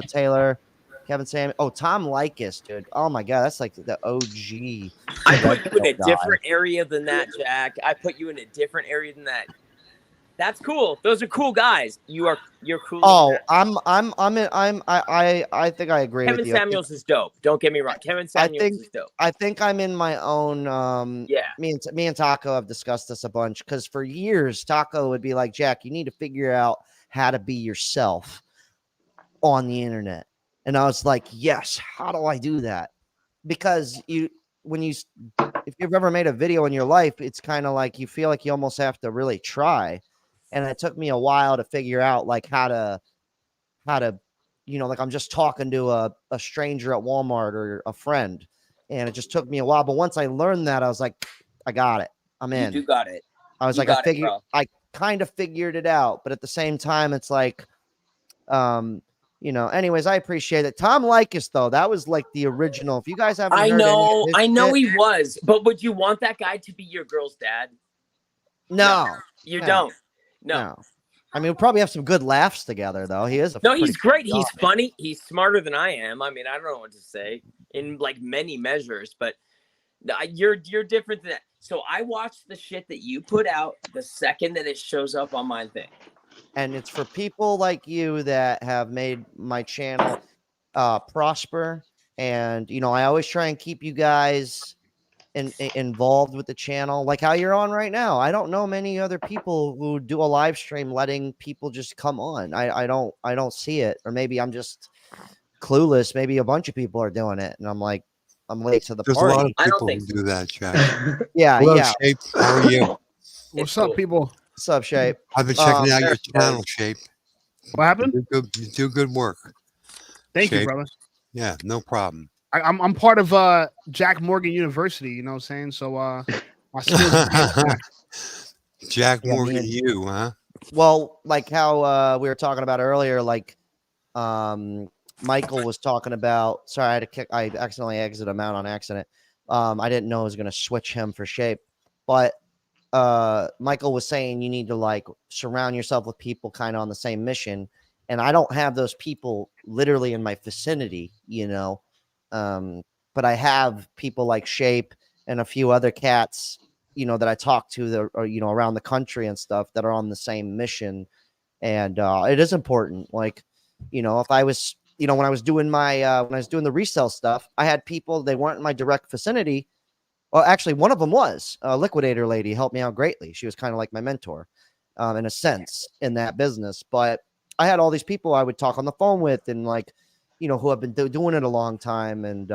Taylor, Kevin Sam. Oh, Tom Likas, dude. Oh my god, that's like the OG. I put you in a different area than that, Jack. I put you in a different area than that. That's cool. Those are cool guys. You're cool. Oh, I think I agree Kevin with you. Samuels is dope. Don't get me wrong. Kevin Samuels is dope. I think I'm in my own yeah. Me and Taco have discussed this a bunch because for years Taco would be like, Jack, you need to figure out how to be yourself on the internet. And I was like, yes, how do I do that? Because if you've ever made a video in your life, it's kind of like you feel like you almost have to really try. And it took me a while to figure out like how to, you know, like I'm just talking to a stranger at Walmart or a friend. And it just took me a while. But once I learned that, I was like, I got it. I'm in. You do got it. I was like, I kind of figured it out. But at the same time, it's like, you know, anyways, I appreciate it. Tom Likas, though, that was like the original. If you guys haven't heard I know he was, but would you want that guy to be your girl's dad? No. You don't. No. I mean, we'll probably have some good laughs together, though. He is he's great. He's funny. He's smarter than I am. I mean, I don't know what to say in like many measures, but you're different than that. So I watch the shit that you put out the second that it shows up on my thing. And it's for people like you that have made my channel prosper. And, you know, I always try and keep you guys involved with the channel, like how you're on right now. I don't know many other people who do a live stream letting people just come on. I don't see it, or maybe I'm just clueless. Maybe a bunch of people are doing it, and I'm like, I'm late to the There's party. A lot of people who do that, Jack. yeah. Shape, how are you? What's up, people? What's up, Shape? I've been checking out your channel, Shape. What happened? You do good work. Thank you, brother. Yeah, no problem. I'm part of Jack Morgan University, you know what I'm saying? So my skills Jack Morgan, you, huh? Well, like how we were talking about earlier, like Michael was talking about. Sorry, I accidentally exited him out on accident. I didn't know I was going to switch him for Shape, but Michael was saying you need to like surround yourself with people kind of on the same mission, and I don't have those people literally in my vicinity, you know. But I have people like Shape and a few other cats, you know, that I talk to that are, you know, around the country and stuff that are on the same mission. And it is important. Like, you know, if I was, you know, when I was doing the resale stuff, I had people, they weren't in my direct vicinity. Well, actually, one of them was a liquidator lady, helped me out greatly. She was kind of like my mentor in a sense in that business. But I had all these people I would talk on the phone with and like, you know, who have been doing it a long time and,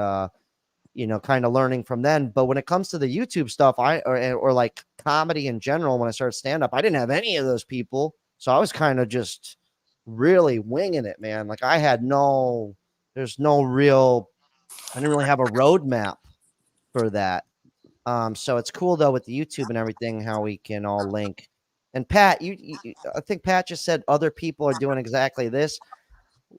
you know, kind of learning from them. But when it comes to the YouTube stuff, or like comedy in general, when I started stand up, I didn't have any of those people. So I was kind of just really winging it, man. Like I didn't really have a roadmap for that. So it's cool though with the YouTube and everything, how we can all link. And Pat, I think Pat just said other people are doing exactly this,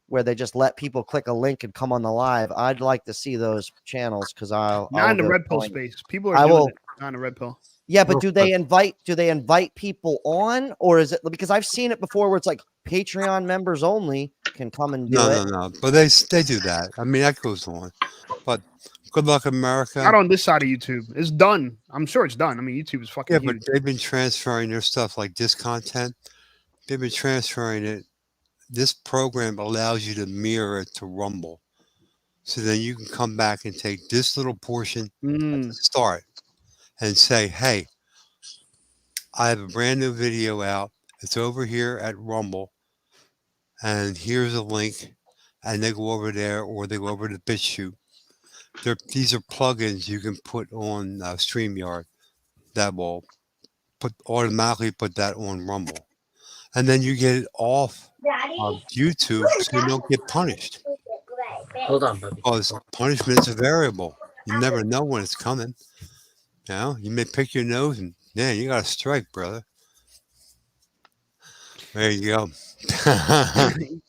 where they just let people click a link and come on the live. I'd like to see those channels because not in the red pill space. People are doing it on the red pill. Yeah, but do they invite people on, or is it because I've seen it before where it's like Patreon members only can come and do No, it. no. But they do that. I mean, that goes on. But good luck, America. Not on this side of YouTube. It's done. I'm sure it's done. I mean, YouTube is fucking Yeah, huge. but they've been transferring their stuff like this content. They've been transferring it. This program allows you to mirror it to Rumble. So then you can come back and take this little portion at the start and say, hey, I have a brand new video out. It's over here at Rumble. And here's a link. And they go over there, or they go over to BitChute. These are plugins you can put on StreamYard that will automatically put that on Rumble. And then you get it off of YouTube so you don't get punished. Hold on, buddy. Because punishment's a variable. You never know when it's coming. You know, you may pick your nose and, man, you got a strike, brother. There you go.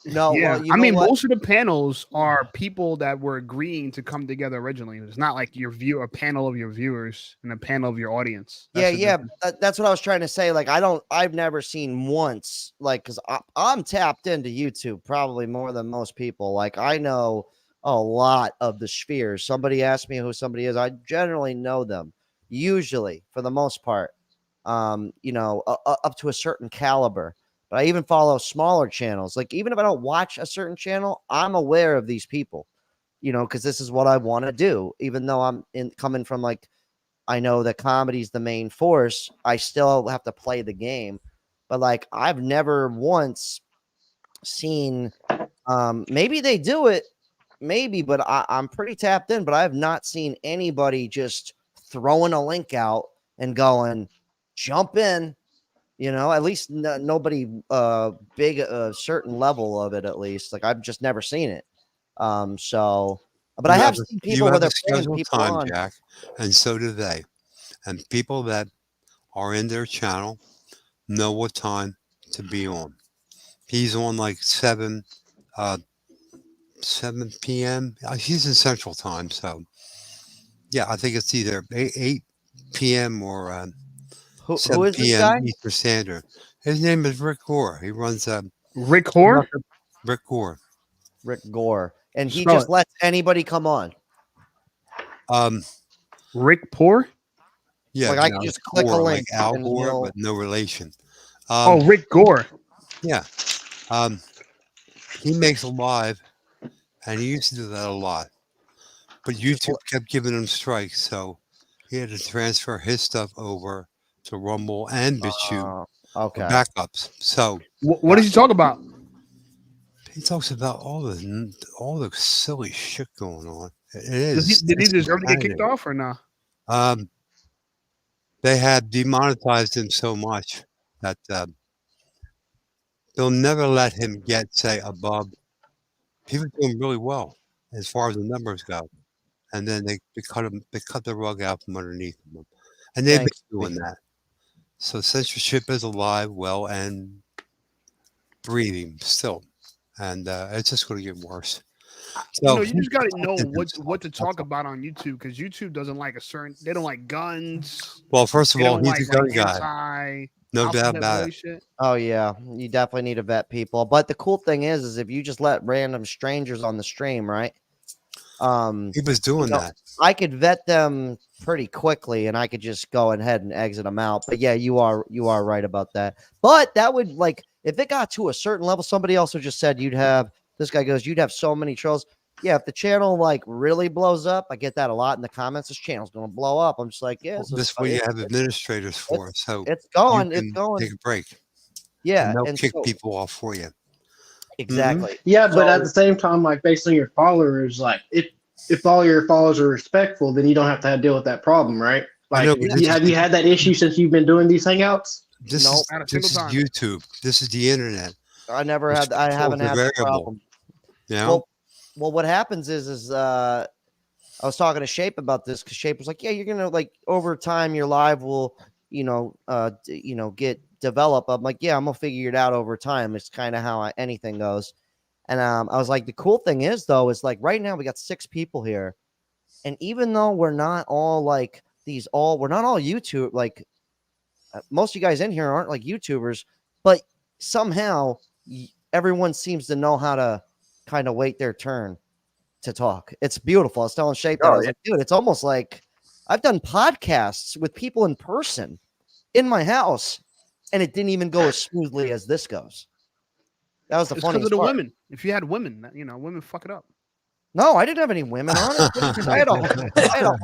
No, yeah. well, you I know mean, what? most of the panels are people that were agreeing to come together originally. It's not like a panel of your viewers and a panel of your audience. Yeah. That's what I was trying to say. Like, I've never seen once, like, because I'm tapped into YouTube probably more than most people. Like, I know a lot of the spheres. Somebody asked me who somebody is. I generally know them, usually, for the most part, you know, up to a certain caliber. But I even follow smaller channels. Like, even if I don't watch a certain channel, I'm aware of these people, you know, because this is what I want to do. Even though I'm coming from, like, I know that comedy is the main force, I still have to play the game. But, like, I've never once seen, maybe they do it, maybe, but I'm pretty tapped in, but I have not seen anybody just throwing a link out and going, jump in. You know, at least nobody big a certain level of it, at least. Like, I've just never seen it. So, but I have seen people where they're bringing people time, on. Jack, and so do they. And people that are in their channel know what time to be on. He's on like 7 p.m. He's in Central Time, so yeah, I think it's either 8 p.m. or Who 7 is this p.m. guy? Eastern Standard. His name is Rick Gore. He runs Rick Gore? Rick Gore. Rick Gore. And he Spell just it. lets anybody come on. Rick Poor? Yeah, Like, I can just click a Gore, link. like Al and Gore, he'll- but no relation. Rick Gore. Yeah. He makes a live, and he used to do that a lot. But YouTube kept giving him strikes, so he had to transfer his stuff over to Rumble and BitChute for okay. backups. So What does he talk about? he talks about all the silly shit going on. It is. Did he it's deserve to get kicked insanity. off or not? They have demonetized him so much that they'll never let him get, say, above. He was doing really well as far as the numbers go, and then they cut the rug out from underneath him, and they've Thanks. been doing that. So censorship is alive, well, and breathing still, and it's just going to get worse. So You just got to know what to talk about on YouTube, because YouTube doesn't like they don't like guns. Well, first of They all, don't he's a gun guy. No doubt about it. Shit. Oh yeah, you definitely need to vet people. But the cool thing is if you just let random strangers on the stream, right? He was doing that. I could vet them pretty quickly, and I could just go ahead and exit them out. But yeah, you are right about that. But that would, like, if it got to a certain level, somebody also just said you'd have so many trolls. Yeah, if the channel like really blows up, I get that a lot in the comments. This channel's gonna blow up. I'm just like, yeah, This is what you have administrators for. So it's going. Take a break. Yeah, and they'll kick people off for you. Exactly. Mm-hmm. Yeah, but at the same time, like, based on your followers, like, if all your followers are respectful, then you don't have to deal with that problem, right? Like, have you had that issue since you've been doing these hangouts? This is YouTube. This is the internet. I haven't had that problem. Yeah. Well, what happens is I was talking to Shape about this, because Shape was like, yeah, you're gonna, like, over time your live will, get developed. I'm like, yeah, I'm gonna figure it out over time. It's kind of how anything goes. And I was like, the cool thing is, though, is like right now we got 6 people here, and even though we're not all like we're not all YouTube, like most of you guys in here aren't like YouTubers, but somehow everyone seems to know how to kind of wait their turn to talk. It's beautiful. I was telling Shape that I was like, dude, it's almost like I've done podcasts with people in person in my house, and it didn't even go as smoothly as this goes. That was the funniest because of the part. women. If you had women, women fuck it up. No, I didn't have any women on it. I had a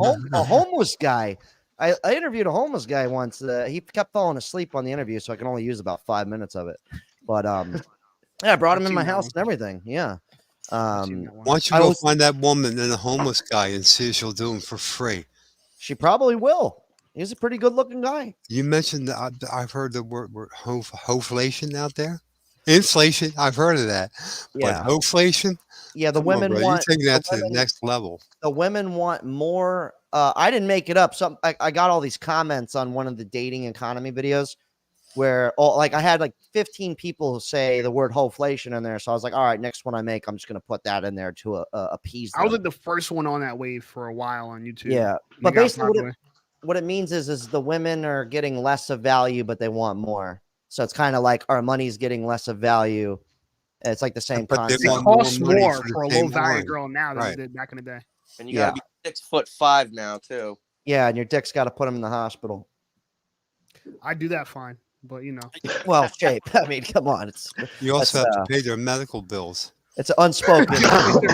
homeless guy. I interviewed a homeless guy once. He kept falling asleep on the interview, so I can only use about 5 minutes of it. But yeah, I brought him in my house and everything. Yeah. Why don't you go find that woman and the homeless guy and see if she'll do him for free? She probably will. He's a pretty good-looking guy. You mentioned I've heard the word hoflation out there. Inflation, I've heard of that. Yeah. But hoflation? Yeah, the Come on, women bro. want. You're taking that to the next level. The women want more. I didn't make it up. I got all these comments on one of the dating economy videos where I had like 15 people say the word hoflation in there. So I was like, all right, next one I make, I'm just going to put that in there to appease them. I was like the first one on that wave for a while on YouTube. Yeah. But basically what it means is the women are getting less of value, but they want more. So it's kind of like our money's getting less of value. It's like the same concept. It costs more for a low value girl now than it did back in the day. And you gotta be 6'5" now too. Yeah, and your dick's got to put him in the hospital. I do that fine, but well, Shape. I mean, come on. You also have to pay their medical bills. It's unspoken. Sending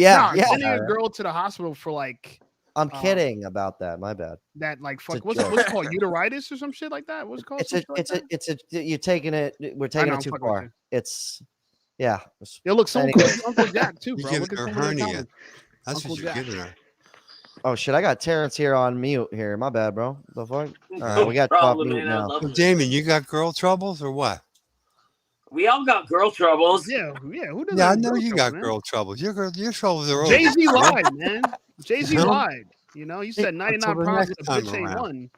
a girl to the hospital for like. I'm kidding about that. My bad. That what's it called? Utiritis or some shit like that? What's it called? You're taking it. We're taking it too far. It's Yo, look, someone called Uncle Jack too, bro. Look at her hernia. That's what you're giving her. Oh shit! I got Terrence here on mute here. My bad, bro. The fuck? All right, we got off mute now. Damon, you got girl troubles or what? We all got girl troubles. Yeah. Who doesn't? Yeah, I know you got girl troubles. Your troubles are over. Jay-Z lied, man. Jay-Z lied. He said 99 problems with a bitch ain't one.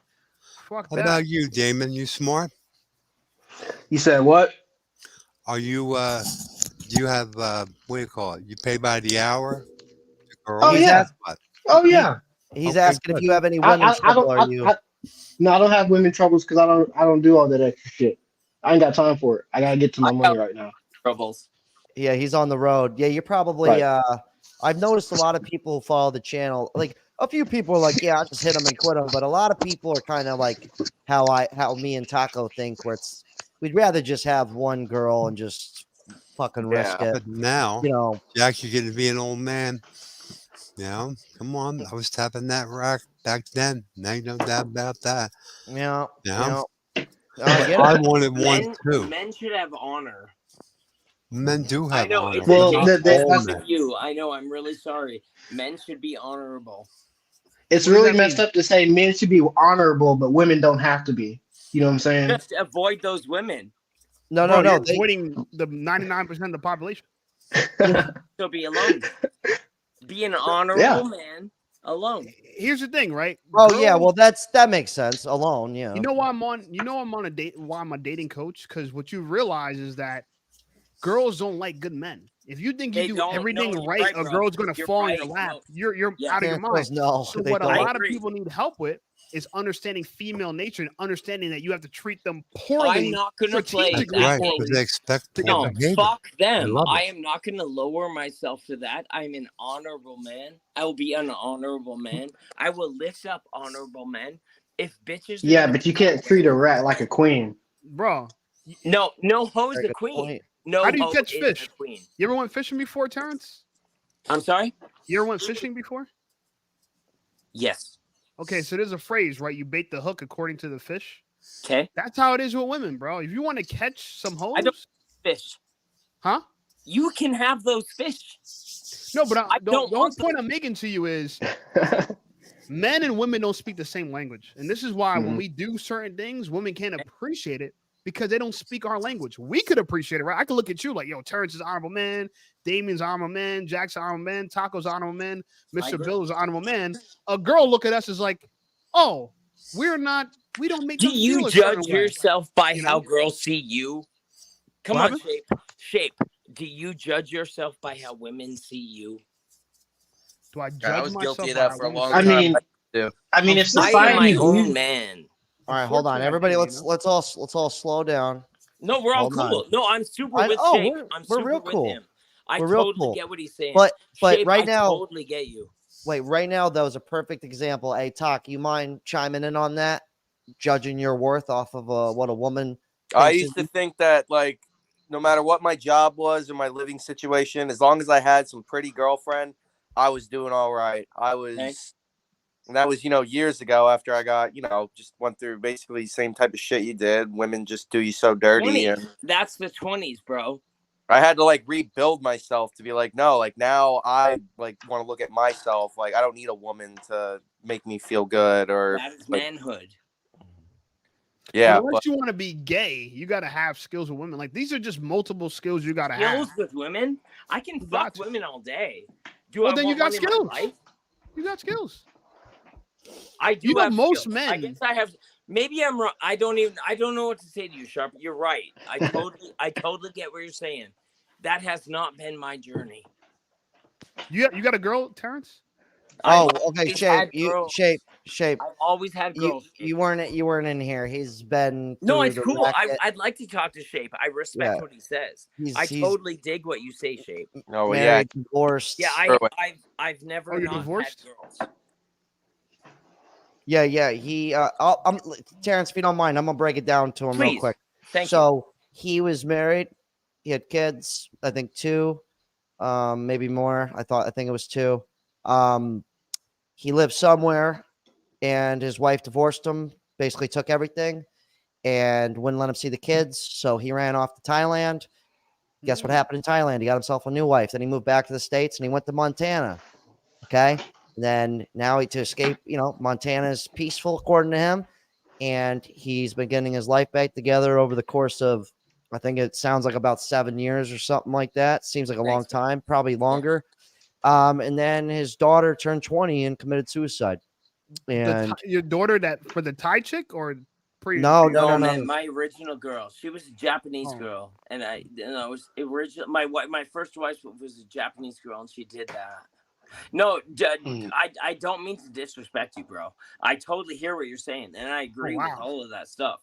Fuck that. How about you, Damon? You smart? You said what? Are you? Do you have what do you call it? You pay by the hour? Oh yeah. Oh yeah. He's asking if you have any women trouble. No, I don't have women troubles because I don't do all that extra shit. I ain't got time for it. I gotta get to my money right now. Troubles. Yeah, he's on the road. Yeah, you're probably. I've noticed a lot of people who follow the channel. Like a few people are like, yeah, I'll just hit them and quit them. But a lot of people are kind of like how me and Taco think, where we'd rather just have one girl and just fucking risk it. But now, Jack, you're getting to be an old man. Come on. I was tapping that rack back then. Now you no doubt about that. Yeah. I wanted one too. Men should have honor. Men do have honor. Well, that's of you. I know. I'm really sorry. Men should be honorable. It's really messed up to say men should be honorable, but women don't have to be. You know what I'm saying? Just avoid those women. No. Avoiding the 99% of the population. So be alone. Be an honorable man alone. Here's the thing, right? Oh yeah, well that makes sense. Alone, yeah. You know why I'm on a date? Why I'm a dating coach? Because what you realize is that girls don't like good men. If you think you do everything right, a girl's gonna fall in your lap. You're out of your mind. No, so what a lot of people need help with is understanding female nature and understanding that you have to treat them poorly. I'm not going to play that because they expect no, fuck them. I am not going to lower myself to that. I'm an honorable man. I will be an honorable man. I will lift up honorable men. If bitches... Yeah, but you can't treat a rat like a queen. Bro. No hoe's a queen. No. How do you catch fish? You ever went fishing before, Terrence? I'm sorry? You ever went fishing before? Yes. Okay, so there's a phrase, right? You bait the hook according to the fish. Okay. That's how it is with women, bro. If you want to catch some hoes, I don't fish. Huh? You can have those fish. No, but the only point I'm making to you is men and women don't speak the same language. And this is why when we do certain things, women can't appreciate it because they don't speak our language. We could appreciate it, right? I could look at you like, yo, Terrence is an honorable man, Damien's an honorable man, Jack's an honorable man, Taco's an honorable man, Mr. Bill is an honorable man. A girl look at us as like, oh, we don't make. Do you judge yourself by how girls see you? Come on, Shape. Do you judge yourself by how women see you? Do I judge I was myself guilty of that for a long time. I mean, if I am my own man. All right, hold on, everybody. Let's all slow down. No, we're all Hold cool. on. No, I'm super I- with oh, Shape. we're- I'm we're super real with cool. him. I We're real totally cool. get what he's saying. But Shape, right I now, totally get you. wait, right now that was a perfect example. Hey, Talk, you mind chiming in on that? Judging your worth off of what a woman. I thinks used of to you? think that, like, no matter what my job was or my living situation, as long as I had some pretty girlfriend, I was doing all right. And that was, years ago after I got, just went through basically the same type of shit you did. Women just do you so dirty. 20s. And That's the 20s, bro. I had to, like, rebuild myself to be like, no, like, now I, like, want to look at myself. Like, I don't need a woman to make me feel good or. That is like, manhood. yeah. But unless you want to be gay, you got to have skills with women. Like, these are just multiple skills you got to have. Skills with women? I can fuck women all day. Do Well, I then want you got one in my skills. life? You got skills. I do You know, have most skills. men. I guess I have. Maybe I'm wrong. I don't know what to say to you, Sharp. You're right. I totally get what you're saying. That has not been my journey. You got a girl, Terrence? Oh, okay, Shape. Shape. I've always had girls. You weren't in here. He's been No, through it's the cool. racket. I'd like to talk to Shape. I respect Yeah. what he says. He's totally dig what you say, Shape. Oh, well, married, divorced. Yeah, I've never you're not divorced? had girls. Yeah. He Terrence, if you don't mind, I'm gonna break it down to him real Please. quick. Thank so he was married. He had kids. I think 2, maybe more. I think it was 2. He lived somewhere, and his wife divorced him. Basically, took everything, and wouldn't let him see the kids. So he ran off to Thailand. Guess what happened in Thailand? He got himself a new wife. Then he moved back to the States, and he went to Montana. Okay. Then now to escape, Montana is peaceful according to him, and he's been getting his life back together over the course of, I think it sounds like about 7 years or something like that. Seems like a long time, probably longer. And then his daughter turned 20 and committed suicide. And Your daughter that for the Thai chick or pre? No. Man, my original girl. She was a Japanese girl, and I was original. My first wife was a Japanese girl, and she did that. No, I don't mean to disrespect you, bro. I totally hear what you're saying, and I agree with all of that stuff.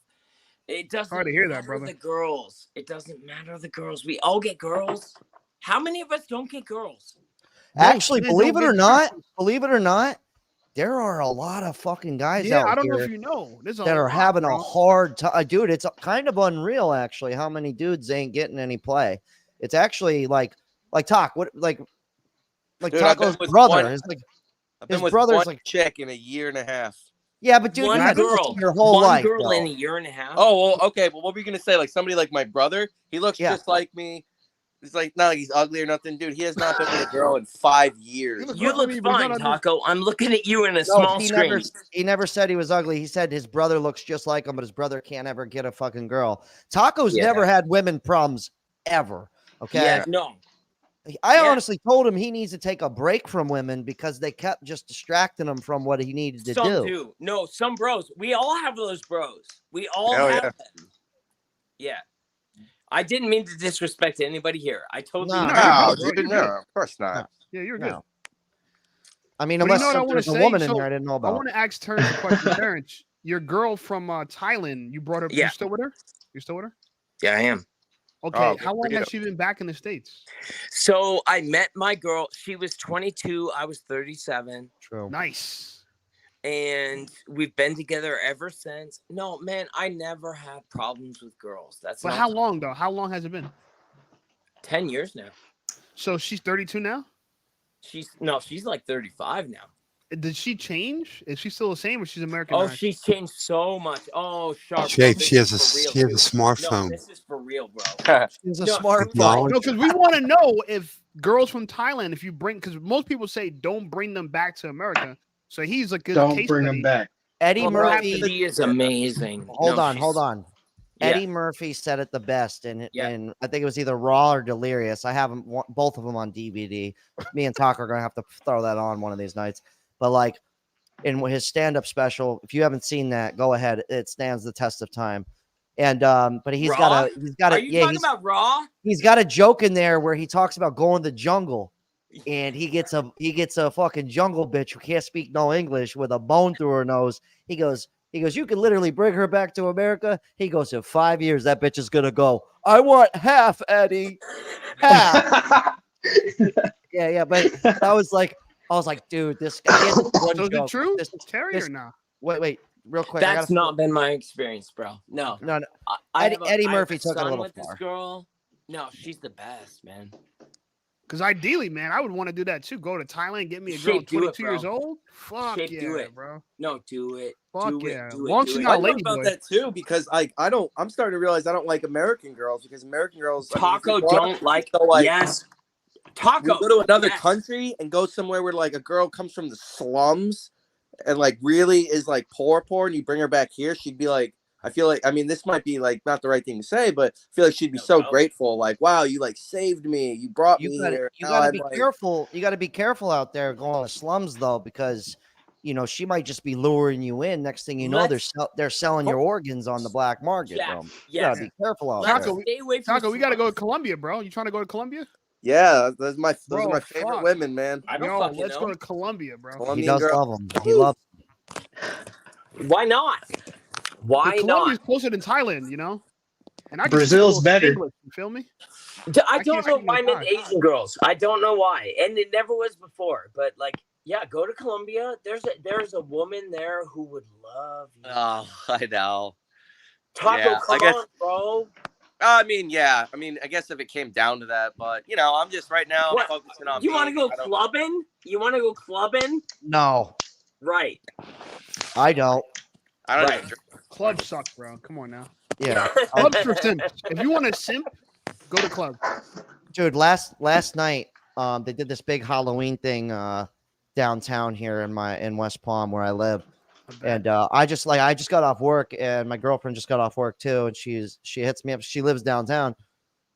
It doesn't Hard to hear that, matter brother. the girls. It doesn't matter the girls. We all get girls. How many of us don't get girls? Actually, believe it or not, there are a lot of fucking guys out I don't know here if you know. There's that are having a hard time. Dude, it's kind of unreal, actually, how many dudes ain't getting any play. It's actually like Talk. Like Dude, Taco's I've been with brother. I've been with brother's one like chick in a year and a half. Yeah, but dude, one you had girl, your whole life. One girl though. in a year and a half. Oh, well, okay. But what were you gonna say? Like somebody like my brother? He looks just like me. It's like not like he's ugly or nothing, dude. He has not been with a girl in 5 years. You look fine, Taco. I'm looking at you in a small screen. He never said he was ugly. He said his brother looks just like him, but his brother can't ever get a fucking girl. Taco's never had women problems ever. Okay. Yeah, no. I honestly told him he needs to take a break from women because they kept just distracting him from what he needed to do. No, some bros. We all have those bros. We all have them. Yeah. I didn't mean to disrespect anybody here. I totally of course not. Yeah, you're good. I mean, But unless you know what I there's a wanna say? woman in So, there I didn't know about. I want to ask Terrence a question. Terrence, your girl from Thailand, you brought her. Yeah. You still with her? You still with her? Yeah, I am. Okay. How long has she been back in the States? So I met my girl. She was 22. I was 37. True. Nice. And we've been together ever since. No, man, I never had problems with girls. But how long though? How long has it been? 10 years now. So she's 32 now? She's like 35 now. Did she change? Is she still the same or she's American? Oh, she's changed so much. Oh, Sharp. She has a smartphone. No, this is for real, bro. She's a smartphone. No, because we want to know if girls from Thailand, if you bring, because most people say don't bring them back to America. So he's a good Don't case bring study. them back. Eddie Murphy. She is amazing. Hold on. Yeah. Eddie Murphy said it the best, and I think it was either Raw or Delirious. I have them, both of them on DVD. Me and Talk are gonna have to throw that on one of these nights. But like in his stand-up special, if you haven't seen that, go ahead. It stands the test of time. And but he's got a Are you talking about Raw? He's got a joke in there where he talks about going to the jungle. And he gets a fucking jungle bitch who can't speak no English with a bone through her nose. He goes, He goes, you can literally bring her back to America. He goes, in 5 years, that bitch is gonna go, I want half, Eddie. Half. yeah. But that was like, I was like, dude, this guy. He had this one So is it joke. true, Terry, or not? Wait, real quick. That's not been my experience, bro. No. Eddie Murphy took it a little with far. This girl. No, she's the best, man. Because ideally, man, I would want to do that too. Go to Thailand, get me a girl 22 years old. Fuck Shape, yeah, do it, bro. No, do it. Fuck do yeah. It, do Long it, as do she's it. not I lady thought boy. about that too because I'm starting to realize I don't like American girls because American girls. Taco if you don't like. so, like yes. Taco. We go to another country and go somewhere where like a girl comes from the slums and like really is like poor, and you bring her back here, she'd be like, I feel like, I mean, this might be like not the right thing to say, but I feel like she'd be so grateful. Like, wow, you like saved me. You brought me here. You got to be careful. You got to be careful out there going to slums though, because you know she might just be luring you in. Next thing you know, they're selling your organs on the black market, bro. You got to be careful out there. Taco, we got to go to Colombia, bro. You trying to go to Colombia? Yeah, those are my favorite women, man. Let's go to Colombia, bro. He does love them. He loves them. Why not? Why not? Colombia's closer than Thailand, you know? And I Brazil's better. English, you feel me? I don't know why men Asian girls. I don't know why. And it never was before. But like, yeah, go to Colombia. There's a woman there who would love you. Oh, I know. Taco, come on, bro. I mean, yeah. I mean, I guess if it came down to that, but you know, I'm just right now focusing on. You want to go clubbing? You want to go clubbing? No. Right. I don't. I don't know. Clubs suck, bro. Come on now. Yeah. Clubs for simps. If you want to simp, go to club. Dude, last night, they did this big Halloween thing downtown here in West Palm where I live. And I just got off work and my girlfriend just got off work too. And she hits me up. She lives downtown.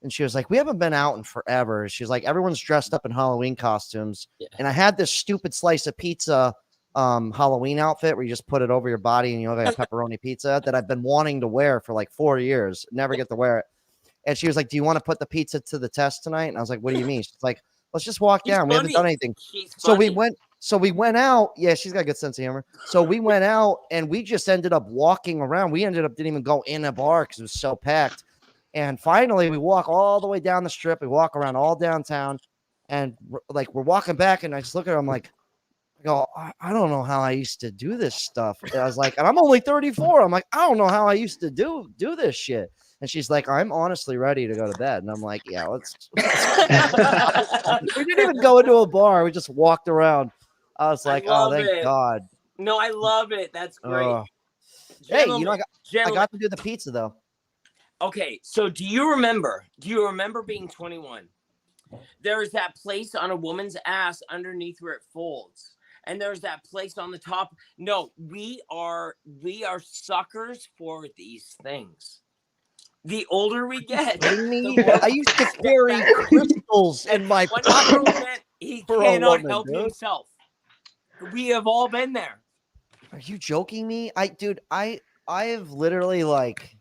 And she was like, we haven't been out in forever. She's like, everyone's dressed up in Halloween costumes. Yeah. And I had this stupid slice of pizza Halloween outfit where you just put it over your body and you look like a pepperoni pizza that I've been wanting to wear for like 4 years. Never get to wear it. And she was like, do you want to put the pizza to the test tonight? And I was like, what do you mean? She's like, let's just walk down. We haven't done anything. So we went out. Yeah, she's got a good sense of humor. So we went out and we just ended up walking around. We didn't even go in a bar because it was so packed. And finally we walk all the way down the strip. We walk around all downtown and we're walking back and I just look at her. I'm like, I don't know how I used to do this stuff. And I was like, and I'm only 34. I'm like, I don't know how I used to do this shit. And she's like, I'm honestly ready to go to bed. And I'm like, yeah, let's. We didn't even go into a bar. We just walked around. I was like, oh, thank God. No, I love it. That's great. Hey, you know, I got to do the pizza though. Okay, so do you remember being 21? There's that place on a woman's ass underneath where it folds. And there's that place on the top. No, we are suckers for these things. The older we get, I used to carry crystals in my pocket. He cannot help himself. We have all been there. Are you joking me? I have literally like,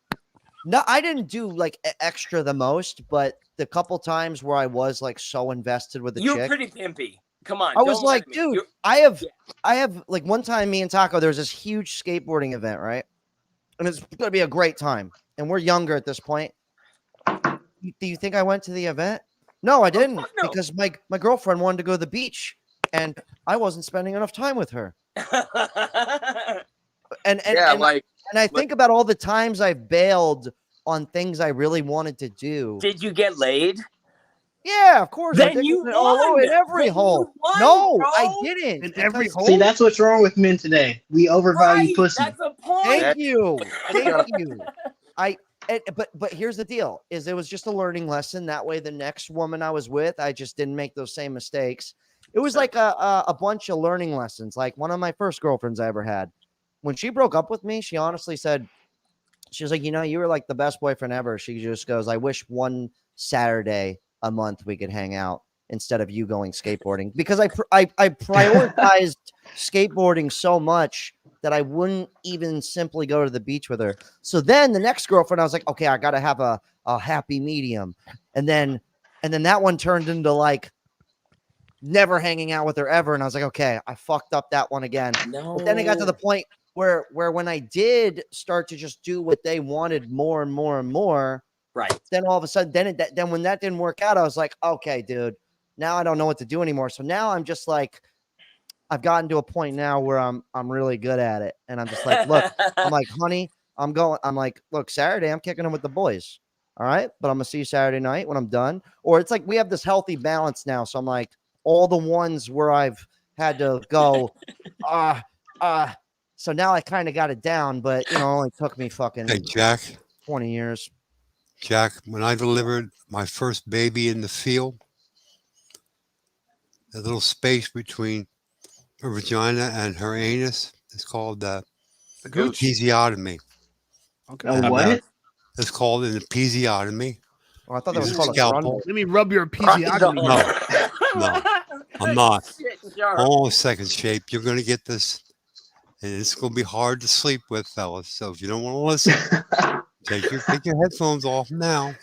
no, I didn't do like extra the most, but the couple times where I was like so invested with the chick. You're pretty pimpy. Come on. I was like, dude, I have like one time me and Taco, there was this huge skateboarding event, right? And it's going to be a great time. And we're younger at this point. Do you think I went to the event? No, I didn't, because my girlfriend wanted to go to the beach and I wasn't spending enough time with her. And I think about all the times I've bailed on things I really wanted to do. Did you get laid? Yeah, of course. Then you won. In every hole. No, bro. I didn't. In every hole. See, that's what's wrong with men today. We overvalue pussy. That's the point. Thank you. But here's the deal: is it was just a learning lesson. That way, the next woman I was with, I just didn't make those same mistakes. It was like a bunch of learning lessons. Like one of my first girlfriends I ever had. When she broke up with me, she honestly said, she was like, you know, you were like the best boyfriend ever. She just goes, I wish one Saturday a month we could hang out instead of you going skateboarding, because I prioritized skateboarding so much that I wouldn't even simply go to the beach with her. So then the next girlfriend, I was like, okay, I got to have a happy medium. And then that one turned into like never hanging out with her ever. And I was like, okay, I fucked up that one again. No. But then it got to the point where when I did start to just do what they wanted more and more and more, right? Then all of a sudden, then when that didn't work out, I was like, okay, dude, now I don't know what to do anymore. So now I'm just like, I've gotten to a point now where I'm really good at it, and I'm just like, look, I'm like, honey, I'm like, look, Saturday I'm kicking them with the boys, all right, but I'm gonna see you Saturday night when I'm done. Or it's like we have this healthy balance now, so I'm like, all the ones where I've had to go, so now I kind of got it down, but it only took me fucking Hey, Jack. 20 years. Jack, when I delivered my first baby in the field, the little space between her vagina and her anus is called episiotomy. Okay. What? It's called an episiotomy. Oh, I thought that Use was a called a scalpel. Let me rub your episiotomy. No, I'm not. Shit, sharp. Hold on a second, Shape. You're going to get this, and it's going to be hard to sleep with, fellas. So if you don't want to listen, take your headphones off now.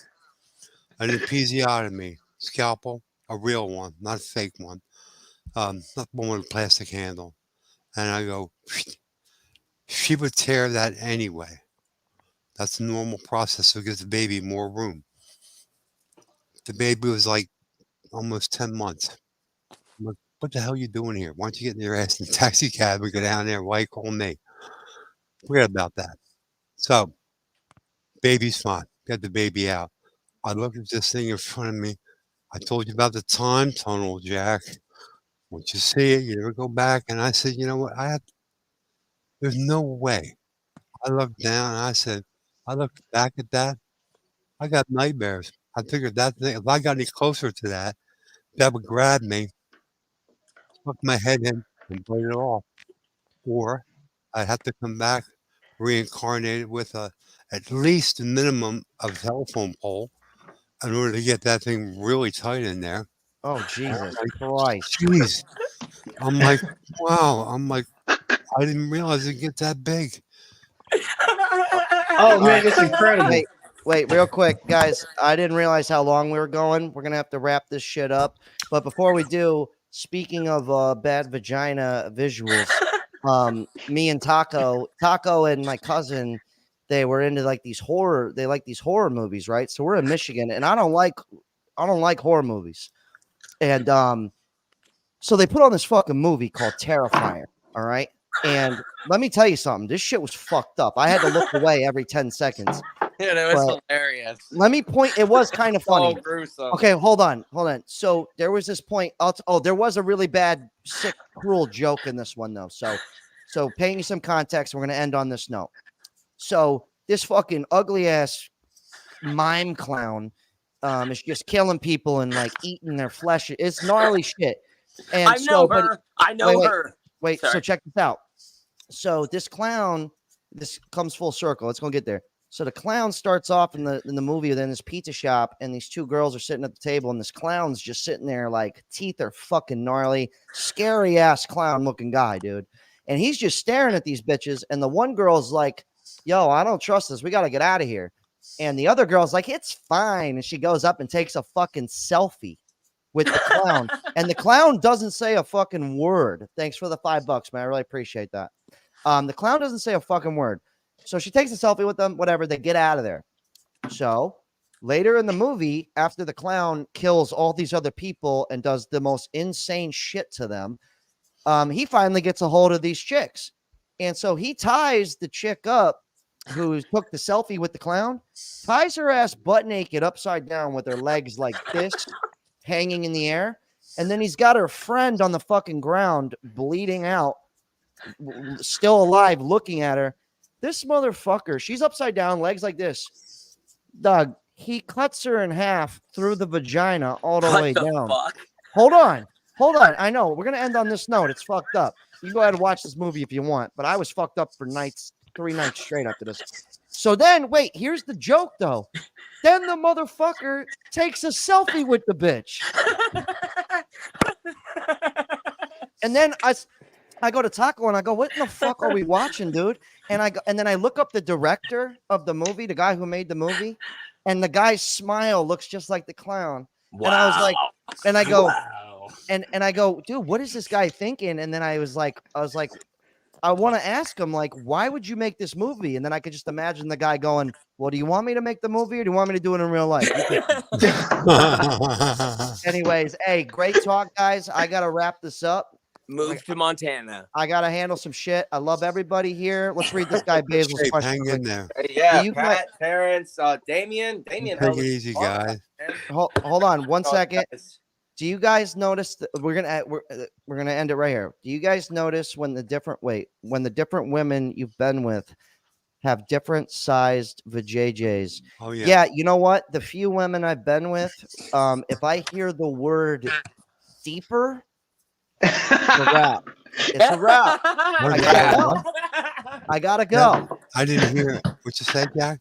An episiotomy scalpel, a real one, not a fake one, not one with a plastic handle. And I go, she would tear that anyway. That's a normal process, so it gives the baby more room. The baby was like almost 10 months. I'm like, what the hell are you doing here? Why don't you get your ass in the taxi cab and go down there? Why you call me? Forget about that. So, baby's fine. Got the baby out. I looked at this thing in front of me. I told you about the time tunnel, Jack. Once you see it, you never go back. And I said, you know what? There's no way. I looked down and I said, I looked back at that. I got nightmares. I figured that thing, if I got any closer to that, that would grab me, hook my head in, and burn it off. Or I'd have to come back reincarnated with at least a minimum of telephone pole in order to get that thing really tight in there. Oh, Jesus Christ. Jeez. I'm like, wow. I'm like, I didn't realize it'd get that big. Oh man, it's incredible. Wait, real quick, guys. I didn't realize how long we were going. We're gonna have to wrap this shit up. But before we do, speaking of bad vagina visuals, me and Taco and my cousin, they were into like these horror. They like these horror movies, right? So we're in Michigan, and I don't like horror movies. And so they put on this fucking movie called Terrifier. All right. And let me tell you something. This shit was fucked up. I had to look away every 10 seconds. Yeah, it was hilarious. Let me point. It was kind of funny. So gruesome. Okay, hold on. So there was this point. There was a really bad, sick, cruel joke in this one though. So paying you some context, we're gonna end on this note. So this fucking ugly ass mime clown is just killing people and like eating their flesh. It's gnarly shit. And I know her. I know her. Wait, Sorry. so check this out. So this clown, this comes full circle. Let's go get there. So the clown starts off in the movie within this pizza shop, and these two girls are sitting at the table, and this clown's just sitting there, like teeth are fucking gnarly, scary ass clown looking guy, dude. And he's just staring at these bitches, and the one girl's like, "Yo, I don't trust this. We got to get out of here." And the other girl's like, "It's fine," and she goes up and takes a fucking selfie with the clown, and the clown doesn't say a fucking word. Thanks for the $5, man. I really appreciate that. The clown doesn't say a fucking word. So she takes a selfie with them, whatever, they get out of there. So later in the movie, after the clown kills all these other people and does the most insane shit to them, he finally gets a hold of these chicks. And so he ties the chick up who took the selfie with the clown, ties her ass butt naked upside down with her legs like this, hanging in the air. And then he's got her friend on the fucking ground, bleeding out, still alive, looking at her. This motherfucker, she's upside down, legs like this. Doug, he cuts her in half through the vagina all the way down. Fuck? Hold on. I know. We're going to end on this note. It's fucked up. You can go ahead and watch this movie if you want, but I was fucked up for 3 nights straight after this. So then, wait, here's the joke, though. Then the motherfucker takes a selfie with the bitch. And then I go to Taco and I go, what in the fuck are we watching, dude? And then I look up the director of the movie, the guy who made the movie, and the guy's smile looks just like the clown. Wow. And I was like, and I go, and I go, dude, what is this guy thinking? And then I was like, I want to ask him, like, why would you make this movie? And then I could just imagine the guy going, well, do you want me to make the movie or do you want me to do it in real life? Anyways, hey, great talk, guys. I got to wrap this up. Move to Montana. I got to handle some shit. I love everybody here. Let's read this guy Basil's question. Hang in there. Yeah, Pat, Terrence, Damien. Take it easy, guys. Hold on one second. Do you guys notice that we're gonna end it right here? Do you guys notice when the different women you've been with have different sized vajayjays? Oh yeah. Yeah, you know what? The few women I've been with, if I hear the word deeper, it's a wrap. It's a wrap. I gotta go. I didn't hear what you said, Jack.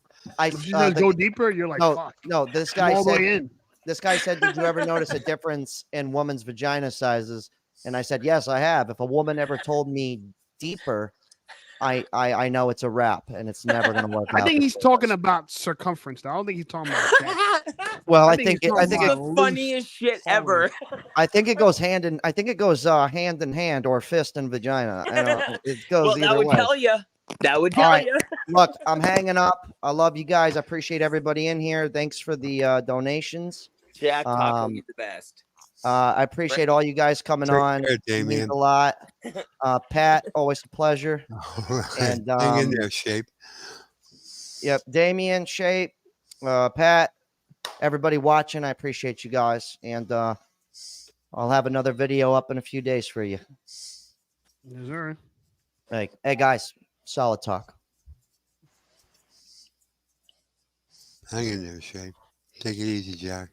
Go deeper. You're like, fuck. No. This I'm guy all the said. way in. This guy said, "Did you ever notice a difference in women's vagina sizes?" And I said, "Yes, I have. If a woman ever told me deeper, I know it's a wrap, and it's never going to work out." I think he's talking about circumference. Though. I don't think he's talking about that. Well, I think it's the funniest shit ever. I think it goes hand in hand or fist and vagina. I don't, it goes well, that either would way. tell you. That would tell you. Look, I'm hanging up. I love you guys. I appreciate everybody in here. Thanks for the donations. Jack, Taco, you're the best. I appreciate all you guys coming on. Care, It means Damien. a lot. Pat, always a pleasure. And hang in there, Shape. Yep, Damien, Shape, Pat, everybody watching. I appreciate you guys, and I'll have another video up in a few days for you. Yes, sir. Hey guys, solid talk. Hang in there, Shape. Take it easy, Jack.